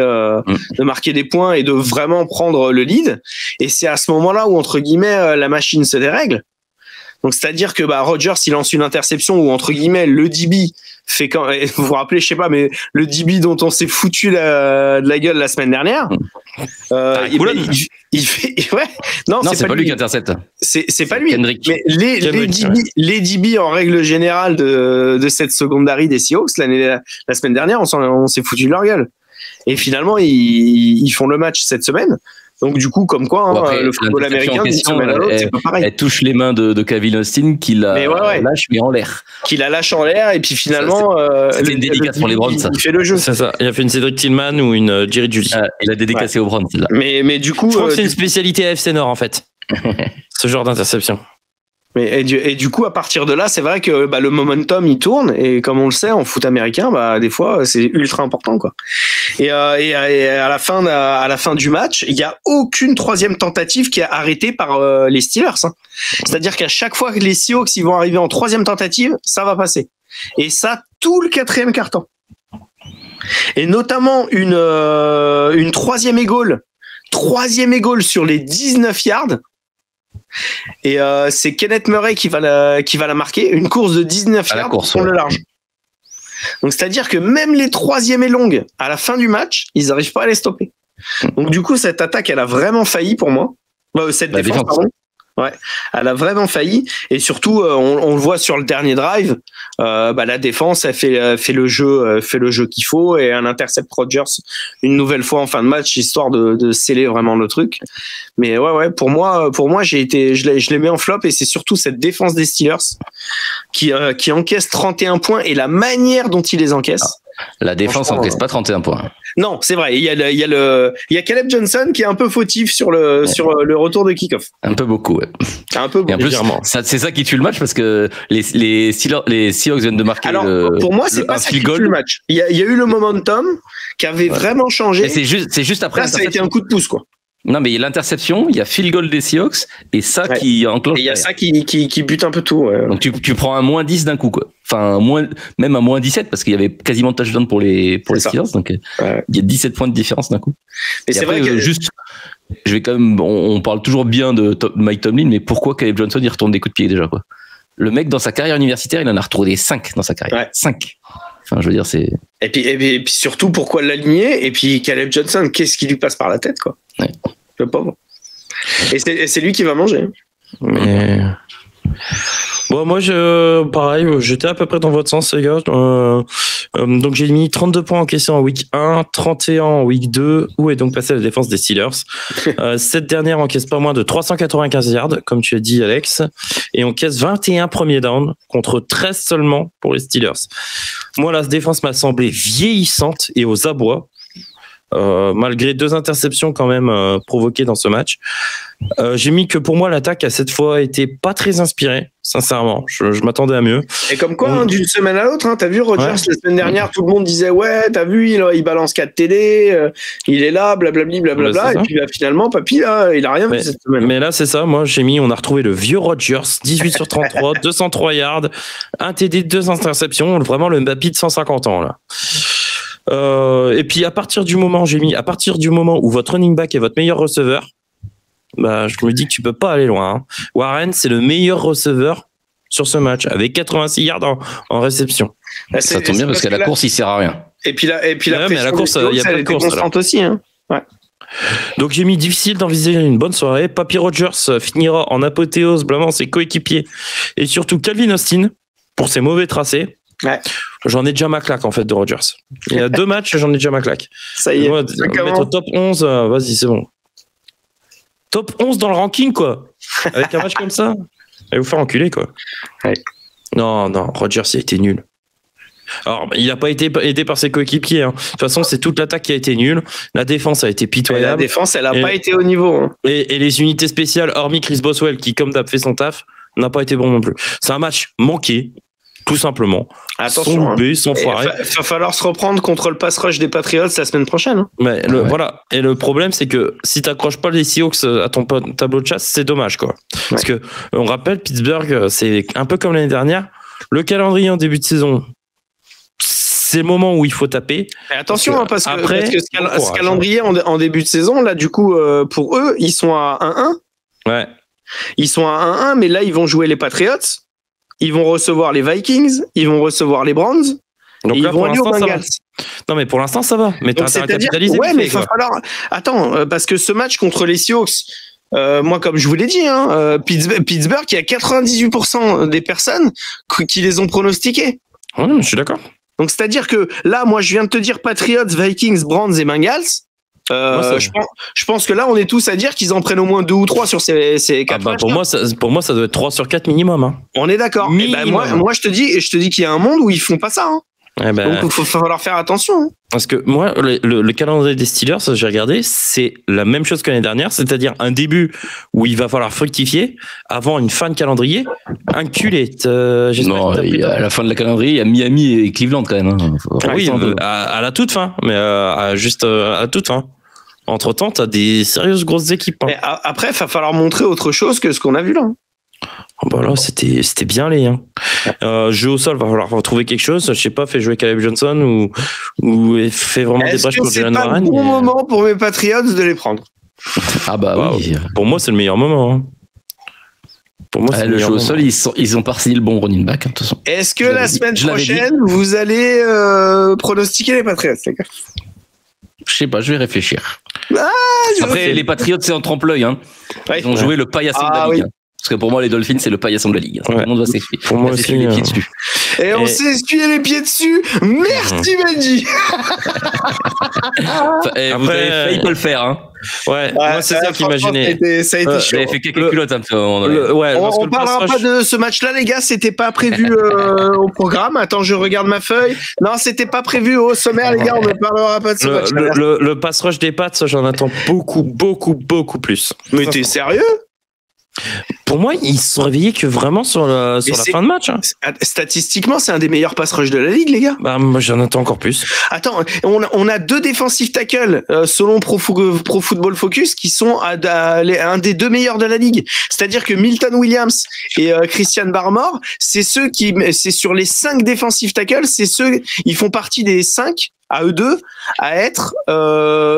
des points et de vraiment prendre le lead, et c'est à ce moment-là où entre guillemets la machine se dérègle. Donc c'est-à-dire que Rodgers il lance une interception où entre guillemets le DB fait quand vous vous rappelez, je sais pas, mais le DB dont on s'est foutu de la gueule la semaine dernière, il fait non c'est pas lui qui intercepte. C'est pas lui. Kendrick. Mais les DB en règle générale de cette secondary des Seahawks la semaine dernière, on s'est foutu de leur gueule. Et finalement ils font le match cette semaine. Donc du coup, comme quoi, après, le football américain, c'est pas pareil. Elle touche les mains de Kevin Austin, qui la lâche mais en l'air. Qui la lâche en l'air et puis finalement, c'était une dédicace pour les Browns. Il fait le jeu. C'est ça. Il a fait une Cedric Tillman ou une Jerry Jeudy. Il a dédicacé aux Browns. Là. Mais du coup, je crois que c'est une spécialité AFC Nord en fait. Ce genre d'interception. Et du coup, à partir de là, c'est vrai que le momentum il tourne et comme on le sait en foot américain, des fois c'est ultra important quoi. Et à la fin du match, il y a aucune 3e tentative qui est arrêtée par les Steelers. Hein. C'est-à-dire qu'à chaque fois que les Seahawks ils vont arriver en 3e tentative, ça va passer. Et ça tout le 4e quart-temps. Et notamment une 3e égale sur les 19 yards. Et c'est Kenneth Murray qui va la marquer, une course de 19 yards pour le large. Donc c'est-à-dire que même les 3e et longues à la fin du match, ils n'arrivent pas à les stopper. Donc du coup cette attaque elle a vraiment failli pour moi. Cette défense pardon. Ouais, elle a vraiment failli et surtout on le voit sur le dernier drive, la défense elle fait le jeu qu'il faut et elle intercepte Rodgers une nouvelle fois en fin de match histoire de sceller vraiment le truc. Mais ouais pour moi je les mets en flop et c'est surtout cette défense des Steelers qui encaisse 31 points et la manière dont ils les encaissent. La défense encaisse pas 31 points. Non, c'est vrai. Il y a Caleb Johnson qui est un peu fautif sur le retour de kick-off. Un peu beaucoup, ouais. Un peu beaucoup. Et en plus, c'est ça qui tue le match parce que les Seahawks viennent de marquer. Alors, pour moi, c'est pas ça qui tue le match. Il y a eu le momentum qui avait vraiment changé. Et c'est juste après. Là, ça a été un coup de pouce, quoi. Non, mais il y a l'interception, il y a field goal des Seahawks, et ça qui enclenche. Et il y a ça qui bute un peu tout. Ouais. Donc tu prends un moins 10 d'un coup, quoi. Enfin, même un moins 17, parce qu'il y avait quasiment touchdown pour les Steelers, donc il y a 17 points de différence d'un coup. Et c'est après, vrai que je vais quand même, on parle toujours bien de Mike Tomlin, mais pourquoi Caleb Johnson il retourne des coups de pied déjà, quoi? Le mec, dans sa carrière universitaire, il en a retrouvé 5 dans sa carrière. Ouais. 5. Enfin, je veux dire, c'est. Et puis surtout, pourquoi l'aligner? Et puis Caleb Johnson, qu'est-ce qui lui passe par la tête, quoi? Ouais. Le pauvre. Et c'est lui qui va manger. Mais... Bon, moi, pareil, j'étais à peu près dans votre sens, les gars. Donc, j'ai mis 32 points encaissés en week 1, 31 en week 2. Où est donc passée la défense des Steelers? Cette dernière encaisse pas moins de 395 yards, comme tu as dit, Alex. Et encaisse 21 premiers downs contre 13 seulement pour les Steelers. Moi, la défense m'a semblé vieillissante et aux abois. malgré 2 interceptions quand même provoquées dans ce match. J'ai mis que pour moi l'attaque a cette fois été pas très inspirée, sincèrement. Je m'attendais à mieux. Et comme quoi, d'une semaine à l'autre, t'as vu Rodgers la semaine dernière, tout le monde disait ouais, t'as vu, il balance 4 TD, il est là, blablabli, blablabla, et puis finalement, papy là, il a rien fait cette semaine. Mais là, c'est ça. Moi, on a retrouvé le vieux Rodgers, 18 sur 33, 203 yards, 1 TD, 2 interceptions, vraiment le Mbappé de 150 ans là. Et puis à partir du moment où votre running back est votre meilleur receveur, bah je me dis que tu peux pas aller loin. Hein. Warren, c'est le meilleur receveur sur ce match avec 86 yards en réception. Là, ça tombe bien parce qu'à la course, il sert à rien. Et puis la mais à la course, il y a pas de course constante aussi. Hein. Ouais. Donc j'ai mis difficile d'envisager une bonne soirée. Papy Rodgers finira en apothéose, blâmant ses coéquipiers et surtout Calvin Austin pour ses mauvais tracés. Ouais. J'en ai déjà ma claque en fait de Rodgers. Il y a 2 matchs, j'en ai déjà ma claque. Ça y est. Moi, mettre top 11, vas-y, c'est bon. Top 11 dans le ranking, quoi. Avec un match comme ça. Allez vous faire enculer, quoi. Ouais. Non, Rodgers, il a été nul. Alors, il n'a pas été aidé par ses coéquipiers. Hein. De toute façon, c'est toute l'attaque qui a été nulle. La défense a été pitoyable. La défense, elle n'a pas été au niveau. Hein. Et les unités spéciales, hormis Chris Boswell, qui, comme d'hab, fait son taf, n'a pas été bon non plus. C'est un match manqué. Tout simplement. Attention, sans foirer. Il va falloir se reprendre contre le pass rush des Patriots la semaine prochaine. Hein. Mais voilà. Et le problème, c'est que si tu n'accroches pas les Seahawks à ton tableau de chasse, c'est dommage, quoi. Parce que, on rappelle, Pittsburgh, c'est un peu comme l'année dernière. Le calendrier en début de saison, c'est le moment où il faut taper. Et attention, parce que ce calendrier en début de saison, là, du coup, pour eux, ils sont à 1-1. Ouais. Ils sont à 1-1, mais là, ils vont jouer les Patriots. Ils vont recevoir les Vikings, ils vont recevoir les Browns, donc et là, ils vont aller aux Bengals. Non, mais pour l'instant, ça va. Mais t'as intérêt à capitaliser. Ouais, mais il va falloir... Attends, parce que ce match contre les Seahawks, moi, comme je vous l'ai dit, Pittsburgh, il y a 98% des personnes qui les ont pronostiqués. Ouais, je suis d'accord. Donc, c'est-à-dire que là, moi, je viens de te dire Patriots, Vikings, Browns et Bengals. Je pense que là, on est tous à dire qu'ils en prennent au moins 2 ou 3 sur ces 4 matchs. Pour moi, ça doit être 3 sur 4 minimum. Hein. On est d'accord. Moi, je te dis qu'il y a un monde où ils font pas ça. Hein. Donc, il faut falloir faire attention. Hein. Parce que moi, le calendrier des Steelers, j'ai regardé, c'est la même chose que l'année dernière, c'est-à-dire un début où il va falloir fructifier avant une fin de calendrier. Inculé. Non, à la fin de la calendrier, il y a Miami et Cleveland quand même. Hein. Oui, à la toute fin, mais juste à la toute fin. Entre-temps, t'as des sérieuses grosses équipes. Hein. Mais après, il va falloir montrer autre chose que ce qu'on a vu là. Bah là, c'était bien les. Hein. Jeu au sol, va falloir retrouver quelque chose. Je sais pas, fait jouer Caleb Johnson ou fait vraiment des brèches pour Jalen Warren. C'est pas le bon moment pour mes Patriots de les prendre. Ah bah oui. Pour moi, c'est le meilleur moment. Hein. Pour moi, le jeu au sol, ils ont pas signé le bon running back. De toute façon. Est-ce que la semaine prochaine, vous allez pronostiquer les Patriots, les gars? Je sais pas, je vais réfléchir. Après, les Patriots, c'est en trompe-l'œil. Hein. Ouais. Ils ont joué le paillasson de la Ligue. Oui. Parce que pour moi, les Dolphins, c'est le paillasson de la Ligue. Tout le monde va s'essuyer. Pour moi aussi, les pieds dessus. Et on s'est essuyé les pieds dessus. Merci, Benji. Vous avez failli pas le faire. Hein. Ouais, moi, c'est ça qu'imaginais. Ça a été chaud. Vous avez fait quelques culottes un peu. On parlera pas de ce match-là, les gars. C'était pas prévu au programme. Attends, je regarde ma feuille. Non, c'était pas prévu au sommaire, les gars. On ne parlera pas de ce match-là. Le pass rush des Pats, j'en attends beaucoup plus. Mais t'es sérieux? Pour moi, ils se sont réveillés que vraiment sur la fin de match. Hein. Statistiquement, c'est un des meilleurs pass rush de la ligue, les gars. Bah, moi, j'en attends encore plus. Attends, on a 2 défensifs tackles selon Pro Football Focus qui sont un des 2 meilleurs de la ligue. C'est-à-dire que Milton Williams et Christian Barmore, c'est sur les 5 défensifs tackles, ils font partie des 5 à eux 2 à être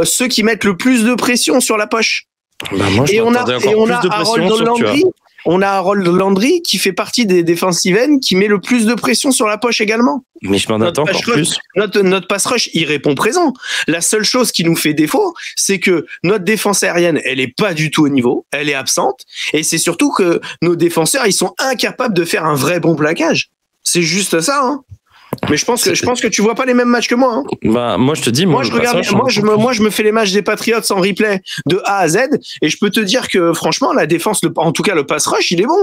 ceux qui mettent le plus de pression sur la poche. Bah moi, on a Harold Landry qui fait partie des defensive ends qui met le plus de pression sur la poche également. Mais je m'en attends encore plus. Notre pass rush, il répond présent. La seule chose qui nous fait défaut, c'est que notre défense aérienne, elle est pas du tout au niveau, elle est absente, et c'est surtout que nos défenseurs, ils sont incapables de faire un vrai bon plaquage. C'est juste ça, hein. Mais je pense que tu vois pas les mêmes matchs que moi. Hein. Bah moi je te dis, moi je me fais les matchs des Patriots en replay de A à Z et je peux te dire que franchement la défense, en tout cas le pass rush, il est bon.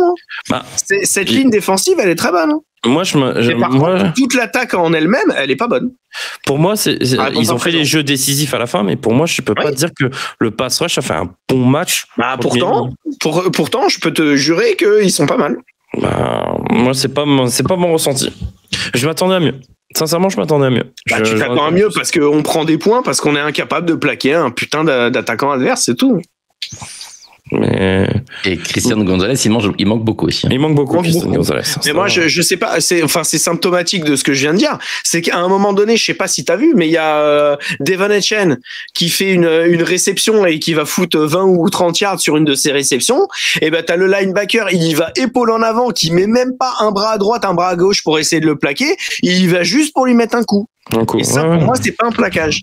Hein. Cette ligne défensive, elle est très bonne. Hein. Moi, toute l'attaque en elle-même, elle est pas bonne. Pour moi, ils ont fait les jeux décisifs à la fin, mais pour moi, je peux pas dire que le pass rush a fait un bon match. Pourtant, je peux te jurer qu'ils sont pas mal. Moi, c'est pas mon ressenti. Je m'attendais à mieux. Sincèrement, je m'attendais à mieux. Tu t'attends à mieux parce qu'on prend des points, parce qu'on est incapable de plaquer un putain d'attaquant adverse, c'est tout. Et Christian Gonzalez, il manque beaucoup aussi. Il manque beaucoup, Christian Gonzalez. Mais moi, je sais pas, c'est symptomatique de ce que je viens de dire. C'est qu'à un moment donné, je sais pas si t'as vu, mais il y a Devon Etchen qui fait une réception et qui va foutre 20 ou 30 yards sur une de ses réceptions. Et ben, t'as le linebacker, il y va épaule en avant, qui met même pas un bras à droite, un bras à gauche pour essayer de le plaquer. Il y va juste pour lui mettre un coup. Et ça, pour moi, c'est pas un plaquage.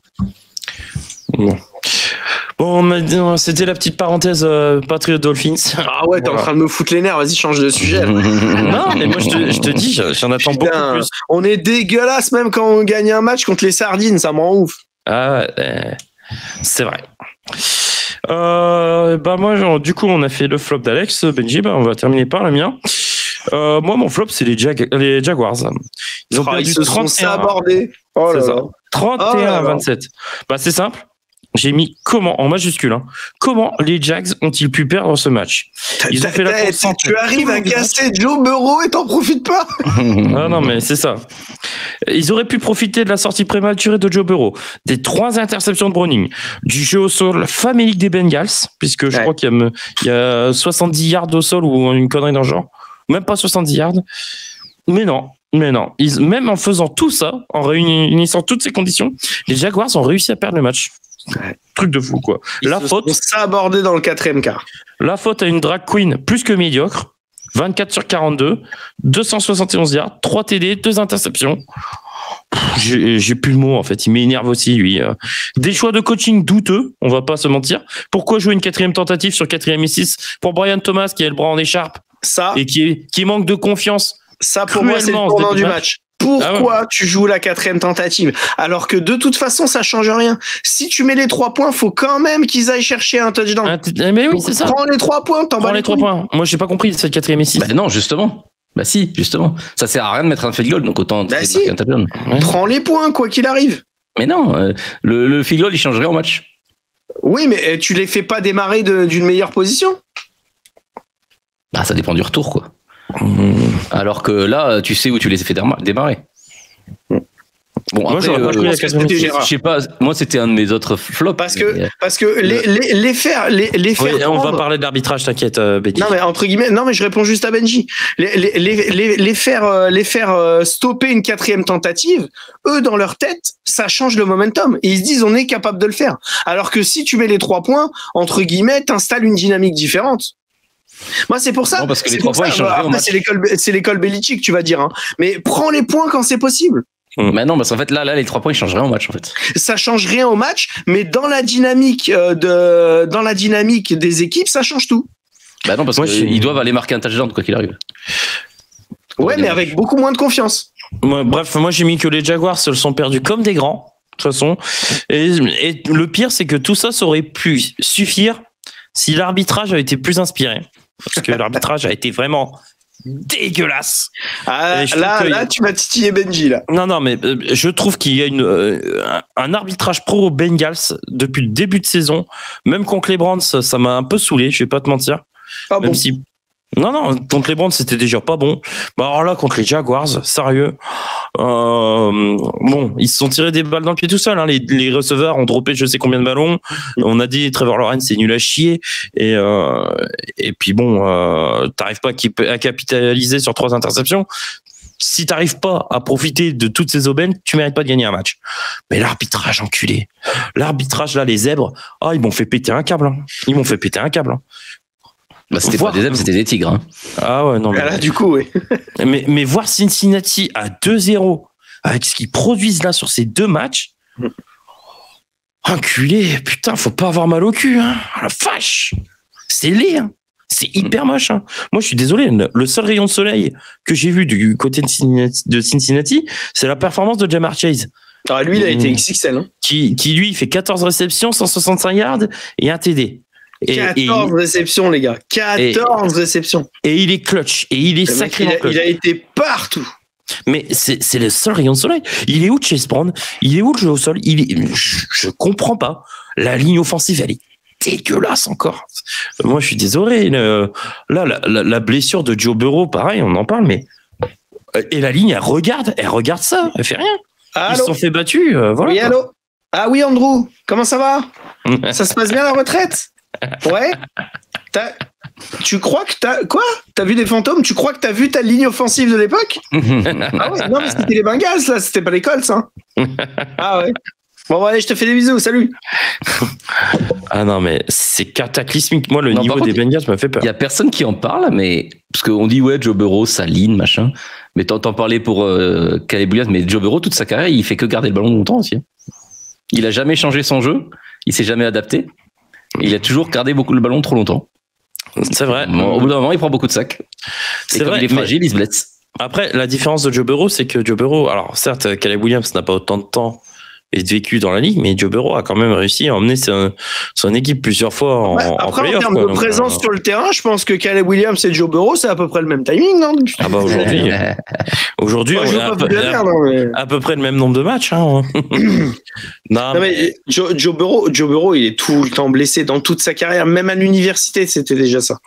Bon, c'était la petite parenthèse Patriot Dolphins. Ah ouais, t'es en train de me foutre les nerfs, vas-y, change de sujet. Non, mais moi je te dis, j'en attends beaucoup plus. On est dégueulasse même quand on gagne un match contre les sardines, ça me rend ouf. Ah, c'est vrai. Moi, du coup, on a fait le flop d'Alex, Benji, on va terminer par le mien. Moi, mon flop, c'est les Jaguars. Ils ont perdu 31 abordés. Oh là là. 31-27. C'est simple. J'ai mis en majuscule, comment les Jags ont-ils pu perdre ce match? Ils ont fait la course. Tu arrives à casser Joe Burrow et t'en profites pas? Non, mais c'est ça. Ils auraient pu profiter de la sortie prématurée de Joe Burrow, des 3 interceptions de Browning, du jeu au sol famélique des Bengals, puisque je crois qu'il y a 70 yards au sol ou une connerie dans le genre. Même pas 70 yards. Mais non. Même en faisant tout ça, en réunissant toutes ces conditions, les Jaguars ont réussi à perdre le match. Truc de fou, quoi. Ils se sont abordés dans le 4e quart. La faute à une drag queen plus que médiocre. 24 sur 42, 271 yards, 3 TD, 2 interceptions. J'ai plus le mot, en fait. Il m'énerve aussi, lui. Des choix de coaching douteux, on va pas se mentir. Pourquoi jouer une 4e tentative sur 4e et 6 pour Brian Thomas qui a le bras en écharpe et qui manque de confiance? Ça, pour moi, c'est le tournant du match. Pourquoi tu joues la 4e tentative alors que de toute façon ça change rien? Si tu mets les 3 points, faut quand même qu'ils aillent chercher un touchdown. Mais oui, c'est ça. Prends les 3 points, t'en bats les 3 points. Moi j'ai pas compris cette 4e et 6. Non, justement. Si, justement. Ça sert à rien de mettre un field goal, donc autant si. un touchdown. Prends les points quoi qu'il arrive. Mais non, le field goal il changerait au match. Oui, mais tu les fais pas démarrer d'une meilleure position. Ça dépend du retour, quoi. Alors que là, tu sais où tu les as fait démarrer. Bon, moi, après, je sais pas. Moi, c'était un de mes autres flops. Parce que les faire on va parler de l'arbitrage, t'inquiète, Betty. Non, mais entre guillemets, mais je réponds juste à Benji. Les faire stopper une 4e tentative, eux, dans leur tête, ça change le momentum. Et ils se disent, on est capable de le faire. Alors que si tu mets les 3 points, entre guillemets, t'installes une dynamique différente. Moi, c'est pour ça. Non, parce que les 3 points, ils changent rien au match. C'est l'école Belichick, tu vas dire. Mais prends les points quand c'est possible. Mais non, parce qu'en fait, là, les 3 points, ils changent rien au match, en fait. Ça change rien au match, mais dans la dynamique des équipes, ça change tout. Non, parce qu'ils doivent aller marquer un touchdown, quoi qu'il arrive. Ouais, mais avec beaucoup moins de confiance. Bref, moi, j'ai mis que les Jaguars se le sont perdus comme des grands, de toute façon. Et le pire, c'est que tout ça aurait pu suffire si l'arbitrage avait été plus inspiré. Parce que l'arbitrage a été vraiment dégueulasse. Là, tu m'as titillé Benji, là. Non, mais je trouve qu'il y a un arbitrage pro aux Bengals depuis le début de saison. Même contre les Browns, ça m'a un peu saoulé, je vais pas te mentir. Même si... Non, contre les Browns, c'était déjà pas bon. Alors là, contre les Jaguars, sérieux. Ils se sont tirés des balles dans le pied tout seuls. Les receveurs ont droppé je sais combien de ballons. On a dit Trevor Lawrence, c'est nul à chier. Et puis t'arrives pas à capitaliser sur 3 interceptions. Si t'arrives pas à profiter de toutes ces aubaines, tu mérites pas de gagner un match. Mais l'arbitrage, enculé. L'arbitrage, là, les zèbres, ils m'ont fait péter un câble. C'était pas des zèbres, c'était des tigres. Ah ouais, non. Mais là, du coup, oui. mais voir Cincinnati à 2-0 avec ce qu'ils produisent là sur ces 2 matchs, enculé, putain, faut pas avoir mal au cul, hein. La vache, c'est laid, hein. C'est hyper moche, hein. Moi, je suis désolé, le seul rayon de soleil que j'ai vu du côté de Cincinnati, c'est la performance de Ja'Marr Chase. Lui, il a été XXL, hein. Qui lui, il fait 14 réceptions, 165 yards et un TD. 14 réceptions, les gars. 14 réceptions. Et il est clutch. Et il est sacrément clutch. Il a été partout. Mais c'est le seul rayon de soleil. Il est où Chase Brown? Il est où le jeu au sol? Je comprends pas. La ligne offensive, elle est dégueulasse encore. Moi, je suis désolé. Là, la blessure de Joe Burrow, pareil, on en parle, mais et la ligne, elle regarde ça, elle fait rien. Allô? Ils se sont fait battus. Voilà. Oui, allô? Ah oui, Andrew, comment ça va? Ça se passe bien la retraite? Ouais? Tu crois que t'as vu des fantômes? Tu crois que t'as vu ta ligne offensive de l'époque? Ah ouais, non, mais c'était les Bengals, là, c'était pas les Colts, hein. Ah ouais. Bon, allez, je te fais des bisous, salut. Ah non, mais c'est cataclysmique. Moi, le Non, niveau par des contre, Bengals me fait peur. Il y a personne qui en parle, mais parce qu'on dit ouais, Joe Burrow, sa ligne, machin. Mais t'entends parler pour Caleb Williams, mais Joe Burrow, toute sa carrière, il fait que garder le ballon longtemps aussi. Il a jamais changé son jeu, il s'est jamais adapté. Il a toujours gardé beaucoup le ballon trop longtemps. C'est vrai. Au bout d'un moment, il prend beaucoup de sacs. C'est Et comme vrai, il est fragile, il se blesse. Après, la différence de Joe Burrow, c'est que Joe Burrow, alors certes, Caleb Williams n'a pas autant de temps et de vécu dans la ligue, mais Joe Burrow a quand même réussi à emmener son équipe plusieurs fois en Après, en playoff, termes quoi. de Donc, présence sur le terrain, je pense que Caleb Williams et Joe Burrow, c'est à peu près le même timing, non? Ah bah aujourd'hui, Moi, je on veux a pas vous la merde, mais... à peu près le même nombre de matchs. Hein. Non, mais Joe Burrow, il est tout le temps blessé dans toute sa carrière, même à l'université, c'était déjà ça.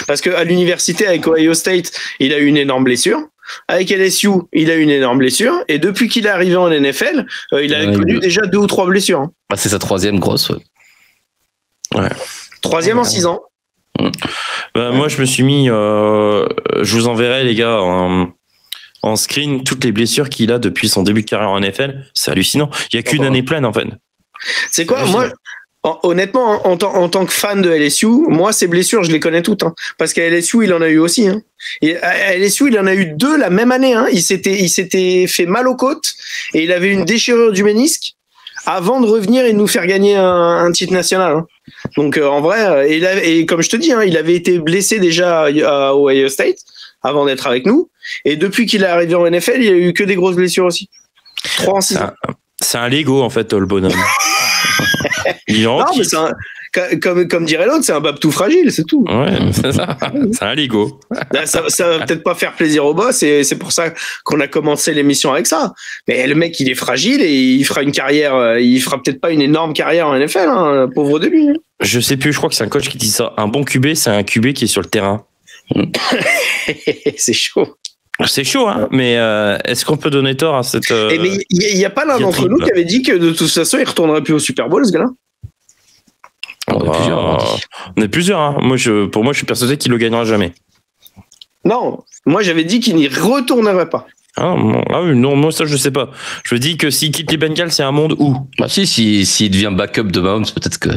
Parce qu'à l'université, avec Ohio State, il a eu une énorme blessure. Avec LSU, il a eu une énorme blessure. Et depuis qu'il est arrivé en NFL, il a connu déjà 2 ou 3 blessures. Hein. Ah, c'est sa 3e grosse. Ouais. 3e en 6 ans. Moi, je me suis mis... je vous enverrai, les gars, en screen, toutes les blessures qu'il a depuis son début de carrière en NFL. C'est hallucinant. Il n'y a qu'une année pleine, en fait. C'est quoi, moi... Honnêtement, en tant que fan de LSU, moi, ces blessures, je les connais toutes. Hein, parce qu'à LSU, il en a eu aussi. Hein. Et à LSU, il en a eu 2 la même année. Hein. Il s'était fait mal aux côtes et il avait une déchirure du ménisque avant de revenir et de nous faire gagner un titre national. Hein. Donc, en vrai, et comme je te dis, hein, il avait été blessé déjà à Ohio State avant d'être avec nous. Et depuis qu'il est arrivé en NFL, il a eu que des grosses blessures aussi. 3 en 6 ans. C'est un Lego, en fait, le bonhomme. Non, mais comme dirait l'autre, c'est un babtou fragile, c'est tout. Ouais, c'est ça. C'est un Lego. Ça va peut-être pas faire plaisir au boss, et c'est pour ça qu'on a commencé l'émission avec ça. Mais le mec, il est fragile et il fera une carrière, il fera peut-être pas une énorme carrière en NFL, hein, pauvre de lui. Hein. Je sais plus, je crois que c'est un coach qui dit ça. Un bon QB, c'est un QB qui est sur le terrain. C'est chaud. C'est chaud, hein, mais est-ce qu'on peut donner tort à cette... mais il n'y a pas l'un d'entre nous qui avait dit que de toute façon, il ne retournerait plus au Super Bowl, ce gars-là? On est plusieurs. Hein. Pour moi, je suis persuadé qu'il ne le gagnera jamais. Non, moi j'avais dit qu'il n'y retournerait pas. Ah oui, non, moi ça je sais pas. Je dis que s'il quitte les Bengals, c'est un monde où. Bah s'il devient backup de Mahomes, peut-être que...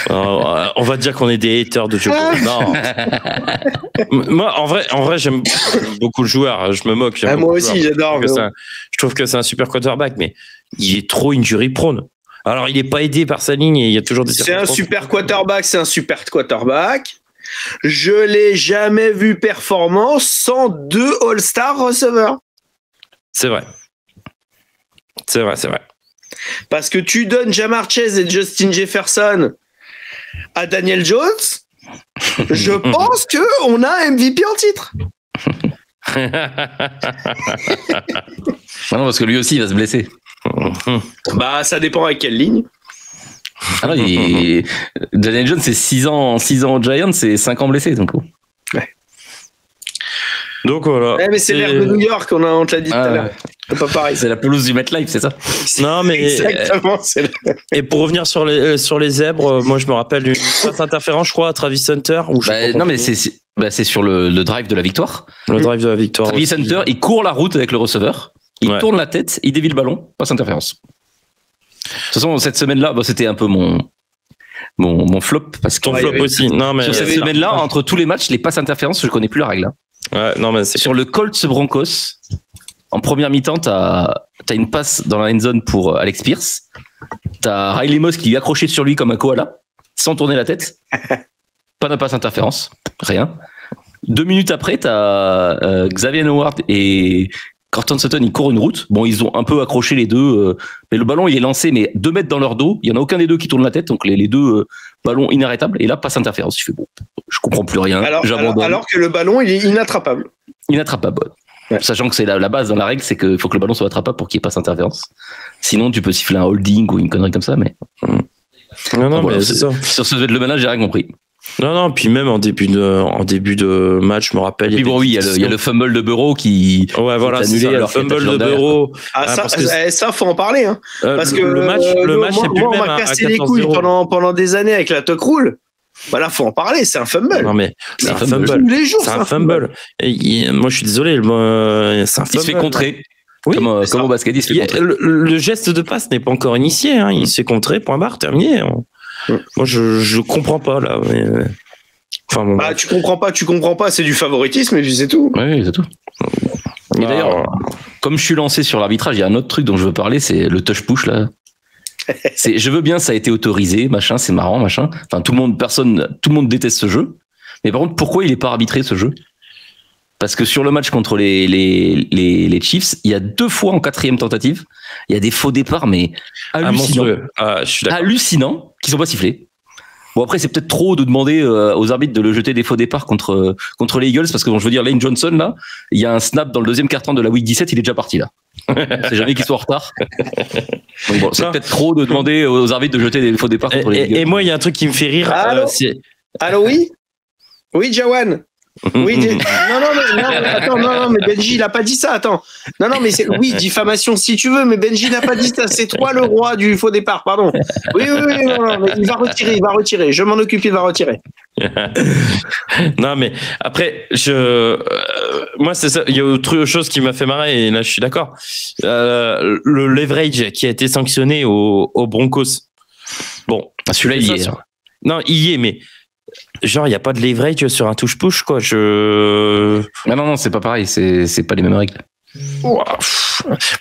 on va dire qu'on est des haters de Joe Burrow. Non. Moi, en vrai, j'aime beaucoup le joueur. Je me moque. Moi aussi, j'adore. Je trouve que c'est un super quarterback, mais il est trop injury prone. Alors, il n'est pas aidé par sa ligne et il y a toujours des... C'est un super quarterback, c'est un super quarterback. Je l'ai jamais vu performant sans 2 All-Star receveurs. C'est vrai. C'est vrai. Parce que tu donnes Ja'Marr Chase et Justin Jefferson à Daniel Jones, je pense qu'on a un MVP en titre. Non, parce que lui aussi, il va se blesser. Bah, ça dépend avec quelle ligne. Ah non, Daniel Jones, c'est 6 ans aux Giants, c'est 5 ans blessé, donc. Ouais. Donc voilà. Ouais, mais c'est l'air de New York, on te l'a dit tout à l'heure. C'est pas pareil. C'est la pelouse du MetLife, c'est ça? Non, mais exactement. Et pour revenir sur les zèbres, moi je me rappelle d'une passe interférence, je crois, à Travis Hunter. Non, mais c'est sur le drive de la victoire. Le drive de la victoire. Travis Hunter, il court la route avec le receveur, il tourne la tête, il dévie le ballon, passe interférence. De toute façon, cette semaine-là, c'était un peu mon flop. Parce que ton flop aussi. Non, mais sur cette semaine-là, entre tous les matchs, les passes interférences, je connais plus la règle. Hein. Ouais, non, mais sur le Colts Broncos, en première mi-temps, t'as une passe dans la end zone pour Alex Pierce. T'as Riley Moss qui est accroché sur lui comme un koala, sans tourner la tête. Pas de passe interférence, rien. 2 minutes après, t'as Xavier Howard et Cortland Sutton, il court une route. Bon, ils ont un peu accroché les deux, mais le ballon, il est lancé, mais 2 mètres dans leur dos. Il y en a aucun des deux qui tourne la tête, donc les deux ballons inarrêtables. Et là, passe interférence. Je fais bon, je comprends plus rien. Alors que le ballon, il est inattrapable. Inattrapable. Ouais. Sachant que c'est la base dans la règle, c'est qu'il faut que le ballon soit attrapable pour qu'il n'y ait pas interférence. Sinon, tu peux siffler un holding ou une connerie comme ça, mais. Non, voilà, mais c'est ça. Sur ce le manage, j'ai rien compris. Non, puis même en début de match, je me rappelle. Puis bon, oui, il y a le fumble de Burrow qui. Ouais, voilà, est annulé. c'est ça, Alors le fumble de Burrow. Ça, faut en parler, hein. Parce que le match, c'est plus moi, le on même m'a à cassé les 14-0. couilles pendant des années avec la tuck rule. Voilà, faut en parler, c'est un fumble. Non, mais c'est un fumble. fumble. Tous les jours, C'est un fumble. Et moi, je suis désolé, c'est un fumble. Il se fait contrer. Oui, comme au basket, il se fait contrer. Le geste de passe n'est pas encore initié, hein. Il se fait contrer, point barre, terminé. Moi, je comprends pas, là. Mais... Enfin, bon, tu comprends pas, c'est du favoritisme et puis c'est tout. Oui, c'est tout. Et d'ailleurs, comme je suis lancé sur l'arbitrage, il y a un autre truc dont je veux parler, c'est le touch push, là. Je veux bien, ça a été autorisé, machin, c'est marrant, machin. Enfin, tout le monde déteste ce jeu. Mais par contre, pourquoi il est pas arbitré, ce jeu? Parce que sur le match contre les Chiefs, il y a 2 fois en 4e tentative, il y a des faux départs, mais hallucinants, qui sont pas sifflés. Bon, après, c'est peut-être trop de demander aux arbitres de le jeter des faux départs contre les Eagles, parce que bon, je veux dire, Lane Johnson, là, il y a un snap dans le 2e quart-temps de la week 17, il est déjà parti, là. C'est jamais qu'ils soient en retard. Donc bon, c'est peut-être trop de demander aux arbitres de jeter des faux départs contre les Eagles. Et moi, il y a un truc qui me fait rire. Allô, oui? Oui, Jawan? Oui, non, mais Benji, il a pas dit ça, attends. Non, mais oui, diffamation si tu veux, mais Benji n'a pas dit ça, c'est toi le roi du faux départ, pardon. Oui, non, mais il va retirer, je m'en occupe, il va retirer. Non, mais après, moi, c'est ça, il y a autre chose qui m'a fait marrer, et là, je suis d'accord. Le leverage qui a été sanctionné au Broncos. Bon. Celui-là, il y est. Non, il y est, mais genre, il n'y a pas de leverage sur un touche-push, quoi. Non, c'est pas pareil, c'est pas les mêmes règles. Moi,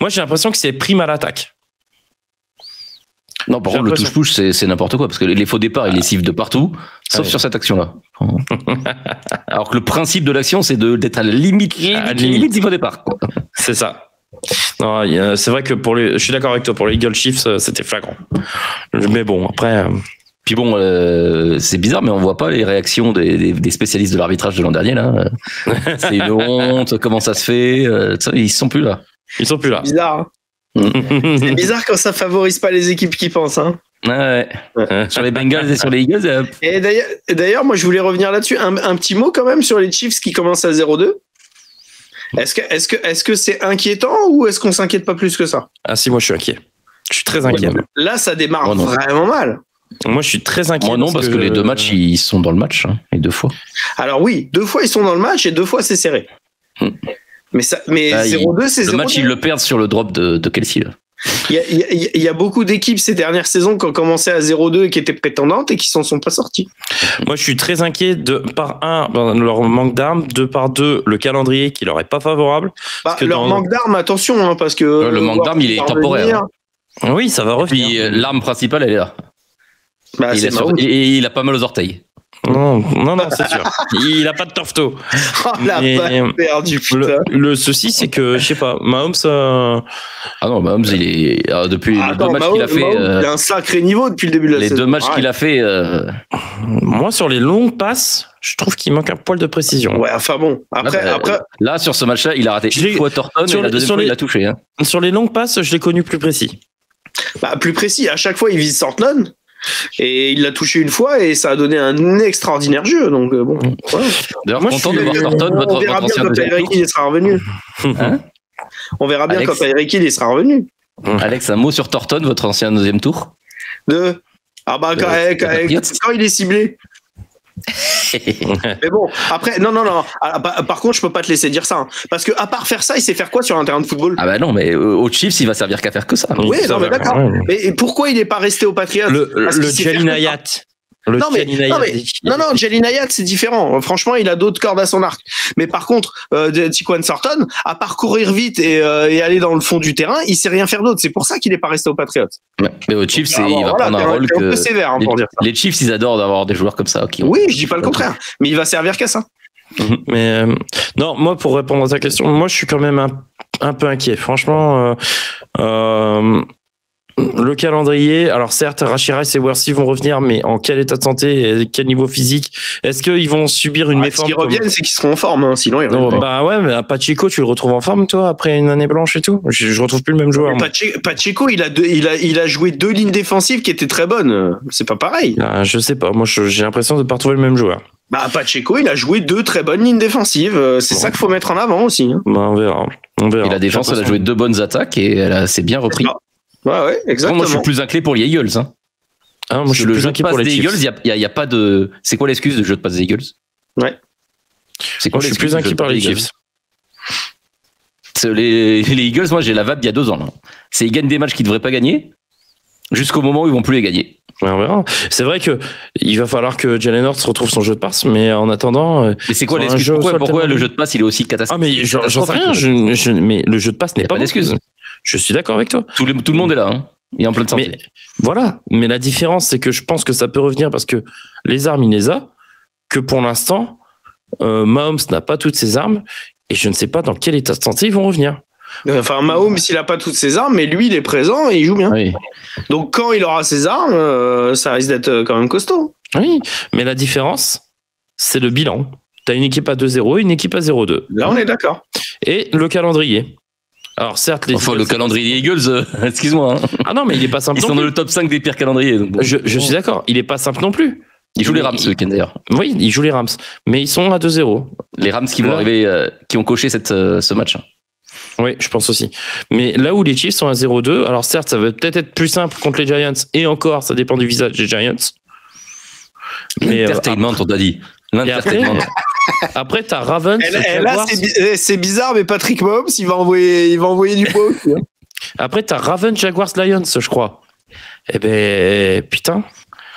j'ai l'impression que c'est prime à l'attaque. Non, par contre, le touche-push, c'est n'importe quoi, parce que les faux départs, ils les sifflent de partout, sauf sur cette action-là. Alors que le principe de l'action, c'est d'être à la limite du faux départ. C'est ça. Non, c'est vrai que je suis d'accord avec toi, pour les Eagle Chiefs, c'était flagrant. Mais bon, après... Puis bon, c'est bizarre, mais on voit pas les réactions des spécialistes de l'arbitrage de l'an dernier, là. C'est une honte, comment ça se fait, ils sont plus là. Ils sont plus là. C'est bizarre. C'est bizarre quand ça favorise pas les équipes qui pensent, hein. Ouais. Sur les Bengals et sur les Eagles. Et d'ailleurs, moi, je voulais revenir là-dessus. Un petit mot quand même sur les Chiefs qui commencent à 0-2. Est-ce que c'est inquiétant ou est-ce qu'on s'inquiète pas plus que ça? Ah si, moi je suis inquiet. Je suis très inquiet. Là, ça démarre vraiment mal. Moi, je suis très inquiet. Moi non, parce que les 2 matchs, ils sont dans le match, hein, les 2 fois. Alors oui, 2 fois ils sont dans le match et 2 fois c'est serré. Mais 0-2, c'est 0-2. Le match, ils le perdent sur le drop de Kelsey, là. Il y a beaucoup d'équipes ces dernières saisons qui ont commencé à 0-2 et qui étaient prétendantes et qui s'en sont pas sorties. Moi, je suis très inquiet par leur manque d'armes, par deux, le calendrier qui leur est pas favorable. Leur manque d'armes, attention, hein, parce que le manque d'armes, il est temporaire. Oui, ça va revenir. Et puis l'arme principale, elle est là. Et il a pas mal aux orteils. Non, c'est sûr. Il a pas de torfto. Oh la balle perdue, putain. Le souci, c'est que, je sais pas, Mahomes. Ah non, Mahomes, il est. Depuis les 2 matchs qu'il a fait. Il a un sacré niveau depuis le début de la saison. Les 2 matchs qu'il a fait. Moi, sur les longues passes, je trouve qu'il manque un poil de précision. Ouais, enfin bon. Après. Là, sur ce match-là, il a raté une fois Thornton et la deuxième fois, il a touché. Hein. Sur les longues passes, je l'ai connu plus précis. Plus précis. À chaque fois, il vise Thornton. Et il l'a touché une fois et ça a donné un extraordinaire jeu. Donc bon. Voilà. D'ailleurs, moi, content de voir Thornton, on verra bien quand Tyreek Hill sera revenu. On verra bien quand Tyreek Hill sera revenu. Alex, un mot sur Thornton, votre ancien 2e tour. Quand il est ciblé. Mais bon, après, non. Par contre, je peux pas te laisser dire ça, hein, parce que à part faire ça, il sait faire quoi sur un terrain de football? Ah bah non, mais au Chiefs, il va servir qu'à faire que ça. Oui, non, mais d'accord. Mais pourquoi il est pas resté au Patriots? Le Jalin Hayat. Jalin Hayat, c'est différent. Franchement, il a d'autres cordes à son arc. Mais par contre, Tyquan Thornton, à part courir vite et aller dans le fond du terrain, il sait rien faire d'autre. C'est pour ça qu'il est pas resté aux Patriots. Mais aux Chiefs, il va prendre un rôle que... un peu sévère, pour dire ça. Les Chiefs, ils adorent d'avoir des joueurs comme ça. Oui, je dis pas le contraire. Mais il va servir qu'à ça. Mais non, moi, pour répondre à ta question, moi, je suis quand même un peu inquiet. Franchement, le calendrier, alors certes, Rashirai et Worthy vont revenir, mais en quel état de santé et quel niveau physique? Est-ce qu'ils vont subir une méforme? S'ils reviennent, c'est qu'ils seront en forme, hein. Sinon ils reviennent pas. Bah ouais, mais Pacheco, tu le retrouves en forme, toi, après une année blanche et tout? Je retrouve plus le même joueur. Pacheco, il a joué 2 lignes défensives qui étaient très bonnes. C'est pas pareil. Ah, je sais pas. Moi, j'ai l'impression de pas retrouver le même joueur. Bah, Pacheco, il a joué 2 très bonnes lignes défensives. C'est ça qu'il faut mettre en avant aussi. Hein. Bah, on verra. Et la défense, elle a joué 2 bonnes attaques et elle s'est bien repris. Ouais, exactement. Moi, je suis plus inquiet pour les Eagles. Hein. Ah, moi, je suis le plus jeu de inquiet passe pour les des Chiefs. Eagles, il y a pas de. C'est quoi l'excuse du jeu de passe des Eagles? Ouais. C'est quoi Moi, je suis plus inquiet par les Chiefs. Les Eagles, moi, j'ai la vibe il y a 2 ans. Là. C'est ils gagnent des matchs qu'ils devraient pas gagner jusqu'au moment où ils vont plus les gagner. Ouais, on verra. C'est vrai que il va falloir que Jalen Hurts retrouve son jeu de passe, mais en attendant. Mais c'est quoi l'excuse? Pourquoi le jeu de passe il est aussi catastrophique? Ah, mais j'en sais rien. Mais le jeu de passe n'est pas d'excuse. Je suis d'accord avec toi. Tout le monde est là. Hein. Il est en pleine santé. Mais voilà. Mais la différence, c'est que je pense que ça peut revenir parce que les armes, il les a. Que pour l'instant, Mahomes n'a pas toutes ses armes et je ne sais pas dans quel état de santé ils vont revenir. Enfin, Mahomes, il a pas toutes ses armes, mais lui, il est présent et il joue bien. Oui. Donc, quand il aura ses armes, ça risque d'être quand même costaud. Oui, mais la différence, c'est le bilan. Tu as une équipe à 2-0 et une équipe à 0-2. Là, on est d'accord. Et le calendrier. Alors certes, le calendrier des Eagles, excuse-moi. Hein. Ah non, mais il est pas simple. Ils sont dans le top 5 des pires calendriers. Donc je suis d'accord, il est pas simple non plus. Ils jouent les Rams ce week-end d'ailleurs. Oui, ils jouent les Rams, mais ils sont à 2-0. Les Rams qui vont arriver, qui ont coché ce match. Oui, je pense aussi. Mais là où les Chiefs sont à 0-2, alors certes, ça va peut-être être plus simple contre les Giants, et encore, ça dépend du visage des Giants. Mais l'entertainment, on t'a dit. L'entertainment. Après, t'as Ravens. Là, c'est bizarre, mais Patrick Mahomes, il va envoyer du beau. Après, t'as Ravens, Jaguars, Lions, je crois. Eh ben, putain.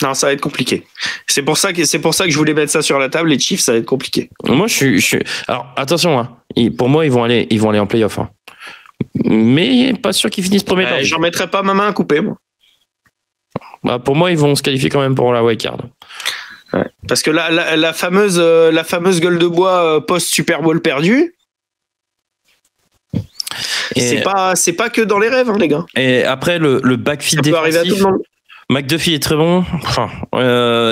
Non, ça va être compliqué. C'est pour ça que je voulais mettre ça sur la table. Les Chiefs, ça va être compliqué. Moi, je suis. Alors, attention, hein. Pour moi, ils vont aller en play-off. Hein. Mais pas sûr qu'ils finissent premier. J'en mettrai pas ma main à couper, moi. Bah, pour moi, ils vont se qualifier quand même pour la wildcard. Ouais. Parce que la fameuse gueule de bois post Super Bowl perdu. C'est pas que dans les rêves, hein, les gars. Et après, le backfield défensif. Ça peut arriver à tout le monde. McDuffie est très bon. Enfin,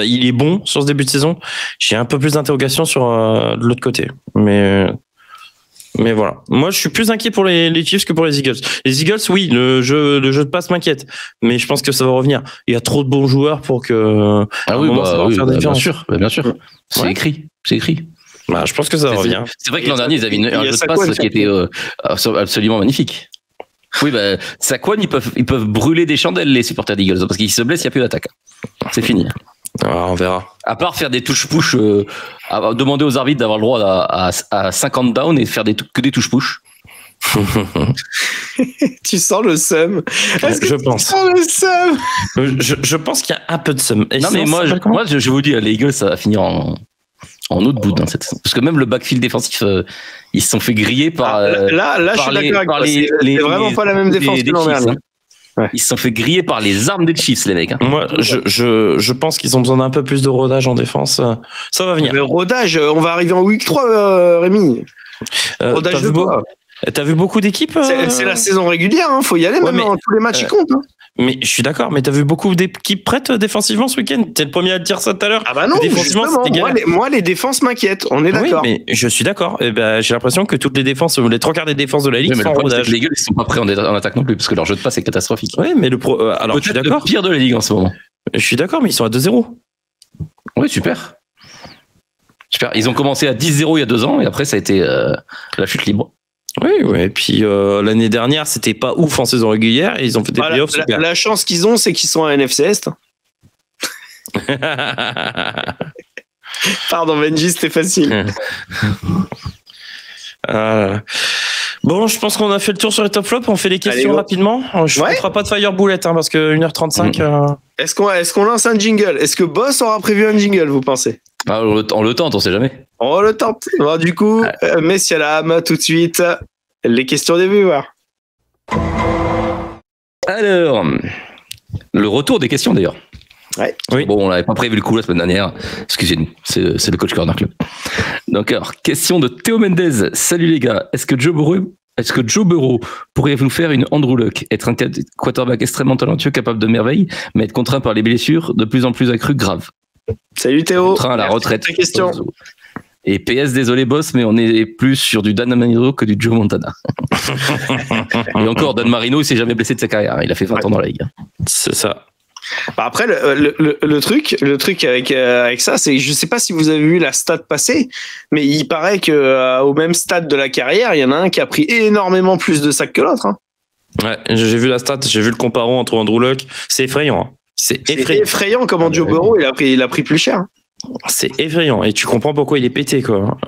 il est bon sur ce début de saison. J'ai un peu plus d'interrogations sur de l'autre côté. Mais voilà. Moi, je suis plus inquiet pour les Chiefs que pour les Eagles. Les Eagles, oui, le jeu de passe m'inquiète. Mais je pense que ça va revenir. Il y a trop de bons joueurs pour que. Ah oui, bien sûr. Bien sûr. C'est écrit. Bah, je pense que ça va revenir. C'est vrai que l'an dernier, ils avaient un jeu de passe qui était absolument magnifique. Oui, bah, Saquon, ils peuvent brûler des chandelles, les supporters d'Eagles, parce qu'ils se blessent, il n'y a plus d'attaque. C'est fini. Alors, on verra. À part faire des touches-push, demander aux arbitres d'avoir le droit à 50 down et faire que des touches-push. Tu sens le seum. Je pense. Tu sens le seum. Je pense qu'il y a un peu de seum. Non, mais moi, je vous dis, les Eagles, ça va finir en autre bout dans cette saison. Parce que même le backfield défensif, ils se sont fait griller par. Là, je suis d'accord avec toi. C'est vraiment pas la même défense que l'an dernier. Ouais. Ils se sont fait griller par les armes des Chiefs, les mecs. Hein. Moi, je pense qu'ils ont besoin d'un peu plus de rodage en défense. Ça va venir. Le rodage, on va arriver en week 3, Rémi. Rodage de quoi? T'as vu beaucoup d'équipes C'est la saison régulière, hein. Faut y aller maintenant. Tous les matchs, ils comptent. Hein. Mais je suis d'accord, mais t'as vu beaucoup d'équipes prêtes défensivement ce week-end? T'es le premier à dire ça tout à l'heure. Ah bah non, défensivement, moi les défenses m'inquiètent, on est d'accord. Oui, mais je suis d'accord. Eh ben, j'ai l'impression que toutes les défenses, les 3/4 des défenses de la ligue sont en rodage. Les gars, ils sont pas prêts en attaque non plus, parce que leur jeu de passe est catastrophique. Oui, mais alors je suis d'accord. Le pire de la ligue en ce moment. Je suis d'accord, mais ils sont à 2-0. Oui, super. Ils ont commencé à 10-0 il y a 2 ans, et après ça a été la chute libre. Oui, et puis l'année dernière, c'était pas ouf en saison régulière et ils ont fait des playoffs super. La chance qu'ils ont, c'est qu'ils sont à NFC Est. Pardon, Benji, c'était facile. Bon, je pense qu'on a fait le tour sur les top flops. On fait les questions rapidement. Je ne ferai pas de fire bullet parce que 1h35. Est-ce qu'on lance un jingle? Est-ce que Boss aura prévu un jingle, vous pensez? On le tente, on sait jamais. On le tente. Bon, du coup, messieurs dames, tout de suite, les questions des viewers. Alors, le retour des questions d'ailleurs. Ouais. Oui. Bon, on n'avait pas prévu le coup la semaine dernière. Excusez-nous, c'est le Coach Corner Club. Donc, alors, question de Théo Mendez. Salut les gars, est-ce que Joe Burrow Est-ce que Joe Burrow pourrait vous faire une Andrew Luck, être un quarterback extrêmement talentueux, capable de merveilles, mais être contraint par les blessures de plus en plus accrues graves? Salut Théo. Contraint à la retraite. Question. Et PS, désolé boss, mais on est plus sur du Dan Marino que du Joe Montana. Et encore, Dan Marino, il s'est jamais blessé de sa carrière. Il a fait 20 ans dans la ligue. C'est ça. Bah après, le truc avec ça, c'est je sais pas si vous avez vu la stat passer, mais il paraît que au même stade de la carrière, il y en a un qui a pris énormément plus de sacs que l'autre. Hein. Ouais, j'ai vu la stat, j'ai vu le comparon entre Andrew Luck. C'est effrayant. Hein. C'est effrayant comment Joe Burrow il a pris plus cher. Hein. C'est effrayant et tu comprends pourquoi il est pété quoi.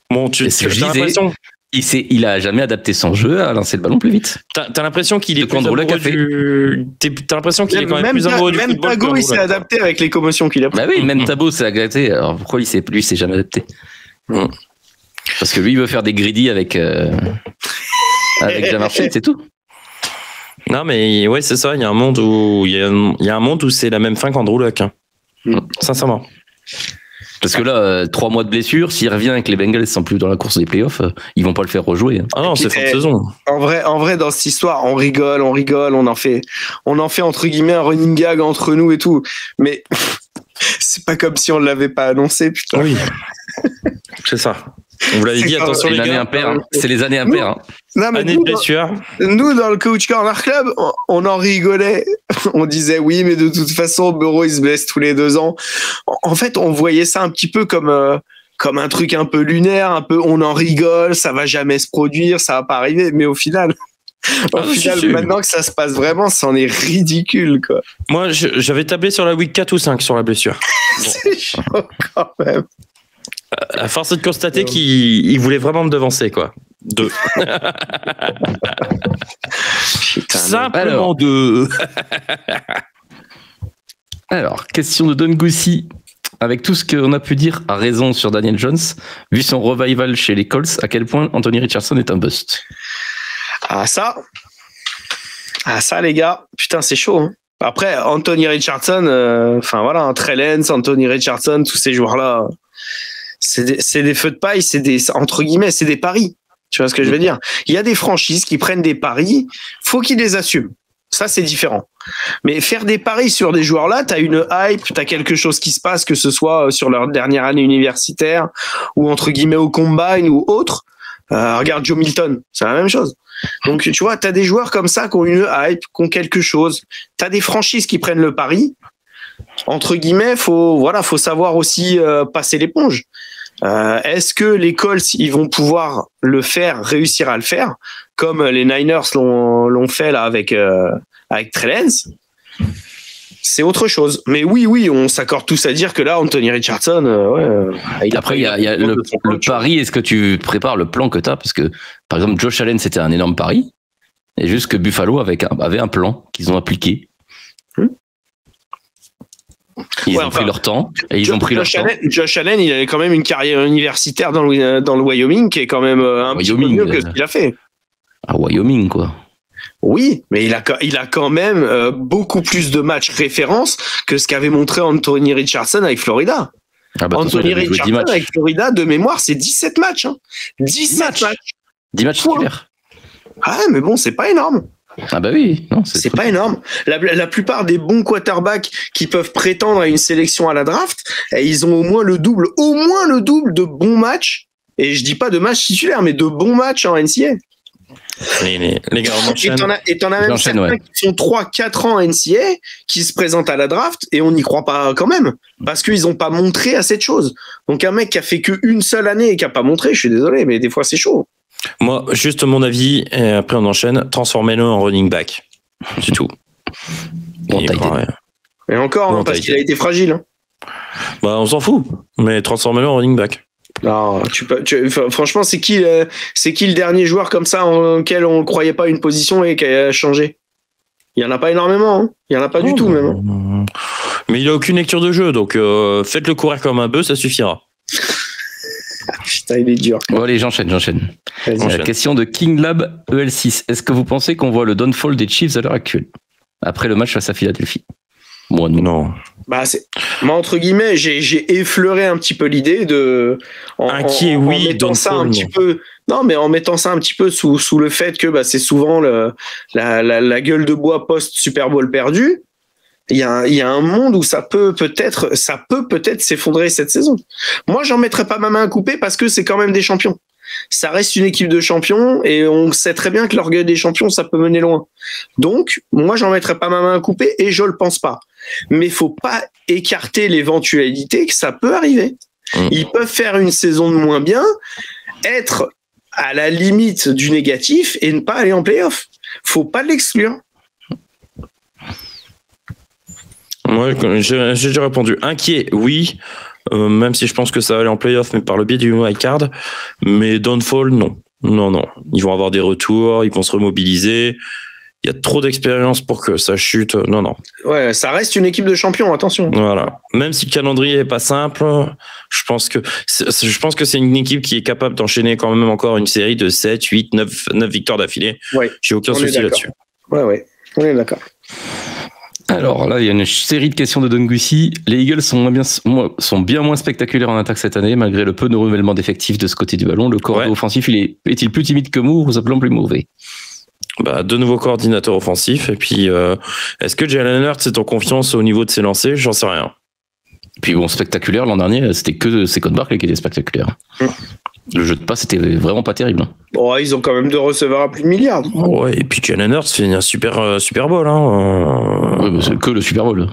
Bon, tu as l'impression. Il a jamais adapté son jeu à lancer le ballon plus vite. T'as l'impression qu'il est plus amoureux T'as l'impression qu'il est quand même plus amoureux du football. Même Tago, il s'est adapté avec les commotions qu'il a pris. Bah oui, même Tabo s'est adapté. Alors pourquoi lui, il s'est jamais adapté? Parce que lui, il veut faire des greedy avec Ja'Marr Chase, c'est tout. Non, mais ouais, c'est ça. Il y a un monde où c'est la même fin qu'Andrew Luck. Hein. Sincèrement. Parce que là, 3 mois de blessure, s'il revient et que les Bengals sont plus dans la course des playoffs, ils vont pas le faire rejouer. Hein. Ah non, c'est fin de saison. En vrai, dans cette histoire, on rigole, on en fait entre guillemets un running gag entre nous et tout. Mais c'est pas comme si on l'avait pas annoncé, putain. Oui. C'est ça. On vous l'avait dit, attention les gars. C'est les années impaires. Hein. Non, mais année de blessure. Nous, dans le Coach Corner Club, on en rigolait. On disait oui, mais de toute façon, Burrow, il se blesse tous les 2 ans. En fait, on voyait ça un petit peu comme un truc un peu lunaire, un peu on en rigole, ça va jamais se produire, ça va pas arriver. Mais au final, maintenant que ça se passe vraiment, c'en est ridicule, quoi. Moi, j'avais tablé sur la week 4 ou 5 sur la blessure. C'est chaud quand même. À force de constater qu'il voulait vraiment me devancer, quoi. 2. Simplement 2. Alors, question de Don Goussi. Avec tout ce qu'on a pu dire à raison sur Daniel Jones, vu son revival chez les Colts, à quel point Anthony Richardson est un bust? Ça, les gars, putain, c'est chaud. Hein. Après, Anthony Richardson, Trey Lance, Anthony Richardson, tous ces joueurs-là, c'est des feux de paille, entre guillemets, c'est des paris. Tu vois ce que je veux dire? Il y a des franchises qui prennent des paris, faut qu'ils les assument. Ça, c'est différent. Mais faire des paris sur des joueurs-là, t'as une hype, t'as quelque chose qui se passe, que ce soit sur leur dernière année universitaire ou entre guillemets au combine ou autre. Regarde Joe Milton, c'est la même chose. Donc, tu vois, t'as des joueurs comme ça qui ont une hype, qui ont quelque chose. T'as des franchises qui prennent le pari. Entre guillemets, faut savoir aussi passer l'éponge. Est-ce que les Colts ils vont pouvoir réussir à le faire comme les Niners l'ont fait là avec Trey Lance? C'est autre chose. Mais oui, on s'accorde tous à dire que là, Anthony Richardson, Après, il y a le pari. Est-ce que tu prépares le plan que tu as? Parce que, par exemple, Josh Allen, c'était un énorme pari. Et juste que Buffalo avait un plan qu'ils ont appliqué. Ils ont pris leur temps. Et ils ont pris leur temps. Josh Allen, il avait quand même une carrière universitaire dans le Wyoming qui est quand même un petit peu mieux que ce qu'il a fait. À Wyoming, quoi. Oui, mais il a quand même beaucoup plus de matchs références que ce qu'avait montré Anthony Richardson avec Florida. Anthony Richardson avec Florida, de mémoire, c'est 17 matchs. Hein. 10 matchs. 10 matchs titulaires. Ah, mais bon, c'est pas énorme. Ah bah oui, non, c'est pas énorme. La plupart des bons quarterbacks qui peuvent prétendre à une sélection à la draft, ils ont au moins le double de bons matchs. Et je dis pas de matchs titulaires, mais de bons matchs en NCAA. Les gars, on enchaîne. Et t'en as même certains qui font 3-4 ans en NCAA, qui se présentent à la draft, et on n'y croit pas quand même, parce qu'ils n'ont pas montré assez de choses. Donc un mec qui a fait qu'une seule année et qui a pas montré, je suis désolé, mais des fois c'est chaud. Moi, juste mon avis, et après on enchaîne, transformez-le en running back. C'est tout. Et encore, parce qu'il a été fragile. Hein. Bah, on s'en fout, mais transformez-le en running back. Non, franchement, c'est qui le dernier joueur comme ça auquel on ne croyait pas une position et qui a changé? Il y en a pas énormément, hein. Il y en a pas du tout même. Hein. Mais il a aucune lecture de jeu, donc faites-le courir comme un bœuf, ça suffira. Putain, il est dur. Bon allez, j'enchaîne. Question de KingLab EL6. Est-ce que vous pensez qu'on voit le downfall des Chiefs à l'heure actuelle après le match face à Philadelphie? Moi non. Bah moi entre guillemets, j'ai effleuré un petit peu l'idée de inquiet, oui, mettant ça un petit peu Non, mais en mettant ça un petit peu sous le fait que c'est souvent la gueule de bois post Super Bowl perdu. Il y a un monde où ça peut peut-être s'effondrer cette saison. Moi, j'en mettrais pas ma main à couper parce que c'est quand même des champions. Ça reste une équipe de champions et on sait très bien que l'orgueil des champions, ça peut mener loin. Donc, moi, j'en mettrais pas ma main à couper et je le pense pas. Mais faut pas écarter l'éventualité que ça peut arriver. Ils peuvent faire une saison de moins bien, être à la limite du négatif et ne pas aller en play-off. Faut pas l'exclure. Moi, j'ai déjà répondu. Inquiet, oui. Même si je pense que ça va aller en play-off, mais par le biais du wild card. Mais downfall, non. Non. Ils vont avoir des retours, ils vont se remobiliser. Il y a trop d'expérience pour que ça chute. Non. Ouais, ça reste une équipe de champions, attention. Voilà. Même si le calendrier est pas simple, je pense que c'est une équipe qui est capable d'enchaîner quand même encore une série de 7, 8, 9 victoires d'affilée. Ouais. J'ai aucun souci là-dessus. Ouais. On est d'accord. Alors là, il y a une série de questions de Don Gussy. Les Eagles sont bien moins spectaculaires en attaque cette année, malgré le peu de renouvellement d'effectifs de ce côté du ballon. Le corps offensif, est-il plus timide que Moore ou simplement plus mauvais? De nouveaux coordinateurs offensifs. Et puis, est-ce que Jalen Hurts est en confiance au niveau de ses lancers? J'en sais rien. Puis bon, spectaculaire, l'an dernier, c'était que Saquon Barkley qui était spectaculaire. Le jeu de passe, c'était vraiment pas terrible. Oh, ils ont quand même 2 receveurs à plus de milliards. Ouais, et puis Jalen Hurts fait un Super Bowl. Ouais, c'est que le Super Bowl.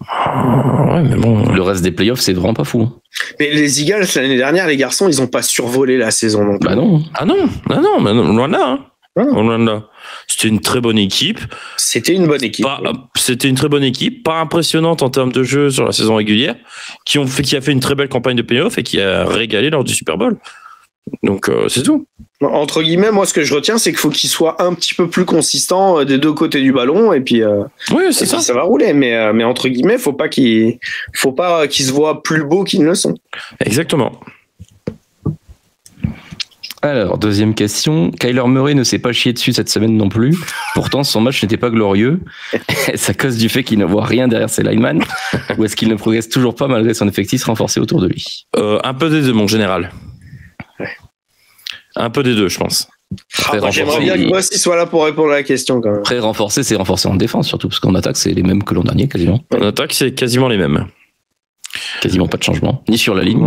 Ouais, mais bon. Le reste des playoffs, c'est vraiment pas fou. Mais les Eagles, l'année dernière, les garçons, ils ont pas survolé la saison non plus. Bah non. Ah non, mais loin de là. Loin de là. C'était une très bonne équipe. C'était une bonne équipe. C'était une très bonne équipe, pas impressionnante en termes de jeu sur la saison régulière, qui a fait une très belle campagne de playoff et qui a régalé lors du Super Bowl. Donc c'est tout. Entre guillemets, moi ce que je retiens, c'est qu'il faut qu'il soit un petit peu plus consistant des 2 côtés du ballon et puis c'est ça. Ça va rouler. Mais entre guillemets, faut pas qu'ils se voient plus beaux qu'ils ne le sont. Exactement. Alors, deuxième question. Kyler Murray ne s'est pas chié dessus cette semaine non plus. Pourtant, son match n'était pas glorieux. Est-ce à cause du fait qu'il ne voit rien derrière ses linemen ou est-ce qu'il ne progresse toujours pas malgré son effectif renforcé autour de lui? Un peu des deux, mon général. Un peu des deux, je pense. J'aimerais bien que Boss soit là pour répondre à la question quand même. Très renforcé, c'est renforcé en défense surtout, parce qu'en attaque, c'est les mêmes que l'an dernier quasiment. En attaque, c'est quasiment les mêmes. Quasiment pas de changement, ni sur la ligne,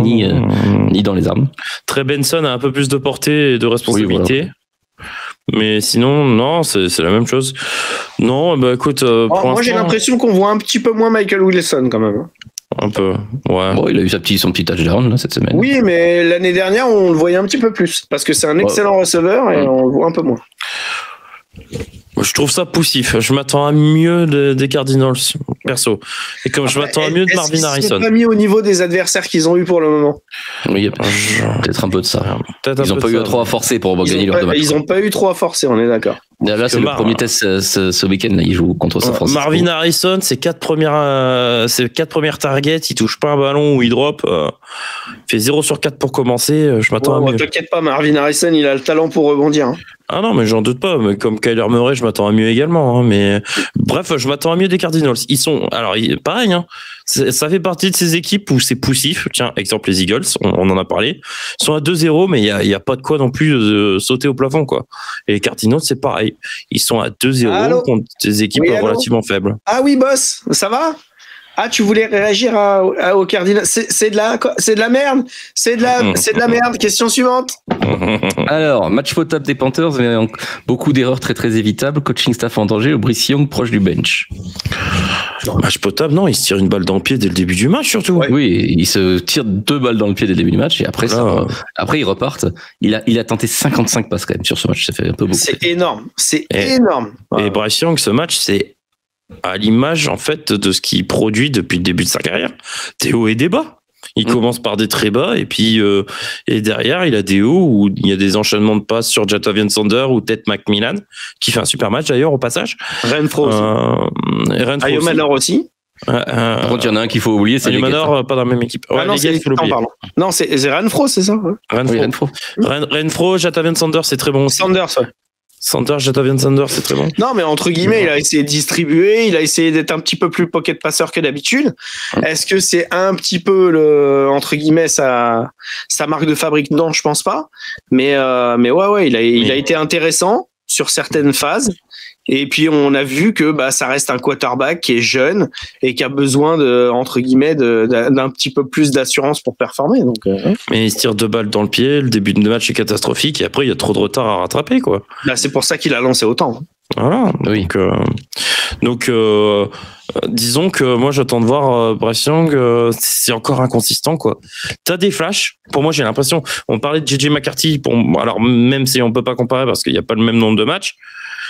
ni dans les armes. Trey Benson a un peu plus de portée et de responsabilité. Oui, voilà. Mais sinon, non, c'est la même chose. Non, écoute, moi j'ai l'impression qu'on voit un petit peu moins Michael Wilson quand même. Un peu, ouais. Bon, il a eu son petit touchdown là, cette semaine. Oui, mais l'année dernière, on le voyait un petit peu plus, parce que c'est un excellent receveur et on le voit un peu moins. Je trouve ça poussif. Je m'attends à mieux des Cardinals, perso. Et comme je m'attends à mieux de Marvin Harrison. Ils sont pas mis au niveau des adversaires qu'ils ont eu pour le moment. Oui, il y a peut-être un peu de ça. Ils n'ont pas eu trop à forcer pour gagner leur match. Ils n'ont pas eu trop à forcer, on est d'accord. Là, c'est le premier test ce week-end. Là, ils jouent contre San Francisco. Marvin Harrison, ses 4 premières targets, il touche pas un ballon ou il drop. Il fait 0 sur 4 pour commencer. Je m'attends à mieux. T'inquiète pas, Marvin Harrison, il a le talent pour rebondir. Ah non, mais j'en doute pas. Mais comme Kyler Murray, je m'attends à mieux également. Mais bref, je m'attends à mieux des Cardinals. Ils sont, alors pareil. Ça fait partie de ces équipes où c'est poussif. Tiens, exemple les Eagles, on en a parlé. Ils sont à 2-0, mais il y a pas de quoi non plus sauter au plafond, quoi. Et les Cardinals, c'est pareil. Ils sont à 2-0 contre des équipes relativement faibles. Ah oui, boss, ça va? Ah, tu voulais réagir au Cardinals? C'est de la merde. C'est de la merde. Question suivante. Alors, match potable des Panthers, mais beaucoup d'erreurs très très évitables. Coaching staff en danger. Brice Young proche du bench. Match potable, non. Il se tire une balle dans le pied dès le début du match, surtout. Ouais. Oui, il se tire 2 balles dans le pied dès le début du match et après après ils repartent. Il a tenté 55 passes quand même sur ce match. Ça fait un peu beaucoup. C'est énorme. C'est énorme. Et Bryce Young, ce match, c'est à l'image en fait de ce qu'il produit depuis le début de sa carrière. Des hauts et des bas. Il commence par des très bas et puis et derrière il a des hauts où il y a des enchaînements de passes sur Jatavian Sander ou Ted McMillan qui fait un super match d'ailleurs au passage. Renfro aussi. Ayomanor aussi. Par contre, il y en a un qu'il faut oublier, c'est Ayomanor, pas dans la même équipe. Ouais, non, non, c'est Renfro, c'est ça. Renfro. Renfro, Jatavian Sander, c'est très bon aussi. Sanders, ouais. Sanders, Jatavian Sanders, c'est très bon. Non, mais entre guillemets, il a essayé de distribuer, il a essayé d'être un petit peu plus pocket passeur que d'habitude. Est-ce que c'est un petit peu entre guillemets sa marque de fabrique? Non, je pense pas. Mais ouais, il a été intéressant sur certaines phases. Et puis on a vu que ça reste un quarterback qui est jeune et qui a besoin entre guillemets d'un petit peu plus d'assurance pour performer. Donc mais il se tire 2 balles dans le pied, le début de match est catastrophique et après il y a trop de retard à rattraper quoi. C'est pour ça qu'il a lancé autant. Voilà. Donc disons que moi j'attends de voir Bryce Young, c'est encore inconsistant quoi. T'as des flashs. Pour moi j'ai l'impression, on parlait de JJ McCarthy, alors même si on peut pas comparer parce qu'il n'y a pas le même nombre de matchs.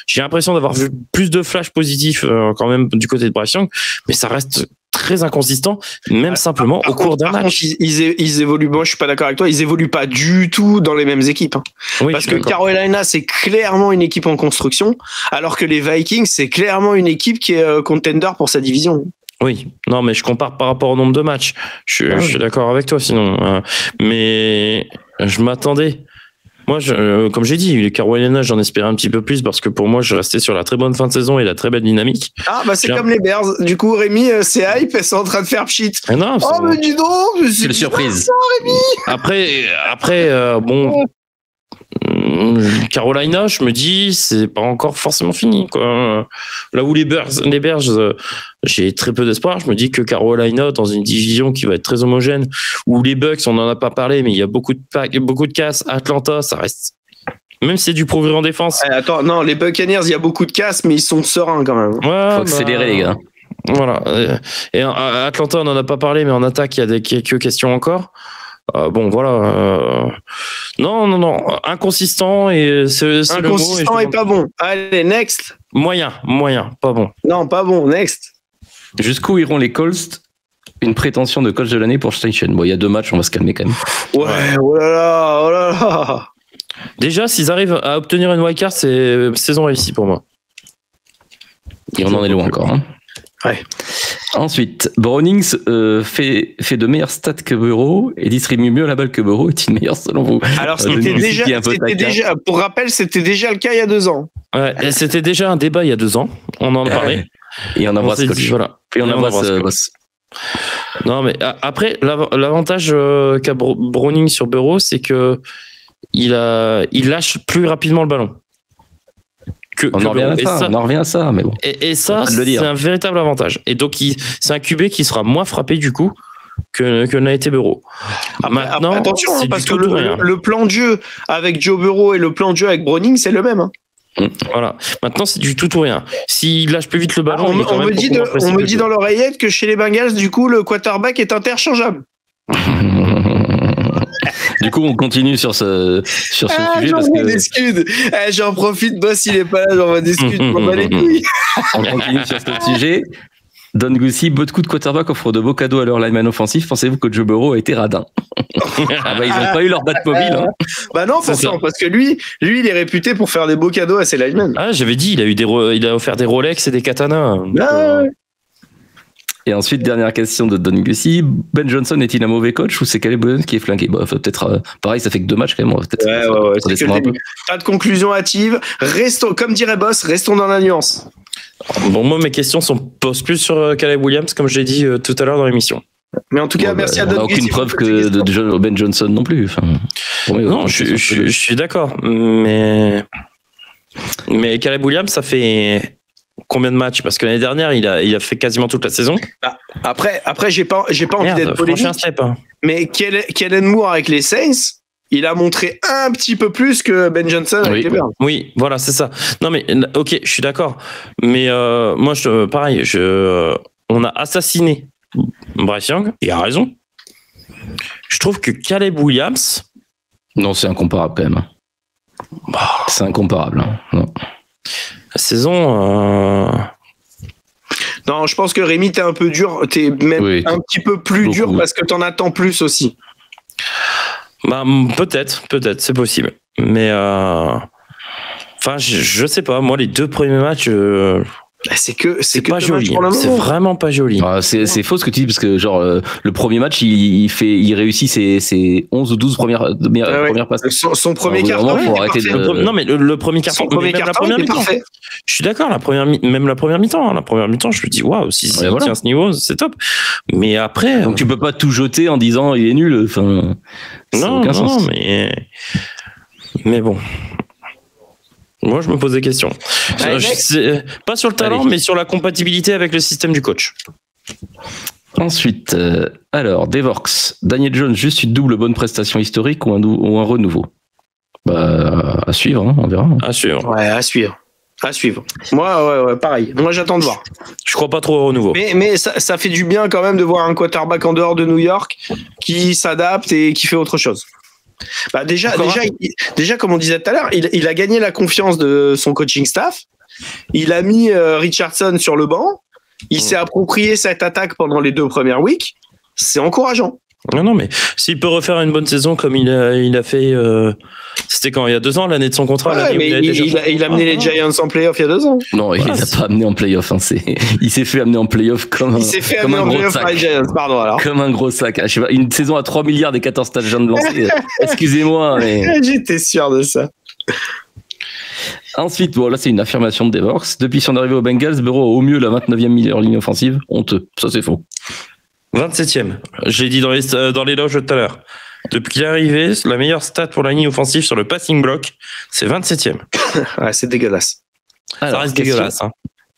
J'ai l'impression d'avoir vu plus de flashs positifs quand même du côté de Bryce Young, mais ça reste très inconsistant, même simplement au cours d'un match. Ils évoluent, moi je suis pas d'accord avec toi, ils évoluent pas du tout dans les mêmes équipes. Oui, parce que Carolina c'est clairement une équipe en construction, alors que les Vikings c'est clairement une équipe qui est contender pour sa division. Oui, non mais je compare par rapport au nombre de matchs. Je suis d'accord avec toi sinon, mais je m'attendais. Moi, comme j'ai dit, les Carolina, j'en espérais un petit peu plus parce que pour moi, je restais sur la très bonne fin de saison et la très belle dynamique. C'est comme les Bears. Du coup, Rémi, c'est hype, elles sont en train de faire pchit. Non, mais dis donc, c'est une surprise. Ça, Rémi. Après, bon, Carolina, je me dis, c'est pas encore forcément fini, quoi. Là où les Bears, j'ai très peu d'espoir. Je me dis que Carolina, dans une division qui va être très homogène, où les Bucks, on n'en a pas parlé, mais il y a beaucoup de casse. Atlanta, ça reste. Même si c'est du progrès en défense. Attends, non, les Buccaneers, il y a beaucoup de casse, mais ils sont sereins quand même. Ouais, faut accélérer, les gars. Voilà. Et Atlanta, on n'en a pas parlé, mais en attaque, il y a quelques questions encore. Bon, voilà. Non. Inconsistant et c'est inconsistant et pas bon. Allez, next. Moyen, pas bon. Non, pas bon, next. Jusqu'où iront les Colts? Une prétention de coach de l'année pour Steichen. Bon, il y a 2 matchs, on va se calmer quand même. Ouais, oh là là. Déjà, s'ils arrivent à obtenir une wildcard, c'est saison réussie pour moi. Et on en est loin encore. Hein. Ouais. Ensuite, Brownings fait de meilleures stats que Burrow et distribue mieux la balle que Burrow. Est-il meilleur selon vous? Alors, c'était déjà, pour rappel, c'était déjà le cas il y a 2 ans. Ouais, c'était déjà un débat il y a 2 ans. On en parlait. Et on embrasse coach. Voilà. Et on embrasse boss. Non, mais après, l'avantage qu'a Browning sur Burrow, c'est que il lâche plus rapidement le ballon. On en revient à ça, mais bon. Et ça, c'est un véritable avantage. Et donc, c'est un QB qui sera moins frappé du coup que n'a été Burrow. Maintenant, après, attention, parce que le plan de jeu avec Joe Burrow et le plan de jeu avec Browning, c'est le même. Voilà. Maintenant, c'est du tout ou rien. S'il lâche plus vite le ballon, on me dit dans l'oreillette que chez les Bengals, du coup, le quarterback est interchangeable. Du coup, on continue sur ce sujet. J'envoie des scuds. J'en profite, boss, il est pas là, j'envoie des scuds. Les couilles. On continue sur ce sujet. Don Goosey, beaucoup de quarterbacks offrent de beaux cadeaux à leur lineman offensif. Pensez-vous que Joe Burrow a été radin? Ils n'ont pas eu leur batte mobile. Hein. Non, forcément, parce que lui, il est réputé pour faire des beaux cadeaux à ses linemen. J'avais dit, il a offert des Rolex et des katanas. Et ensuite, dernière question de Don Goosey. Ben Johnson est-il un mauvais coach ou c'est Caleb Williams qui est flingué? Peut-être, pareil, ça fait que 2 matchs quand même. C'est que le début. Pas de conclusion hâtive. Restons, comme dirait Boss, restons dans la nuance. Bon, moi, mes questions posent plus sur Caleb Williams, comme je l'ai dit tout à l'heure dans l'émission. Mais en tout cas, merci à Don Goosey. On n'a aucune preuve que de Ben Johnson non plus. Non, je suis d'accord. Mais Caleb Williams, ça fait combien de matchs? Parce que l'année dernière, il a fait quasiment toute la saison. Après, j'ai pas envie d'être polémique. Mais Kellen Moore avec les Saints, il a montré un petit peu plus que Ben Johnson avec les Bears. Oui, voilà, c'est ça. Non, mais ok, je suis d'accord. Mais moi, pareil, on a assassiné Bryce Young, il a raison. Je trouve que Caleb Williams. Non, c'est incomparable quand même. C'est incomparable. Hein. Non. La saison. Non, je pense que Rémi, t'es un peu dur. T'es même un petit peu plus dur parce que t'en attends plus aussi. Peut-être, c'est possible. Mais je sais pas. Moi, les 2 premiers matchs, C'est que pas joli. C'est vraiment pas joli. C'est faux ce que tu dis parce que genre le premier match il réussit ses 11 ou 12 premières passes. Son premier carton. Non mais le premier carton. La première mi-temps. Je suis d'accord. Même la première mi-temps. La première mi-temps, je me dis waouh, si il tient ce niveau, c'est top. Mais après, donc tu peux pas tout jeter en disant il est nul. Enfin, non, mais bon. Moi, je me pose des questions. Pas sur le talent, mais sur la compatibilité avec le système du coach. Ensuite, alors, Devorx, Daniel Jones, juste une double bonne prestation historique ou un renouveau? À suivre, hein, on verra. À suivre. Ouais, à suivre. Moi, ouais, pareil. Moi, j'attends de voir. Je crois pas trop au renouveau. Mais ça fait du bien quand même de voir un quarterback en dehors de New York qui s'adapte et qui fait autre chose. Déjà, comme on disait tout à l'heure, il a gagné la confiance de son coaching staff. Il a mis Richardson sur le banc. Il s'est approprié cette attaque pendant les 2 premières weeks. C'est encourageant. Non, mais s'il peut refaire une bonne saison comme il a fait, c'était quand il y a 2 ans, l'année de son contrat. Ouais, mais il a amené les Giants en playoff il y a 2 ans. Non, il l'a pas amené en playoff. Hein, il s'est fait amener en playoff comme un gros sac. Les Giants, pardon, alors. Comme un gros sac. Je sais pas, une saison à 3 milliards et 14 touchdowns de lancer. Excusez-moi, mais j'étais sûr de ça. Ensuite, là c'est une affirmation de Devorx. Depuis son arrivée aux Bengals, Burrow a au mieux la 29e meilleure ligne offensive. Honteux. Ça c'est faux. 27e. J'ai dit dans les loges tout à l'heure. Depuis qu'il est arrivé, la meilleure stat pour la ligne offensive sur le passing block, c'est 27e. Ouais, c'est dégueulasse. Alors, ça reste dégueulasse. Hein.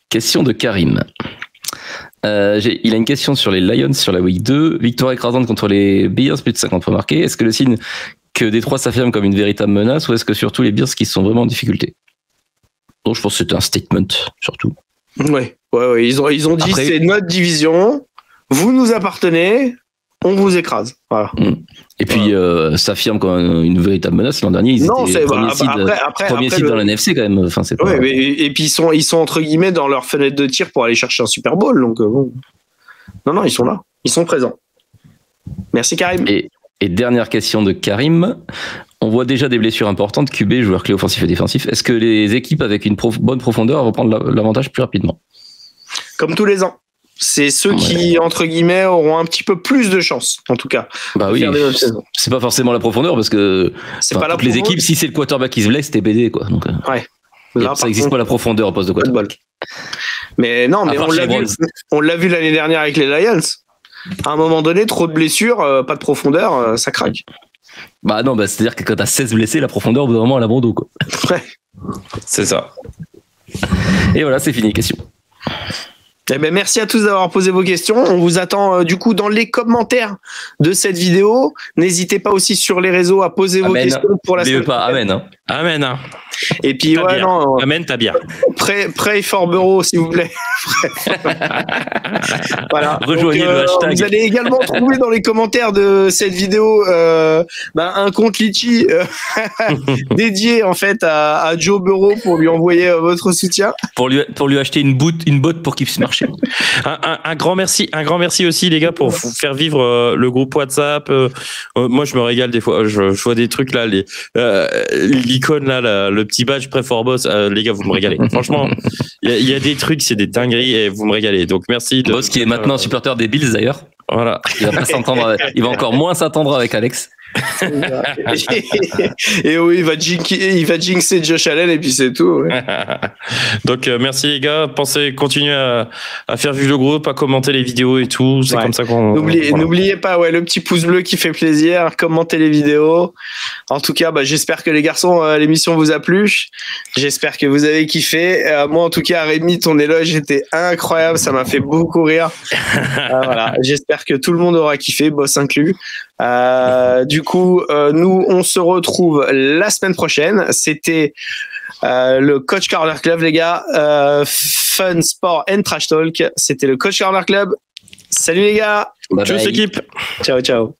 Question de Karim. Il a une question sur les Lions sur la week 2. Victoire écrasante contre les Bears, plus de 50 points marqués. Est-ce que le signe que Détroit s'affirme comme une véritable menace ou est-ce que surtout les Bears qui sont vraiment en difficulté? Donc, je pense que c'était un statement, surtout. Ouais. Ils ont dit après, c'est notre division. Vous nous appartenez, on vous écrase. Voilà. Et puis, s'affirme comme une véritable menace. L'an dernier, ils étaient premier seed dans la NFC quand même. Enfin, c'est pas... et puis, ils sont entre guillemets dans leur fenêtre de tir pour aller chercher un Super Bowl. Donc, bon. Non, ils sont là. Ils sont présents. Merci, Karim. Et dernière question de Karim. On voit déjà des blessures importantes. QB, joueur clé offensif et défensif. Est-ce que les équipes avec une bonne profondeur vont prendre l'avantage plus rapidement? Comme tous les ans. C'est ceux qui, entre guillemets, auront un petit peu plus de chance, en tout cas. Bah oui, c'est pas forcément la profondeur, parce que toutes les équipes, si c'est le quarterback qui se blesse, t'es BD, quoi. Donc, ouais. Là, ça n'existe pas la profondeur au poste de quarterback. Mais non, mais on l'a vu l'année dernière avec les Lions. À un moment donné, trop de blessures, pas de profondeur, ça craque. Bah non, c'est-à-dire que quand t'as 16 blessés, la profondeur, au bout d'un moment, elle a bon dos, quoi. Ouais. C'est ça. Et voilà, c'est fini, question. Eh ben, merci à tous d'avoir posé vos questions. On vous attend du coup dans les commentaires de cette vidéo. N'hésitez pas aussi sur les réseaux à poser vos questions pour la semaine prochaine. Amen. Hein. Amen. Hein. Et puis Amen, t'as bien. Pray for Burrow, s'il vous plaît. Voilà. Rejoignez le hashtag. Vous allez également trouver dans les commentaires de cette vidéo un compte Litchi dédié en fait à Joe Burrow pour lui envoyer votre soutien. Pour lui acheter une botte pour qu'il puisse marcher. Un grand merci aussi les gars pour faire vivre le groupe WhatsApp. Moi je me régale des fois. Je vois des trucs là, l'icône là, le petit badge Pré-for-Boss. Les gars, vous me régalez. Franchement, il y a des trucs, c'est des dingueries et vous me régalez. Donc merci. Boss qui est maintenant supporter des Bills d'ailleurs. Voilà. Il va encore moins s'entendre avec Alex. Et oui, il va jinxer Josh Allen et puis c'est tout. Ouais. Donc merci les gars, continuez à faire vivre le groupe, à commenter les vidéos et tout. C'est comme ça qu'on. N'oubliez pas, le petit pouce bleu qui fait plaisir, commentez les vidéos. En tout cas, j'espère que les garçons, l'émission vous a plu. J'espère que vous avez kiffé. Moi, en tout cas, Rémi, ton éloge était incroyable, ça m'a fait beaucoup rire. Voilà, j'espère que tout le monde aura kiffé, boss inclus. Du coup, nous, on se retrouve la semaine prochaine. C'était le Coach Corner Club, les gars. Fun, sport and trash talk. C'était le Coach Corner Club. Salut les gars. Tchuss équipe. Ciao, ciao.